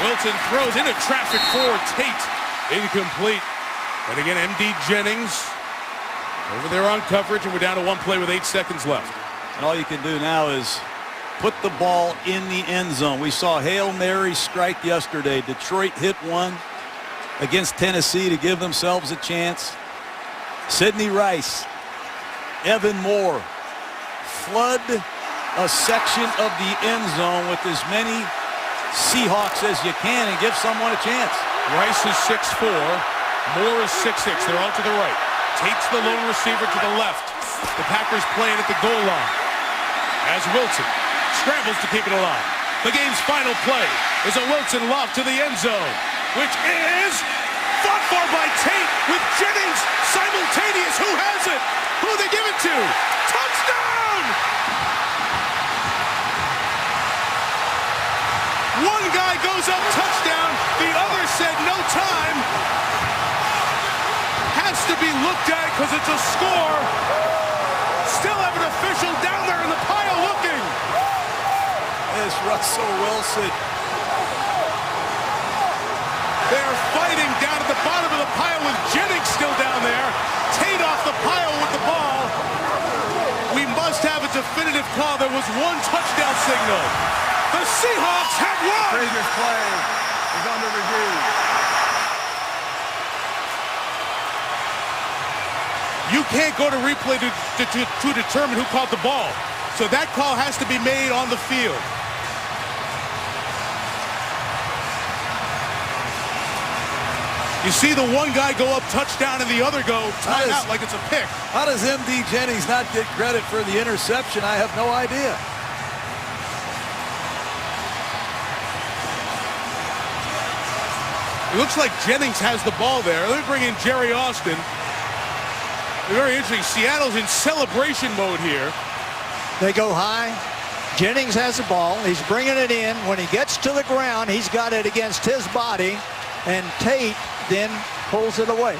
Wilson throws into traffic for Tate. Incomplete. And again, M.D. Jennings over there on coverage, and we're down to 1 play with 8 seconds left. And all you can do now is put the ball in the end zone. We saw Hail Mary strike yesterday. Detroit hit one against Tennessee to give themselves a chance. Sidney Rice, Evan Moore, flood a section of the end zone with as many Seahawks as you can and give someone a chance. Rice is 6'4", Moore is 6'6". They're all to the right. Tate's the lone receiver to the left. The Packers playing at the goal line as Wilson scrambles to keep it alive. The game's final play is a Wilson lob to the end zone, which is fought for by Tate with Jennings simultaneous. Who has it? Who they give it to? Touchdown! One guy goes up, touchdown. The other said no time. Has to be looked at because it's a score. Still have an official down there in the pile looking. It's Russell Wilson. They're fighting down at the bottom of the pile with Jennings still down there. Tate off the pile with the ball. We must have a definitive call. There was one touchdown signal. The Seahawks have won. Previous play is under review. You can't go to replay to determine who caught the ball. So that call has to be made on the field. You see the one guy go up touchdown and the other go timeout like it's a pick. How does M.D. Jennings not get credit for the interception? I have no idea. It looks like Jennings has the ball there. Let me bring in Jerry Austin. Very interesting. Seattle's in celebration mode here. They go high. Jennings has the ball. He's bringing it in. When he gets to the ground, he's got it against his body, and Tate then pulls it away.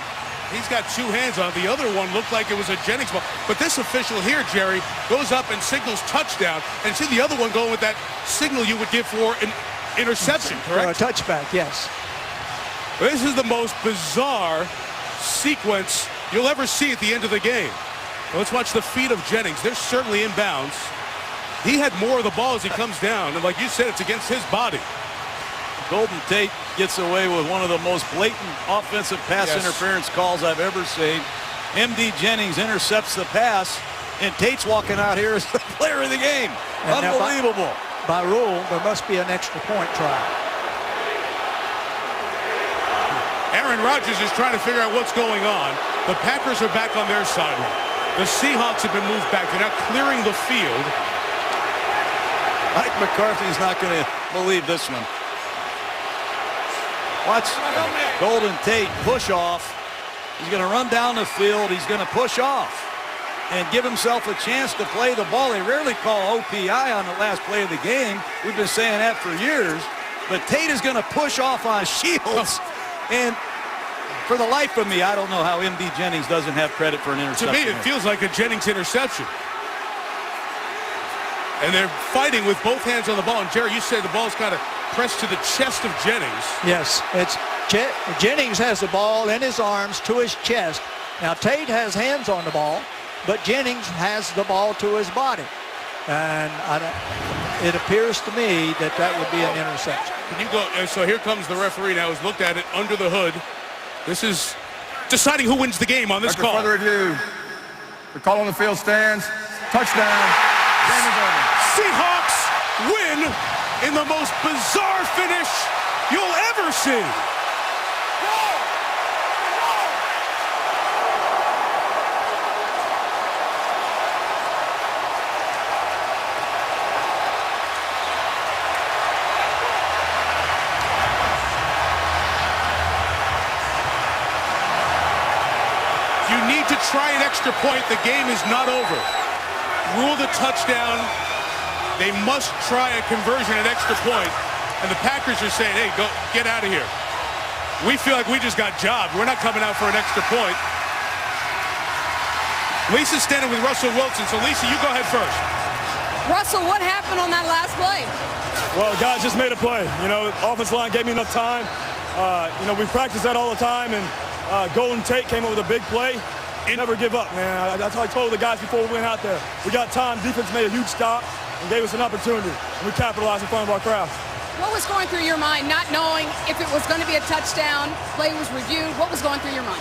He's got 2 hands on it. The other one looked like it was a Jennings ball. But this official here, Jerry, goes up and signals touchdown. And see the other one going with that signal you would give for an interception, correct? A touchback, yes. This is the most bizarre sequence you'll ever see at the end of the game. Let's watch the feet of Jennings. They're certainly inbounds. He had more of the ball as he comes down, and like you said, it's against his body. Golden Tate gets away with one of the most blatant offensive pass interference calls I've ever seen. M.D. Jennings intercepts the pass, and Tate's walking out here as the player of the game. And unbelievable. By rule, there must be an extra point try. Aaron Rodgers is trying to figure out what's going on. The Packers are back on their sideline. The Seahawks have been moved back. They're now clearing the field. Mike McCarthy's not going to believe this one. Watch Golden Tate push off. He's going to run down the field. He's going to push off and give himself a chance to play the ball. They rarely call OPI on the last play of the game. We've been saying that for years. But Tate is going to push off on Shields. And for the life of me, I don't know how M.D. Jennings doesn't have credit for an interception. To me, it feels like a Jennings interception. And they're fighting with both hands on the ball. And, Jerry, you said the ball's kind of pressed to the chest of Jennings. Yes, Jennings has the ball in his arms to his chest. Now, Tate has hands on the ball, but Jennings has the ball to his body. And it appears to me that would be an interception. Can you go? So here comes the referee now. Has looked at it under the hood. This is deciding who wins the game on this After call. further review, the call on the field stands. Touchdown. Game is over. Seahawks win in the most bizarre finish you'll ever see. You need to try an extra point. The game is not over. Rule the touchdown. They must try a conversion at extra point. And the Packers are saying, hey, go get out of here. We feel like we just got jobbed. We're not coming out for an extra point. Lisa's standing with Russell Wilson. So, Lisa, you go ahead first. Russell, what happened on that last play? Well, guys just made a play. You know, offensive line gave me enough time. You know, we practice that all the time, and Golden Tate came up with a big play. Never give up, man. That's what I told the guys before we went out there. We got time. Defense made a huge stop and gave us an opportunity. And we capitalized in front of our crowd. What was going through your mind, not knowing if it was going to be a touchdown, play was reviewed? What was going through your mind?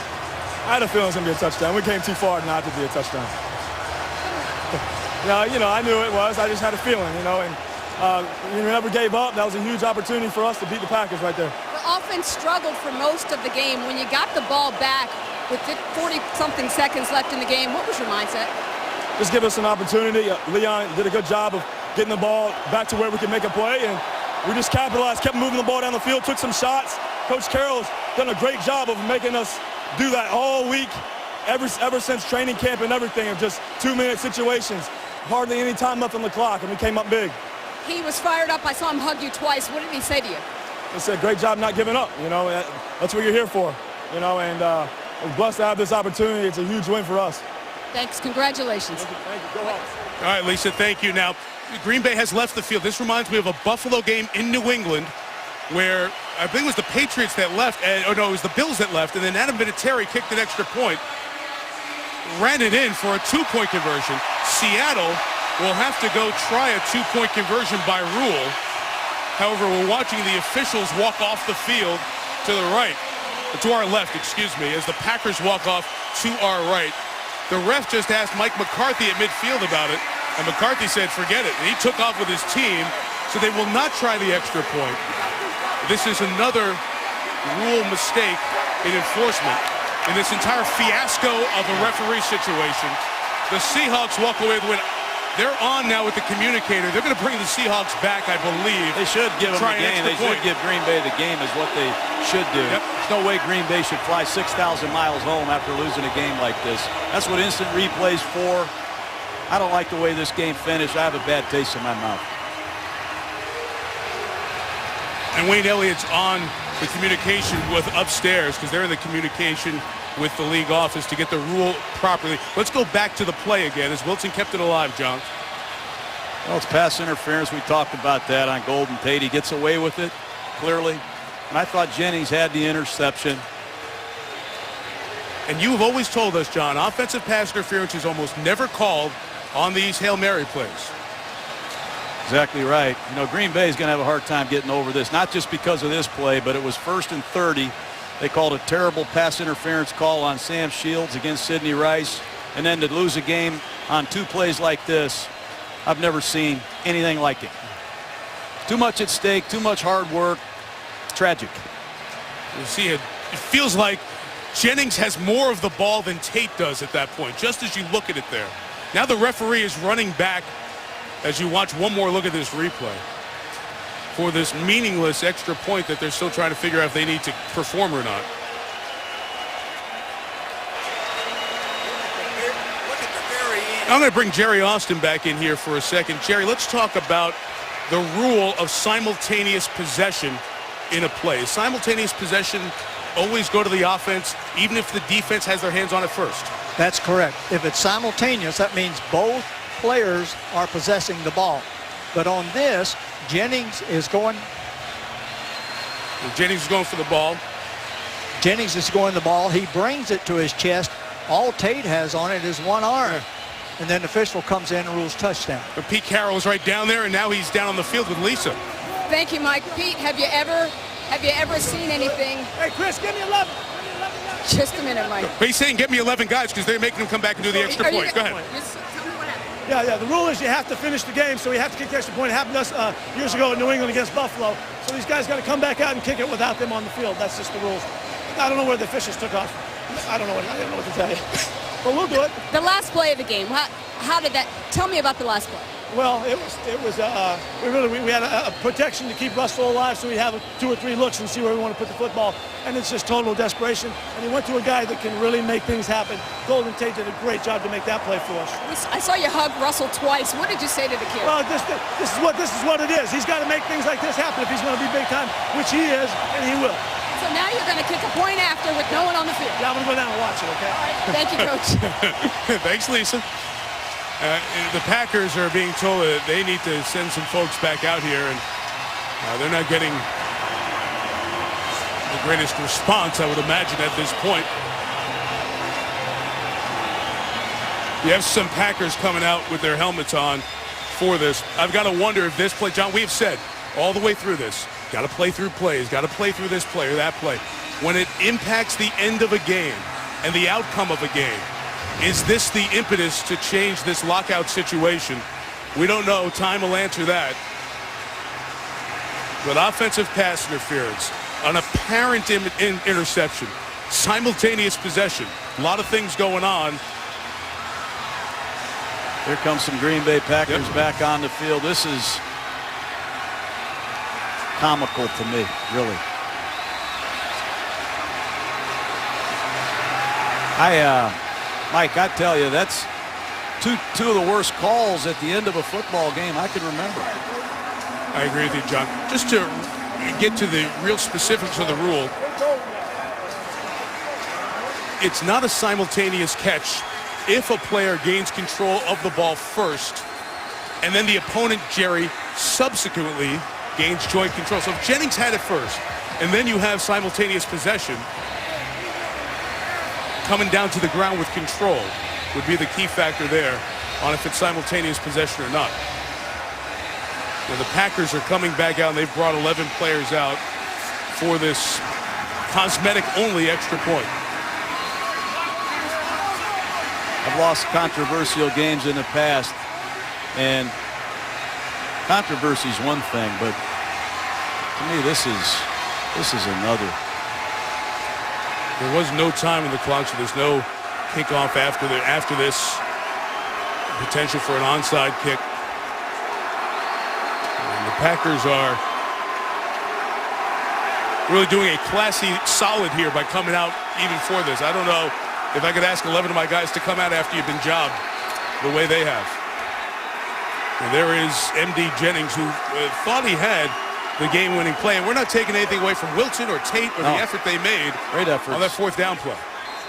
I had a feeling it was going to be a touchdown. We came too far not to be a touchdown. Yeah, you know, I knew it was. I just had a feeling, you know, and we never gave up. That was a huge opportunity for us to beat the Packers right there. The offense struggled for most of the game. When you got the ball back with 40-something seconds left in the game, what was your mindset? Just give us an opportunity. Leon did a good job of getting the ball back to where we could make a play, and we just capitalized, kept moving the ball down the field, took some shots. Coach Carroll's done a great job of making us do that all week, ever since training camp and everything, of just 2-minute situations. Hardly any time left on the clock, and we came up big. He was fired up. I saw him hug you twice. What did he say to you? He said, great job not giving up. You know, that's what you're here for. You know, and we're blessed to have this opportunity. It's a huge win for us. Thanks. Congratulations. Thank you. Go Hawks. All right, Lisa, thank you. Now, Green Bay has left the field. This reminds me of a Buffalo game in New England where I think it was the Patriots that left, it was the Bills that left, and then Adam Vinatieri kicked an extra point, ran it in for a 2-point conversion. Seattle will have to go try a 2-point conversion by rule. However, we're watching the officials walk off the field to the right, to our left, excuse me, as the Packers walk off to our right. The ref just asked Mike McCarthy at midfield about it, and McCarthy said, forget it. And he took off with his team, so they will not try the extra point. This is another rule mistake in enforcement in this entire fiasco of a referee situation. The Seahawks walk away with the win. They're on now with the communicator. They're going to bring the Seahawks back, I believe. They should give them the game. They should give Green Bay the game is what they should do. Yep. There's no way Green Bay should fly 6,000 miles home after losing a game like this. That's what instant replay's for. I don't like the way this game finished. I have a bad taste in my mouth. And Wayne Elliott's on the communication with upstairs because they're in the communication with the league office to get the rule properly. Let's go back to the play again as Wilson kept it alive, John. Well, it's pass interference. We talked about that on Golden Tate. He gets away with it, clearly. And I thought Jennings had the interception. And you've always told us, John, offensive pass interference is almost never called on these Hail Mary plays. Exactly right. You know, Green Bay is going to have a hard time getting over this, not just because of this play, but it was 1st and 30. They called a terrible pass interference call on Sam Shields against Sidney Rice. And then to lose a game on 2 plays like this, I've never seen anything like it. Too much at stake, too much hard work. Tragic. You see, it feels like Jennings has more of the ball than Tate does at that point, just as you look at it there. Now the referee is running back as you watch one more look at this replay for this meaningless extra point that they're still trying to figure out if they need to perform or not. I'm going to bring Jerry Austin back in here for a second. Jerry, let's talk about the rule of simultaneous possession in a play. Is simultaneous possession always go to the offense, even if the defense has their hands on it first? That's correct. If it's simultaneous, that means both players are possessing the ball. But on this, Jennings is going Jennings is going for the ball. Jennings is going the ball. He brings it to his chest. All Tate has on it is one arm. And then the official comes in and rules touchdown. But Pete Carroll is right down there, and now he's down on the field with Lisa. Thank you, Mike. Pete, have you ever seen anything? Hey, Chris, give me 11. Just a minute, Mike. But he's saying get me 11 guys because they're making him come back and do the extra point. Go ahead. Just tell me what happened. Yeah. The rule is you have to finish the game, so we have to kick the extra point. It happened to us years ago in New England against Buffalo. So these guys got to come back out and kick it without them on the field. That's just the rules. I don't know where the officials took off. I don't know what to tell you. But we'll do it. The last play of the game. How did that? Tell me about the last play. Well, we had a protection to keep Russell alive, so we have 2 or 3 looks and see where we want to put the football, and it's just total desperation. And he went to a guy that can really make things happen. Golden Tate did a great job to make that play for us. I saw you hug Russell twice. What did you say to the kid? Well, this is what it is. He's got to make things like this happen if he's going to be big time, which he is, and he will. So now you're going to kick a point after with no one on the field. Yeah, I'm going to go down and watch it. Okay. Thank you, Coach. Thanks, Lisa. The Packers are being told that they need to send some folks back out here, and they're not getting the greatest response, I would imagine, at this point. You have some Packers coming out with their helmets on for this. I've got to wonder if this play, John, we have said all the way through this, got to play through plays, got to play through this play or that play. When it impacts the end of a game and the outcome of a game, is this the impetus to change this lockout situation? We don't know. Time will answer that. But offensive pass interference, an apparent interception, simultaneous possession, a lot of things going on. Here comes some Green Bay Packers back on the field. This is comical to me, really. Mike, I tell you, that's two of the worst calls at the end of a football game I can remember. I agree with you, John. Just to get to the real specifics of the rule, it's not a simultaneous catch if a player gains control of the ball first, and then the opponent, Jerry, subsequently gains joint control. So if Jennings had it first, and then you have simultaneous possession, coming down to the ground with control would be the key factor there on if it's simultaneous possession or not. Now the Packers are coming back out, and they've brought 11 players out for this cosmetic-only extra point. I've lost controversial games in the past, and controversy is one thing, but to me this is another. There was no time in the clock, so there's no kickoff after this. Potential for an onside kick. And the Packers are really doing a classy solid here by coming out even for this. I don't know if I could ask 11 of my guys to come out after you've been jobbed the way they have. And there is M.D. Jennings, who thought he had the game-winning play. And we're not taking anything away from Wilson or Tate or the effort they made. Great effort on that 4th down play.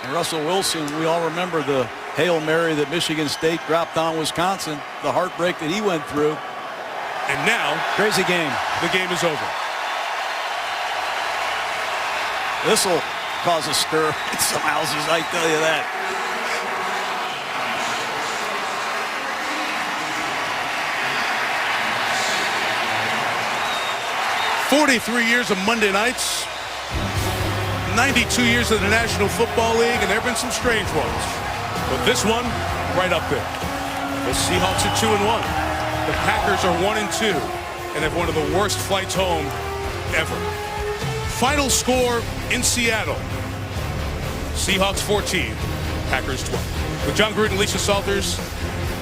And Russell Wilson, we all remember the Hail Mary that Michigan State dropped on Wisconsin, the heartbreak that he went through. And now, crazy game. The game is over. This will cause a stir in some houses, I tell you that. "43 years of Monday nights, 92 years of the National Football League, and there have been some strange ones. But this one, right up there. The Seahawks are 2-1. The Packers are 1-2, and have one of the worst flights home ever. Final score in Seattle: Seahawks 14, Packers 12. With John Gruden and Lisa Salters,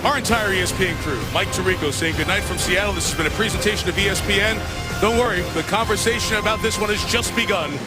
our entire ESPN crew, Mike Tirico saying goodnight from Seattle. This has been a presentation of ESPN. Don't worry, the conversation about this one has just begun.